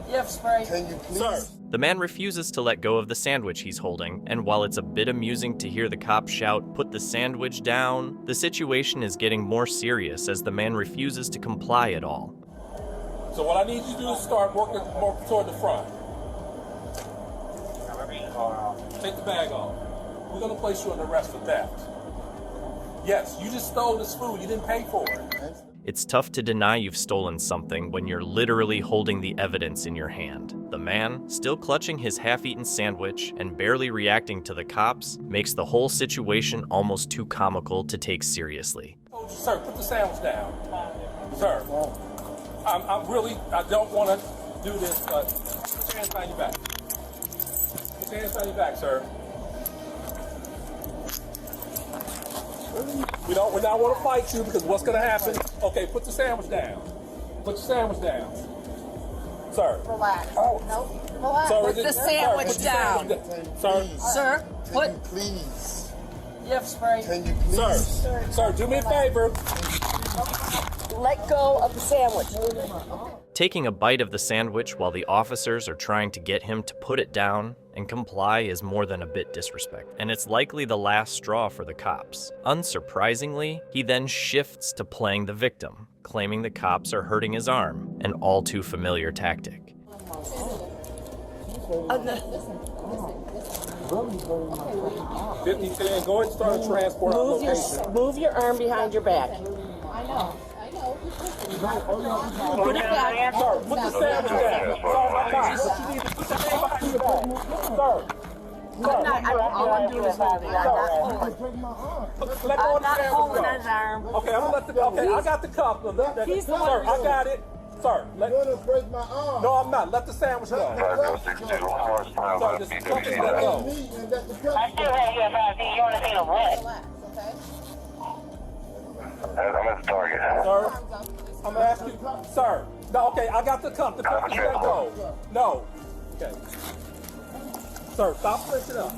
You have spray. Can you please? Sir. The man refuses to let go of the sandwich he's holding, and while it's a bit amusing to hear the cop shout, "Put the sandwich down," the situation is getting more serious as the man refuses to comply at all. So what I need you to do is start working more toward the front. Take the bag off. We're going to place you under arrest for theft. Yes, you just stole this food. You didn't pay for it. It's tough to deny you've stolen something when you're literally holding the evidence in your hand. The man, still clutching his half-eaten sandwich and barely reacting to the cops, makes the whole situation almost too comical to take seriously. Oh, sir, put the sandwich down. Sir, I don't want to do this, but put your hands behind your back. Put your hands behind your back, sir. We not want to fight you because what's going to happen? Okay, put the sandwich down. Put your sandwich down. Sir. Relax. Oh. No. Relax. Sir, put the sandwich down. Sir. Sir, put. Please. You have spray. Can you please? Sir, do me a favor. Let go of the sandwich. Taking a bite of the sandwich while the officers are trying to get him to put it down and comply is more than a bit disrespectful, and it's likely the last straw for the cops. Unsurprisingly, he then shifts to playing the victim, claiming the cops are hurting his arm, an all too familiar tactic. 50-10, go ahead and start a transport location. Move your arm behind your back. I know. Put it back. Sir, put the sandwich down. Sir, all I'm doing is moving. I'm not holding his arm. Okay, I got the cup. Sir, I got it. Sir, Sir, you're gonna break my arm. No, I'm not. Let the sandwich go. Sir, just let it go. I still have you at 5D. You want to see the what? I'm at the target. Sir, I'm gonna ask you, sir. No, okay, I got the cup. The cup is let go. No. Okay. Sir, stop flipping up.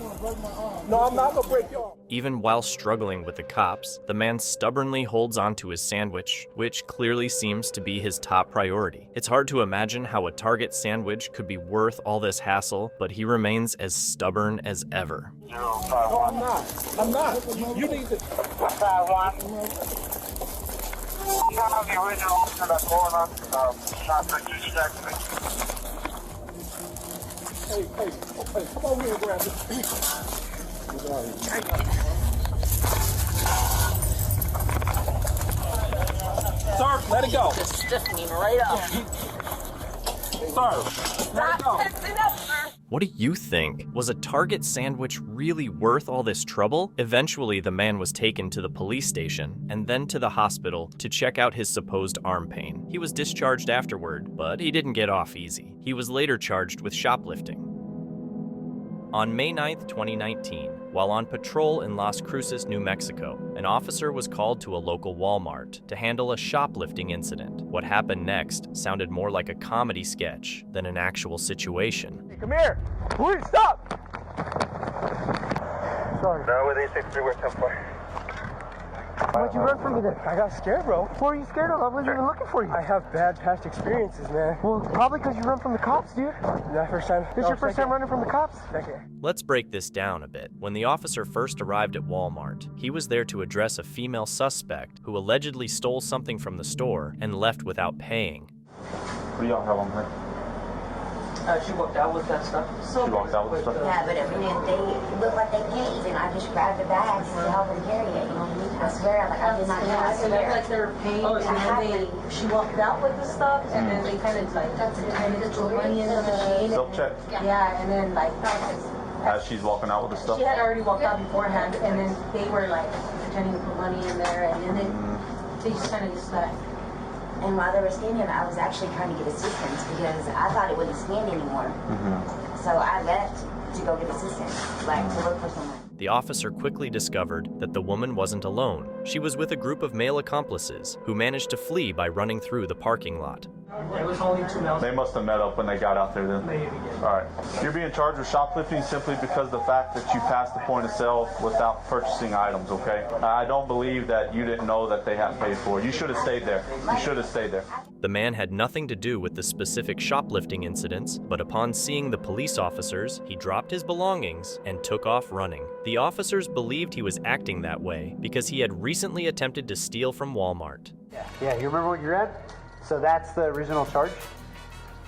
No, I'm not gonna break your arm. Even while struggling with the cops, the man stubbornly holds onto his sandwich, which clearly seems to be his top priority. It's hard to imagine how a Target sandwich could be worth all this hassle, but he remains as stubborn as ever. No, I'm not. I'm not. You need to. 5-1. You have the original officer that's going on shoplifting check. Hey, come over here and grab this. Sir, let it go. Just stiffening right up. Sir, let it go. What do you think? Was a Target sandwich really worth all this trouble? Eventually, the man was taken to the police station and then to the hospital to check out his supposed arm pain. He was discharged afterward, but he didn't get off easy. He was later charged with shoplifting. On May 9th, 2019, while on patrol in Las Cruces, New Mexico, an officer was called to a local Walmart to handle a shoplifting incident. What happened next sounded more like a comedy sketch than an actual situation. Hey, come here. Please stop. Sorry. No, with 863, we're 10-4. Why'd you run from me then? I got scared, bro. What are you scared of? I wasn't even looking for you. I have bad past experiences, man. Well, probably because you run from the cops, dude. That first time. This your first time running from the cops? Second. Let's break this down a bit. When the officer first arrived at Walmart, he was there to address a female suspect who allegedly stole something from the store and left without paying. What do y'all have on her? She walked out with that stuff. She walked out with stuff? Yeah, but I mean, they look like they can't even. I just grabbed the bags to help them carry it. I swear, like, I did not know. I swear. Like they were paying, and then she walked out with the stuff, and then they kind of like threw money in the machine. Self-check? Yeah, and then like As she's walking out with the stuff? She had already walked out beforehand, and then they were like pretending to put money in there, and then they just kind of just like. And while they were scanning, I was actually trying to get assistance because I thought it wouldn't scan anymore. So I left to go get assistance, like to look for someone. The officer quickly discovered that the woman wasn't alone. She was with a group of male accomplices who managed to flee by running through the parking lot. It was only 2 males. They must have met up when they got out there then. Maybe. All right. You're being charged with shoplifting simply because of the fact that you passed the point of sale without purchasing items, okay? I don't believe that you didn't know that they hadn't paid for it. You should have stayed there. You should have stayed there. The man had nothing to do with the specific shoplifting incidents, but upon seeing the police officers, he dropped his belongings and took off running. The officers believed he was acting that way because he had recently attempted to steal from Walmart. Yeah, you remember what you're at? So that's the original charge.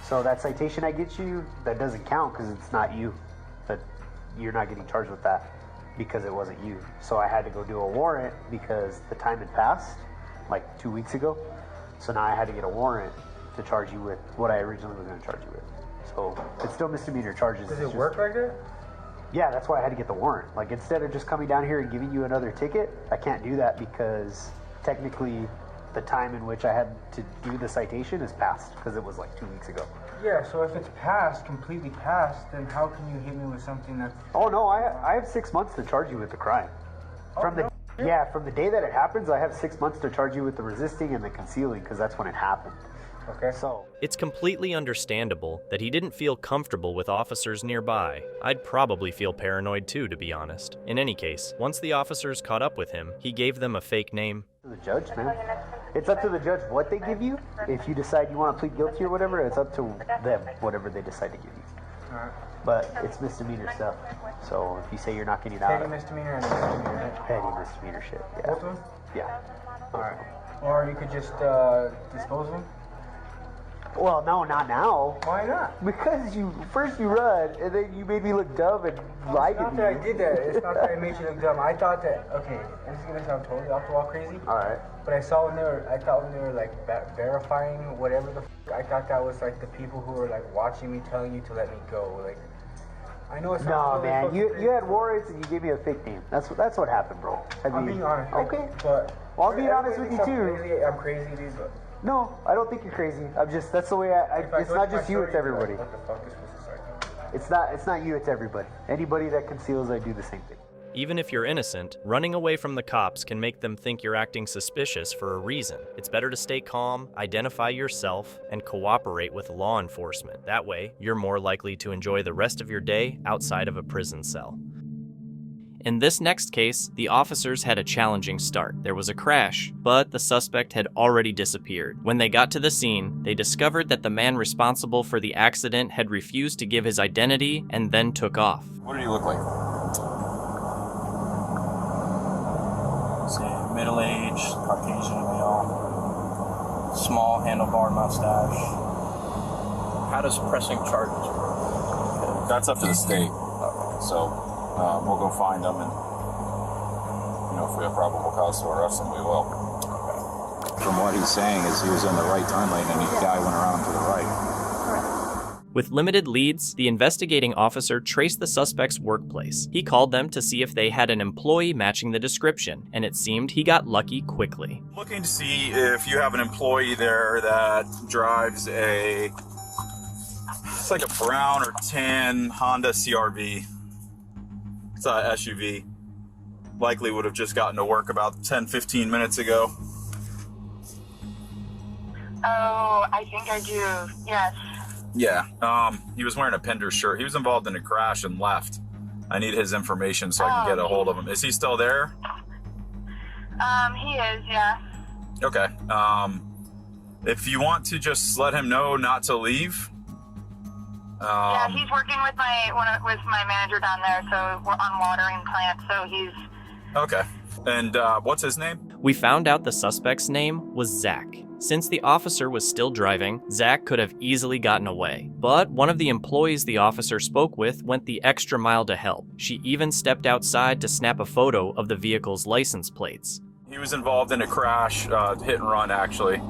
So that citation I get you, that doesn't count because it's not you. That you're not getting charged with that because it wasn't you. So I had to go do a warrant because the time had passed, like 2 weeks ago. So now I had to get a warrant to charge you with what I originally was going to charge you with. So it's still misdemeanor charges. Does it work like that? Yeah, that's why I had to get the warrant. Like instead of just coming down here and giving you another ticket, I can't do that because technically the time in which I had to do the citation is past because it was like 2 weeks ago. Yeah, so if it's past, completely past, then how can you hit me with something that's... Oh no, I have 6 months to charge you with the crime. From the day that it happens, I have 6 months to charge you with the resisting and the concealing because that's when it happened. Okay. So it's completely understandable that he didn't feel comfortable with officers nearby. I'd probably feel paranoid too, to be honest. In any case, once the officers caught up with him, he gave them a fake name. The judge, man. It's up to the judge what they give you. If you decide you want to plead guilty or whatever, it's up to them, whatever they decide to give you. Alright. But it's misdemeanor stuff. So if you say you're not getting out... Petty misdemeanor and misdemeanor, right? Petty misdemeanor shit, yeah. Both of them? Yeah. Alright. Or you could just dispose of them? Well, no, not now. Why not? Because first you run, and then you made me look dumb and lied to me. It's not that I did that. It's not that I made you look dumb. I thought that, okay, this is going to sound totally off the wall crazy. Alright. But I thought when they were like verifying whatever the I thought that was like the people who were like watching me telling you to let me go. Like, I know it's not. No, man, you had warrants and you gave me a fake name. That's what happened, bro. I'm being honest. Okay. But well, I'll be honest with you too. I'm crazy, dude, but No, I don't think you're crazy. That's the way it's not just you, it's everybody. What the fuck is supposed to say? It's not you, it's everybody. Anybody that conceals, I do the same thing. Even if you're innocent, running away from the cops can make them think you're acting suspicious for a reason. It's better to stay calm, identify yourself, and cooperate with law enforcement. That way, you're more likely to enjoy the rest of your day outside of a prison cell. In this next case, the officers had a challenging start. There was a crash, but the suspect had already disappeared. When they got to the scene, they discovered that the man responsible for the accident had refused to give his identity and then took off. What did he look like? Say middle-aged, Caucasian male, small handlebar mustache. How does pressing charges work? That's up to the state. So we'll go find them, and if we have probable cause to arrest them, we will. From what he's saying is he was in the right turn lane and the guy went around to the right. With limited leads, the investigating officer traced the suspect's workplace. He called them to see if they had an employee matching the description, and it seemed he got lucky quickly. Looking to see if you have an employee there that drives it's like a brown or tan Honda CRV. It's a SUV. Likely would have just gotten to work about 10-15 minutes ago. Oh, I think I do. Yes. Yeah, he was wearing a Pender shirt. He was involved in a crash and left. I need his information so I can get a hold of him. Is he still there? He is, yeah. Okay. If you want to just let him know not to leave. Yeah, he's working with my manager down there, so we're on watering plant, so he's... Okay. And what's his name? We found out the suspect's name was Zach. Since the officer was still driving, Zach could have easily gotten away. But one of the employees the officer spoke with went the extra mile to help. She even stepped outside to snap a photo of the vehicle's license plates. He was involved in a crash, hit and run, actually.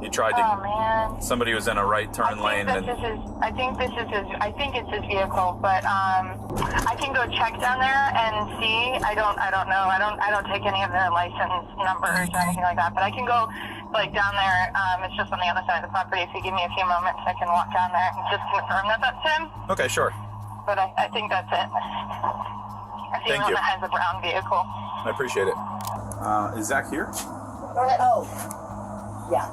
He tried to... Oh, man. Somebody was in a right turn lane. I think it's his vehicle, but I can go check down there and see. I don't know. I don't take any of their license numbers or anything like that, but I can go down there. It's just on the other side of the property. If you give me a few moments, I can walk down there and just confirm that that's him. Okay, sure. But I think that's it. I see Thank one you. that has a brown vehicle. I appreciate it. Is Zach here? Oh, yeah.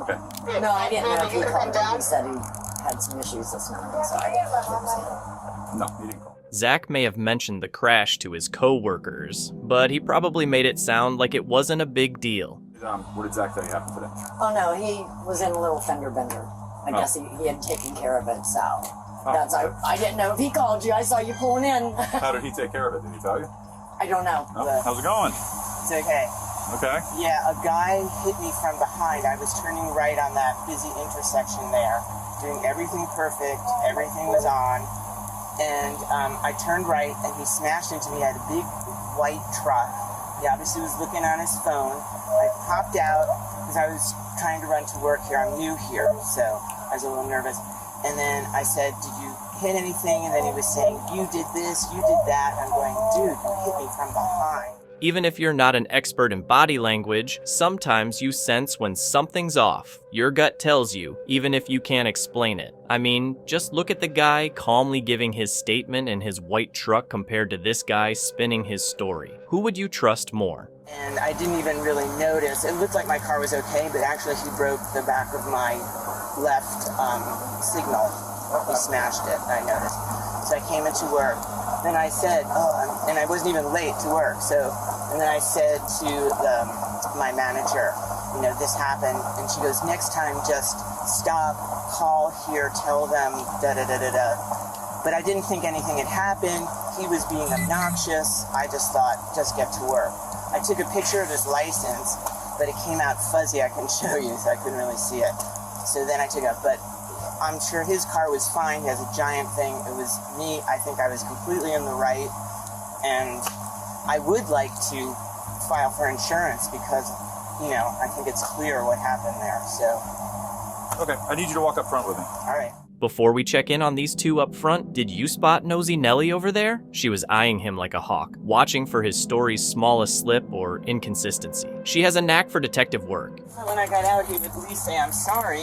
Okay. No, I didn't know if he called him. He said he had some issues this morning, so I didn't. No, he didn't call. Zach may have mentioned the crash to his co-workers, but he probably made it sound like it wasn't a big deal. What did Zach tell you happened today? Oh, no, he was in a little fender bender. I guess he had taken care of it, so I didn't know if he called you. I saw you pulling in. How did he take care of it? Did he tell you? I don't know. Oh, how's it going? It's okay. Okay. Yeah, a guy hit me from behind. I was turning right on that busy intersection there, doing everything perfect. Everything was on. And I turned right, and he smashed into me. I had a big white truck. He obviously was looking on his phone. I popped out because I was trying to run to work here. I'm new here, so I was a little nervous. And then I said, "Did you hit anything?" And then he was saying, "You did this, you did that." I'm going, "Dude, you hit me from behind." Even if you're not an expert in body language, sometimes you sense when something's off. Your gut tells you, even if you can't explain it. I mean, just look at the guy calmly giving his statement in his white truck compared to this guy spinning his story. Who would you trust more? And I didn't even really notice. It looked like my car was okay, but actually he broke the back of my left signal. He smashed it, I noticed. So I came into work. Then I said, and I wasn't even late to work, and then I said to my manager, this happened, and she goes, "Next time, just stop, call here, tell them, da-da-da-da-da." But I didn't think anything had happened. He was being obnoxious. I just thought, just get to work. I took a picture of his license, but it came out fuzzy. I can show you, so I couldn't really see it. So then I took it, but I'm sure his car was fine. He has a giant thing. It was me. I think I was completely in the right. And I would like to file for insurance because, I think it's clear what happened there. So. Okay, I need you to walk up front with me. All right. Before we check in on these two up front, did you spot Nosy Nellie over there? She was eyeing him like a hawk, watching for his story's smallest slip or inconsistency. She has a knack for detective work. So when I got out, he would at least say, I'm sorry.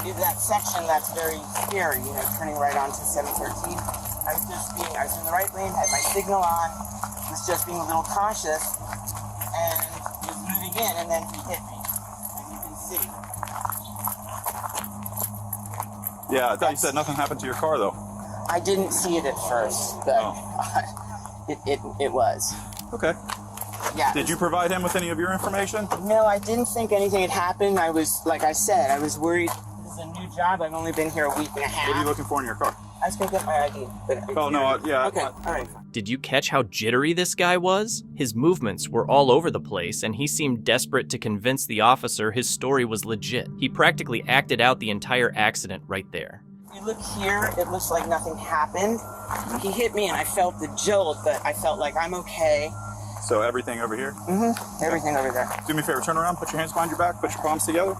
In that section, that's very scary, you know, turning right onto 713. I was in the right lane, had my signal on, was just being a little cautious, and was moving in, and then he hit me, and you can see. Yeah, I thought you said nothing happened to your car, though. I didn't see it at first, but it was. Okay. Yeah. Did you provide him with any of your information? No, I didn't think anything had happened. I was, like I said, I was worried. This is a new job. I've only been here a week and a half. What are you looking for in your car? I was going to get my ID. But Oh, no, yeah. Okay, all right. Did you catch how jittery this guy was? His movements were all over the place, and he seemed desperate to convince the officer his story was legit. He practically acted out the entire accident right there. If you look here, it looks like nothing happened. He hit me and I felt the jolt, but I felt like I'm okay. So everything over here? Mm-hmm. Everything over there. Do me a favor, turn around, put your hands behind your back, put your palms together.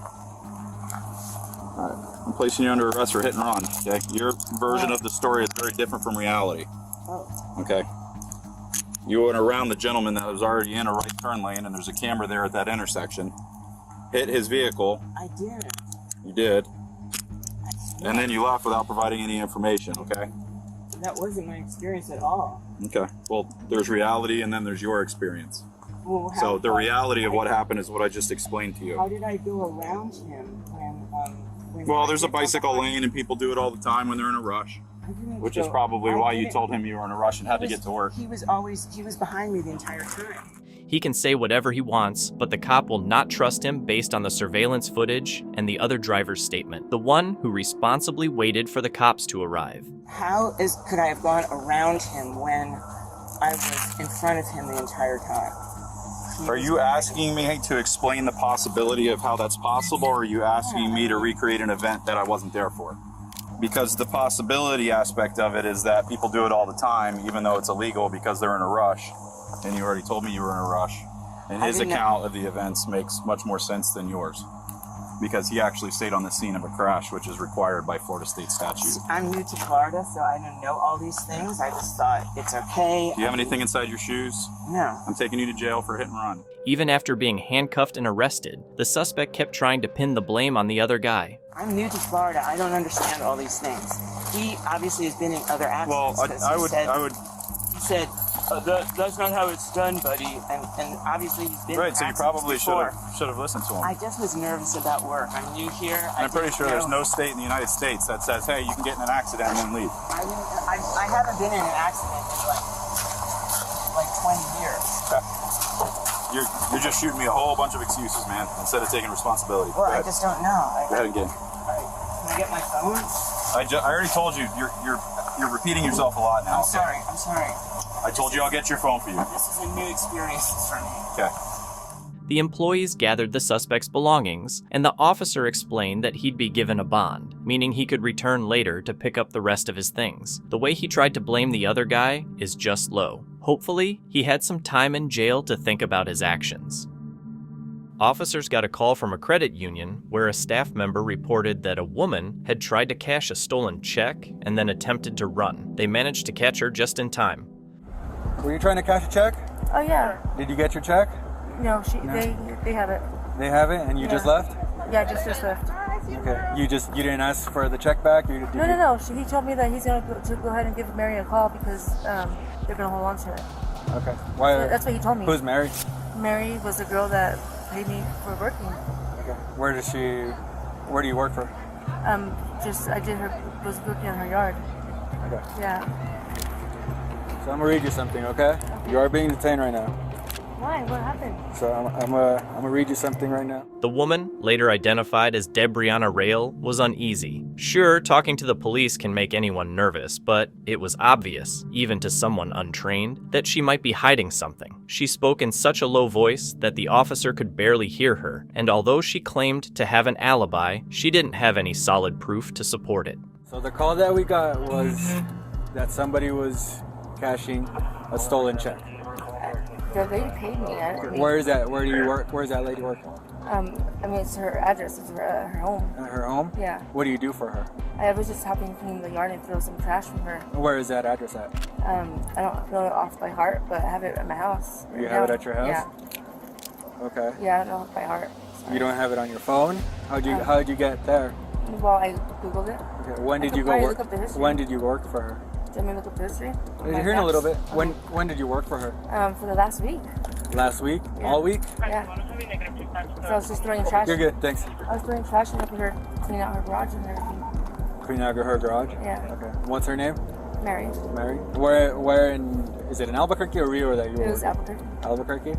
All right. I'm placing you under arrest for hit and run. Okay, your version of the story is very different from reality. Oh. Okay. You went around the gentleman that was already in a right turn lane, and there's a camera there at that intersection. Hit his vehicle. I did. You did. And then you left without providing any information. Okay. That wasn't my experience at all. Okay. Well, there's reality, and then there's your experience. Well, So the reality of what happened is what I just explained to you. How did I go around him when Well, there's a bicycle lane, and people do it all the time when they're in a rush, which is probably why you told him you were in a rush and had to get to work. He was behind me the entire time. He can say whatever he wants, but the cop will not trust him based on the surveillance footage and the other driver's statement, the one who responsibly waited for the cops to arrive. Could I have gone around him when I was in front of him the entire time? Are you asking me to explain the possibility of how that's possible, or are you asking me to recreate an event that I wasn't there for? Because the possibility aspect of it is that people do it all the time, even though it's illegal because they're in a rush. And you already told me you were in a rush. And his account of the events makes much more sense than yours, because he actually stayed on the scene of a crash, which is required by Florida state statute. I'm new to Florida, so I don't know all these things. I just thought it's okay. Do you have anything inside your shoes? No. I'm taking you to jail for hit and run. Even after being handcuffed and arrested, the suspect kept trying to pin the blame on the other guy. I'm new to Florida. I don't understand all these things. He obviously has been in other accidents. Well, He said, that's not how it's done, buddy. And obviously he's been right, so you probably should have listened to him. I just was nervous about work. I'm new here. I'm pretty sure there's no state in the United States that says, hey, you can get in an accident and then leave. I haven't been in an accident in like 20 years. You're just shooting me a whole bunch of excuses, man, instead of taking responsibility. Well, I just don't know. Go ahead and get it. Can I get my phone? I already told you, you're repeating yourself a lot now. I'm sorry. I told you I'll get your phone for you. This is a new experience for me. Okay. The employees gathered the suspect's belongings, and the officer explained that he'd be given a bond, meaning he could return later to pick up the rest of his things. The way he tried to blame the other guy is just low. Hopefully, he had some time in jail to think about his actions. Officers got a call from a credit union where a staff member reported that a woman had tried to cash a stolen check and then attempted to run. They managed to catch her just in time. Were you trying to cash a check? Oh yeah. Did you get your check? No, No. They have it. They have it, and you just left? Yeah, just left. Okay. You didn't ask for the check back? No. He told me that he's gonna go ahead and give Mary a call because they're gonna hold on to it. Okay. Why? So that's what he told me. Who's Mary? Mary was the girl that paid me for working. Okay. Where do you work for? I was working in her yard. Okay. Yeah. So I'm gonna read you something, okay? You are being detained right now. Why? What happened? So I'm gonna read you something right now. The woman, later identified as Debrianna Rail, was uneasy. Sure, talking to the police can make anyone nervous, but it was obvious, even to someone untrained, that she might be hiding something. She spoke in such a low voice that the officer could barely hear her, and although she claimed to have an alibi, she didn't have any solid proof to support it. So the call that we got was that somebody was cashing a stolen check. The lady paid me. Where is that? Where do you work? Where is that lady working? I mean, it's her address. It's her home. Her home? Yeah. What do you do for her? I was just helping clean the yard and throw some trash from her. Where is that address at? I don't know it off by heart, but I have it at my house. You have it at your house? Yeah. Okay. Yeah, I don't know it by heart. You don't have it on your phone? How'd you get there? Well, I googled it. Okay. When did you go work? When did you work for her? Do you want me to look up the history? Here in a little bit. When did you work for her? For the last week. Last week? Yeah. All week? Yeah. So I was just throwing trash. You're good, thanks. I was throwing trash and helping her clean out her garage and everything. Clean out her garage? Yeah. Okay. What's her name? Mary. Mary? Where in, is it in Albuquerque or Rio that you were? It was Albuquerque. Albuquerque?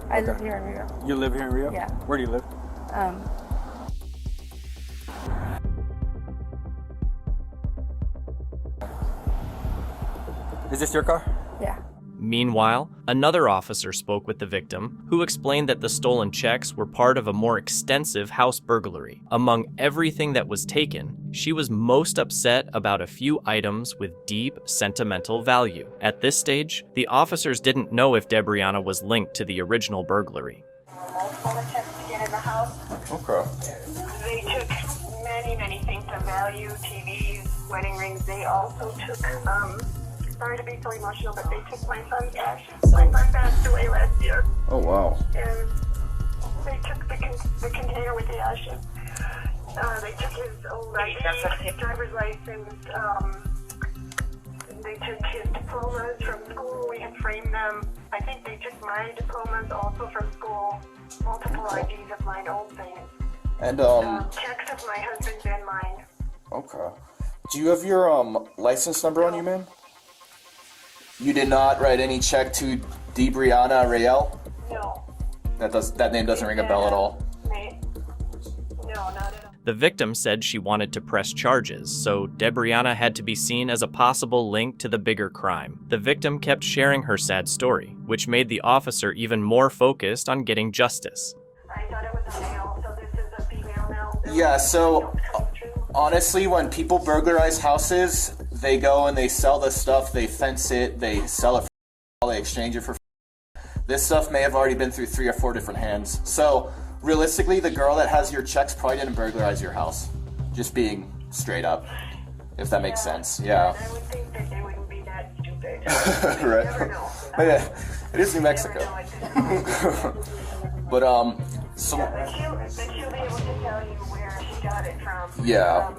I live here in Rio. You live here in Rio? Yeah. Where do you live? Is this your car? Yeah. Meanwhile, another officer spoke with the victim, who explained that the stolen checks were part of a more extensive house burglary. Among everything that was taken, she was most upset about a few items with deep sentimental value. At this stage, the officers didn't know if Debriana was linked to the original burglary. Multiple attempts to get in the house. Okay. They took many things of value, TVs, wedding rings. They also took, sorry to be so emotional, but they took my son's ashes. My son passed away last year. Oh, wow. And they took the container with the ashes. They took his old ID, driver's license. They took his diplomas from school. We had framed them. I think they took my diplomas also from school. Multiple IDs of mine, old things. And, checks of my husband's and mine. Okay. Do you have your, license number on you, man? You did not write any check to Debriana Rael? No. That name doesn't ring a bell at all. No, not at all. The victim said she wanted to press charges, so Debriana had to be seen as a possible link to the bigger crime. The victim kept sharing her sad story, which made the officer even more focused on getting justice. I thought it was a male, so this is a female now. Yeah, so honestly, when people burglarize houses, they go and they sell the stuff, they fence it, they sell it for, they exchange it for. This stuff may have already been through 3 or 4 different hands. So realistically, the girl that has your checks probably didn't burglarize your house. Just being straight up, if that makes sense. Yeah. I would think that they wouldn't be that stupid. Right. Never know. But yeah, it is New Mexico. But so. But she'll be able to tell you where she got it from. Yeah.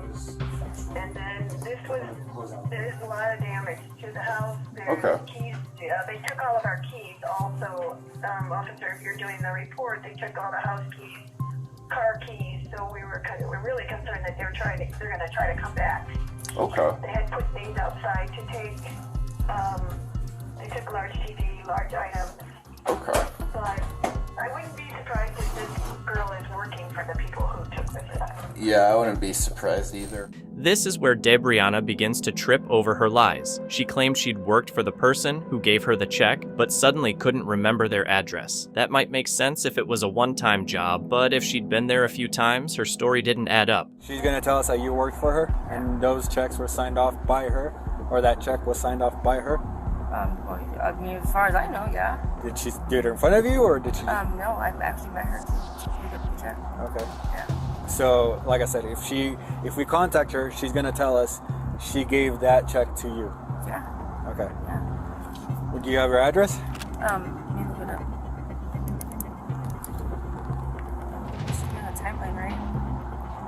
And then there's a lot of damage to the house. There's keys. They took all of our keys. Also, officer, if you're doing the report, they took all the house keys, car keys. So we're really concerned that they're going to try to come back. Okay. They had put things outside to take. They took large TV, large items. Okay. But I wouldn't be surprised if this girl is working for the people who took this stuff. Yeah, I wouldn't be surprised either. This is where Debriana begins to trip over her lies. She claimed she'd worked for the person who gave her the check, but suddenly couldn't remember their address. That might make sense if it was a one-time job, but if she'd been there a few times, her story didn't add up. She's gonna tell us that you worked for her, and those checks were signed off by her, or that check was signed off by her? Well, I mean, as far as I know, yeah. Did she do it in front of you, or did she? No, I've actually met her to get the check. Okay. Yeah. So, like I said, if we contact her, she's gonna tell us she gave that check to you. Yeah. Okay. Yeah. Well, do you have her address? Let me look it up. Should be on a timeline, right?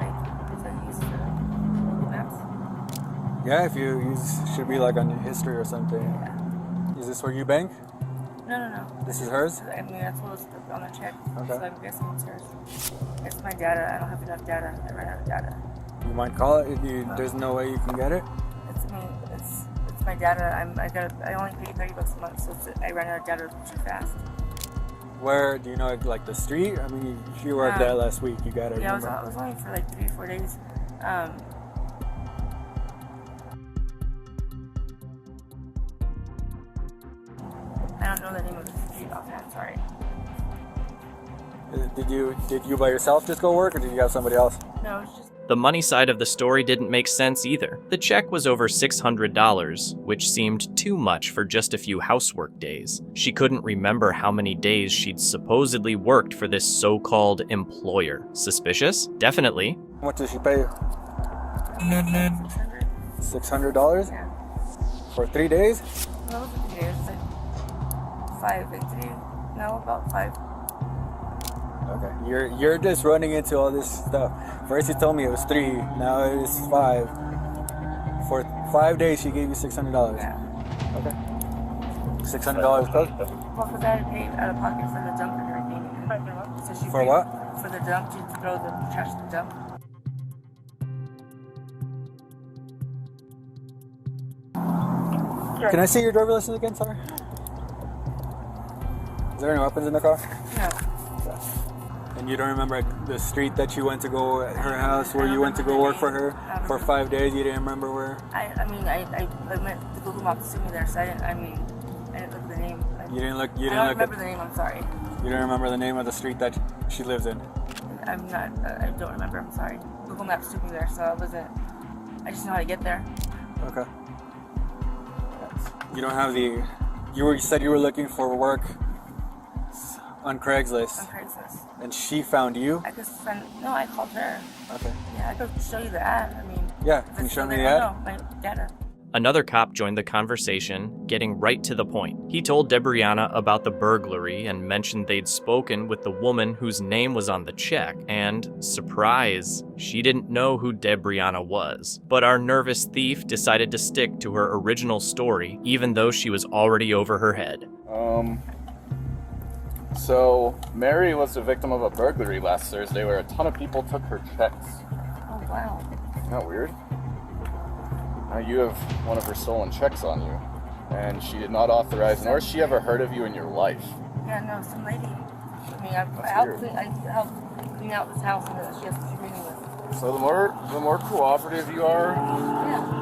Like, if I use the maps. Yeah, if you use, should be like on your history or something. Yeah. Is this where you bank? No. This is hers? I mean, that's what was on the check. Okay. So I'm guessing it's hers. It's my data. I don't have enough data. I ran out of data. You might call it if there's no way you can get it? It's my data. I only pay $30 a month, so I ran out of data too fast. Where, do you know, like the street? I mean, you worked there last week. You got it. Yeah, I was only for like 3 or 4 days. I don't know the name of the street offhand, sorry. Did you by yourself just go work, or did you have somebody else? No, it was just The money side of the story didn't make sense either. The check was over $600, which seemed too much for just a few housework days. She couldn't remember how many days she'd supposedly worked for this so-called employer. Suspicious? Definitely. What did she pay you? $600? Yeah. For 3 days? No, it was 3 days. Like 5 and 3. No, about 5. Okay, you're just running into all this stuff. First you told me it was 3, now it is 5. For 5 days she gave you $600. Yeah. Okay. $600 close? Well, because I had to pay out of pocket for the dump and everything. So she For paid what? For the dump, to throw the trash in the dump. Can I see your driver's license again, sorry? Is there any weapons in the car? No. And you don't remember the street that you went to go at her house, where you went to go work for her for 5 days? You didn't remember where? I went to Google Maps to me there, so I didn't look at the name. You didn't look. You I didn't don't look remember at. the name. I'm sorry. You don't remember the name of the street that she lives in? I'm not. I don't remember. I'm sorry. Google Maps took me there, so I wasn't. I just know how to get there. Okay. You don't have the. You said you were looking for work on Craigslist. On Craigslist. And she found you? I could send. No, I called her. Okay. Yeah, I could show you the ad. I mean. Yeah, can you show me the ad? No, my data. Another cop joined the conversation, getting right to the point. He told Debriana about the burglary and mentioned they'd spoken with the woman whose name was on the check, and, surprise, she didn't know who Debriana was. But our nervous thief decided to stick to her original story, even though she was already over her head. So Mary was the victim of a burglary last Thursday where a ton of people took her checks. Oh, wow. Isn't that weird? Now you have one of her stolen checks on you, and she did not authorize, nor has she ever heard of you in your life. Yeah, no, some lady. I mean, I helped clean out this house, and she has to treat me with. So the more cooperative you are,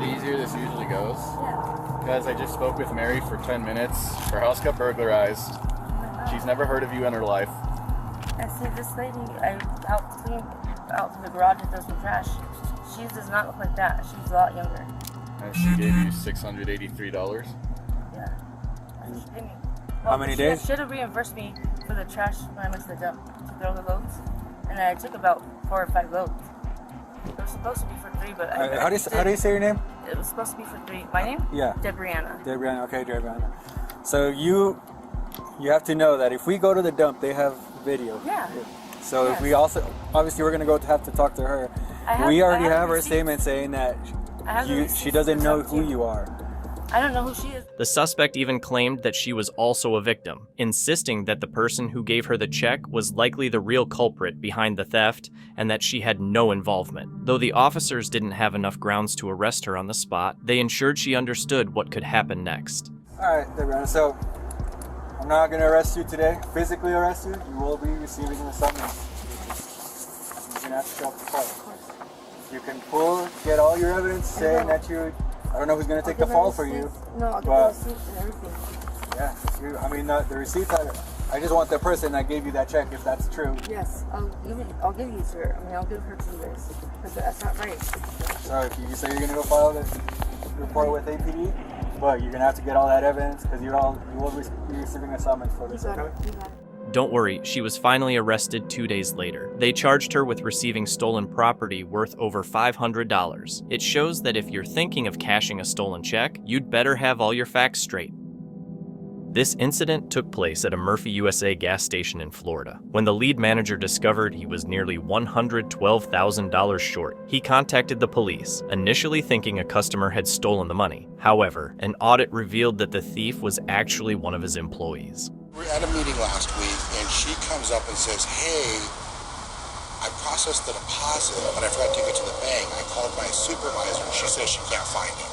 the easier this usually goes. Yeah. Because I just spoke with Mary for 10 minutes. Her house got burglarized. She's never heard of you in her life. I see this lady, I helped clean out to the garage and throw some trash. She does not look like that. She's a lot younger. And she gave you $683. Yeah. That's what she gave me. How many days? She should have reimbursed me for the trash when I went to the dump to throw the loads. And I took about 4 or 5 loads. It was supposed to be for 3, but how do you say your name? It was supposed to be for 3. My name? Yeah. Debriana. Debriana, okay, Debriana. So you have to know that if we go to the dump, they have video. Yeah. So if we also, obviously we're going to have to talk to her. We already have her statement saying that she doesn't know who you are. I don't know who she is. The suspect even claimed that she was also a victim, insisting that the person who gave her the check was likely the real culprit behind the theft and that she had no involvement. Though the officers didn't have enough grounds to arrest her on the spot, they ensured she understood what could happen next. Alright, Debriana, so I'm not going to arrest you today, physically arrest you. You will be receiving a summons. You're going to have to show up to court. You can get all your evidence saying that you, I don't know who's going to take the fall for you. No, I'll get the receipts and everything. Yeah, the receipts, I just want the person that gave you that check, if that's true. Yes, I'll give you, sir. I mean, I'll give her to you guys, because that's not right. So if you say you're going to go file this report with APD, but you're going to have to get all that evidence, because you will be receiving a summons for this, okay? Don't worry, she was finally arrested 2 days later. They charged her with receiving stolen property worth over $500. It shows that if you're thinking of cashing a stolen check, you'd better have all your facts straight. This incident took place at a Murphy USA gas station in Florida. When the lead manager discovered he was nearly $112,000 short, he contacted the police, initially thinking a customer had stolen the money. However, an audit revealed that the thief was actually one of his employees. We were at a meeting last week, and she comes up and says, hey, I processed the deposit, but I forgot to take it to the bank. I called my supervisor, and she says she can't find it.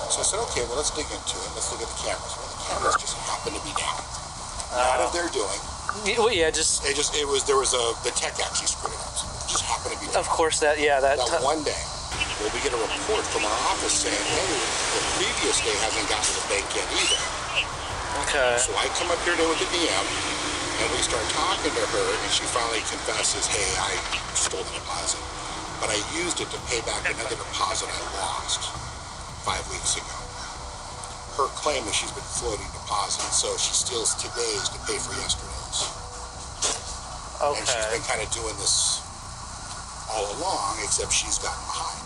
So I said, okay, well, let's dig into it. Let's look at the cameras. Well, the cameras just happen to be down. Not if they're doing. Well, yeah, the tech actually screwed it up. So it just happened to be down. Of course, that one day, we get a report from our office saying, hey, the previous day hasn't gotten to the bank yet either. Okay. So I come up here with the DM, and we start talking to her, and she finally confesses, hey, I stole the deposit. but I used it to pay back another deposit I lost 5 weeks ago. Her claim is she's been floating deposits, so she steals today's to pay for yesterday's. Okay. And she's been kind of doing this all along, except she's gotten behind.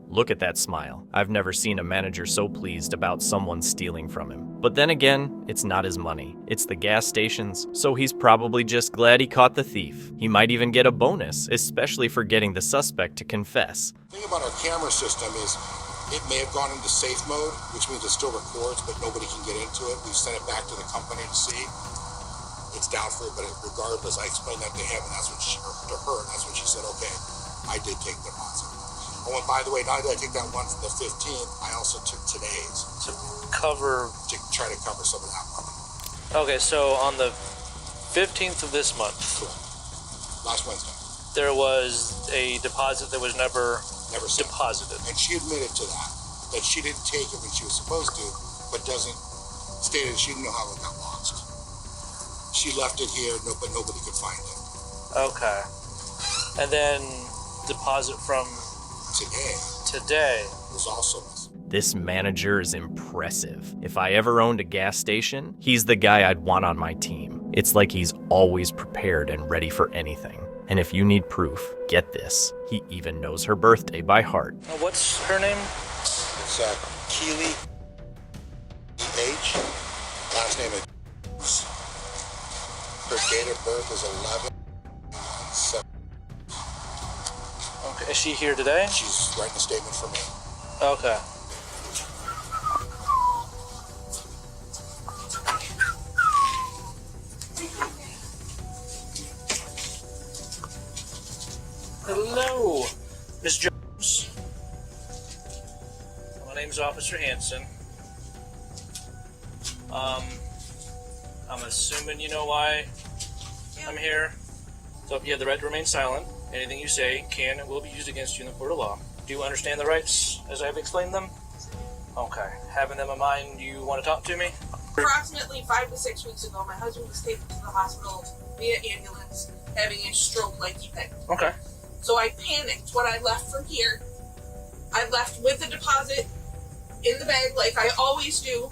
Look at that smile. I've never seen a manager so pleased about someone stealing from him. But then again, it's not his money. It's the gas station's, so he's probably just glad he caught the thief. He might even get a bonus, especially for getting the suspect to confess. The thing about our camera system is it may have gone into safe mode, which means it still records, but nobody can get into it. We've sent it back to the company to see. It's doubtful, but regardless, I explained that to him, and that's what to her, and that's when she said, okay, I did take the deposit. Oh, and by the way, not only did I take that one from the 15th, I also took today's. To cover... To try to cover some of that money. Okay, so on the 15th of this month... Correct. Last Wednesday. There was a deposit that was never sent. Deposited. And she admitted to that she didn't take it when she was supposed to, but stated she didn't know how it got lost. She left it here, but nobody could find it. Okay. And then deposit from... Today was also missing. This manager is impressive. If I ever owned a gas station, he's the guy I'd want on my team. It's like he's always prepared and ready for anything. And if you need proof, get this. He even knows her birthday by heart. What's her name? It's Keely E.H. Last name is... Her date of birth is 11/7. Okay, is she here today? She's writing a statement for me. Okay. Hello, Miss Jones. My name's Officer Hanson. I'm assuming you know why I'm here. So you have the right to remain silent. Anything you say can and will be used against you in the court of law. Do you understand the rights as I have explained them? Okay. Having them in mind, you want to talk to me? Approximately 5 to 6 weeks ago, my husband was taken to the hospital via ambulance, having a stroke like he had. Okay. So I panicked when I left from here. I left with the deposit in the bag like I always do,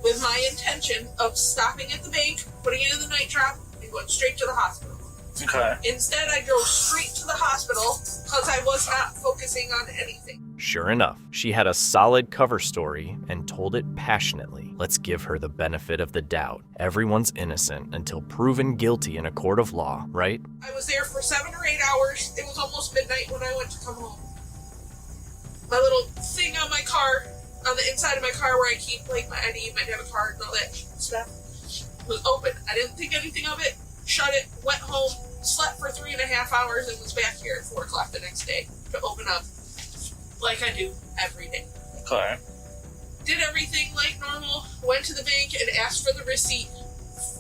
with my intention of stopping at the bank, putting it in the night drop, and going straight to the hospital. Okay. Instead, I drove straight to the hospital because I was not focusing on anything. Sure enough, she had a solid cover story and told it passionately. Let's give her the benefit of the doubt. Everyone's innocent until proven guilty in a court of law, right? I was there for 7 or 8 hours. It was almost midnight when I went to come home. My little thing on my car, on the inside of my car where I keep like my ID, my debit card, and all that stuff, was open. I didn't think anything of it. Shut it. Went home. Slept for 3.5 hours and was back here at 4 o'clock the next day to open up like I do every day. Okay. Did everything like normal, went to the bank and asked for the receipt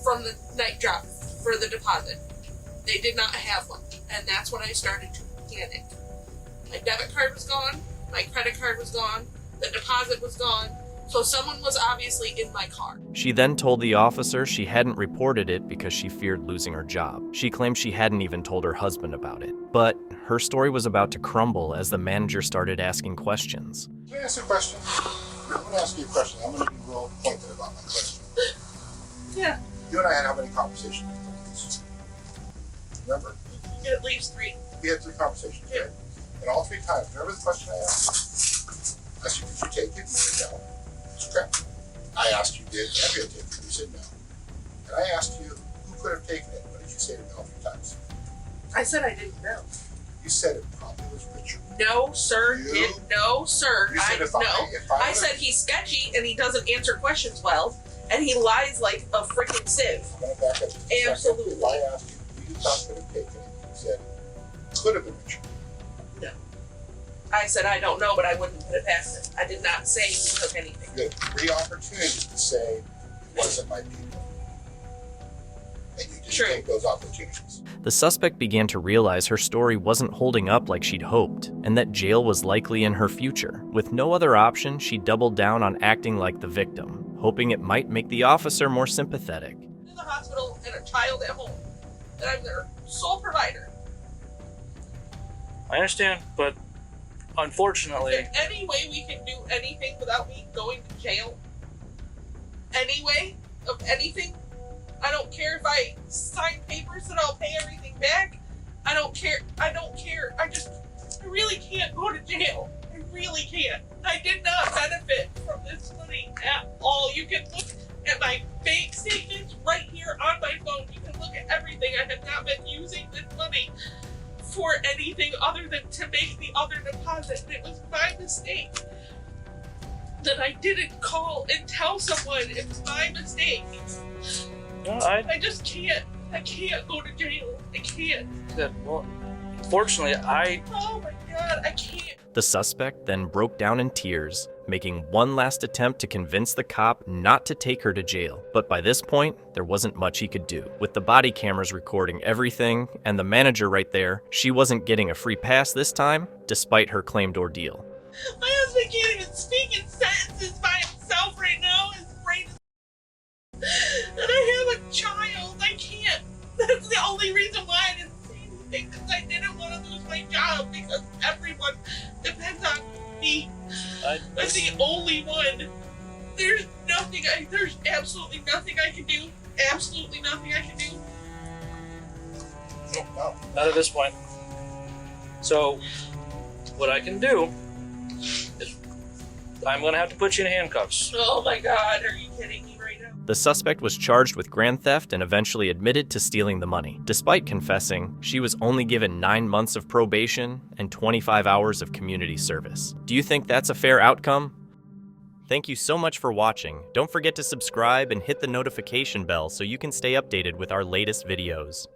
from the night drop for the deposit. They did not have one, and that's when I started to panic. My debit card was gone, my credit card was gone, the deposit was gone, so someone was obviously in my car. She then told the officer she hadn't reported it because she feared losing her job. She claimed she hadn't even told her husband about it. But her story was about to crumble as the manager started asking questions. Can I ask you a question? I'm going to ask you a question. I'm going to be real pointed about my question. Yeah. You and I had how many conversations? Remember? At least 3. We had 3 conversations, yeah. Right? And all 3 times, remember the question I asked you? I said, did you take it? You said no. It's correct. I asked you, did Andrea take it? You said no. And I asked you, who could have taken it? What did you say to me all 3 times? I said I didn't know. You said it probably was Richard. No, sir. No, sir. You said I said he's sketchy and he doesn't answer questions well, and he lies like a freaking sieve. I'm going to back up just a Absolutely. Second. If I asked you who you thought could have taken it, you said could have been Richard. No. I said I don't know, but I wouldn't put it past it. I did not say he took anything. You had 3 opportunities to say it wasn't my people. And you didn't take those opportunities. The suspect began to realize her story wasn't holding up like she'd hoped, and that jail was likely in her future. With no other option, she doubled down on acting like the victim, hoping it might make the officer more sympathetic. In the hospital and a child at home, that I'm their sole provider. I understand, but unfortunately... Is there any way we can do anything without me going to jail? Any way of anything? I don't care if I sign papers that I'll pay everything back. I don't care. I really can't go to jail. I really can't. I did not benefit from this money at all. You can look at my bank statements right here on my phone. You can look at everything. I have not been using this money for anything other than to make the other deposit. And it was my mistake that I didn't call and tell someone. It was my mistake. No, I just can't. I can't go to jail. I can't. Well, fortunately, Oh my God, I can't. The suspect then broke down in tears, making one last attempt to convince the cop not to take her to jail. But by this point, there wasn't much he could do. With the body cameras recording everything and the manager right there, she wasn't getting a free pass this time, despite her claimed ordeal. My husband can't even speak in sentences by himself right now. His brain is... And I have a child. I can't. That's the only reason why I didn't say anything, because I didn't want to lose my job, because everyone depends on me. I'm the only one. There's absolutely nothing I can do. Absolutely nothing I can do. No, not at this point. So, what I can do is I'm going to have to put you in handcuffs. Oh my God, are you kidding me right now? The suspect was charged with grand theft and eventually admitted to stealing the money. Despite confessing, she was only given 9 months of probation and 25 hours of community service. Do you think that's a fair outcome? Thank you so much for watching. Don't forget to subscribe and hit the notification bell so you can stay updated with our latest videos.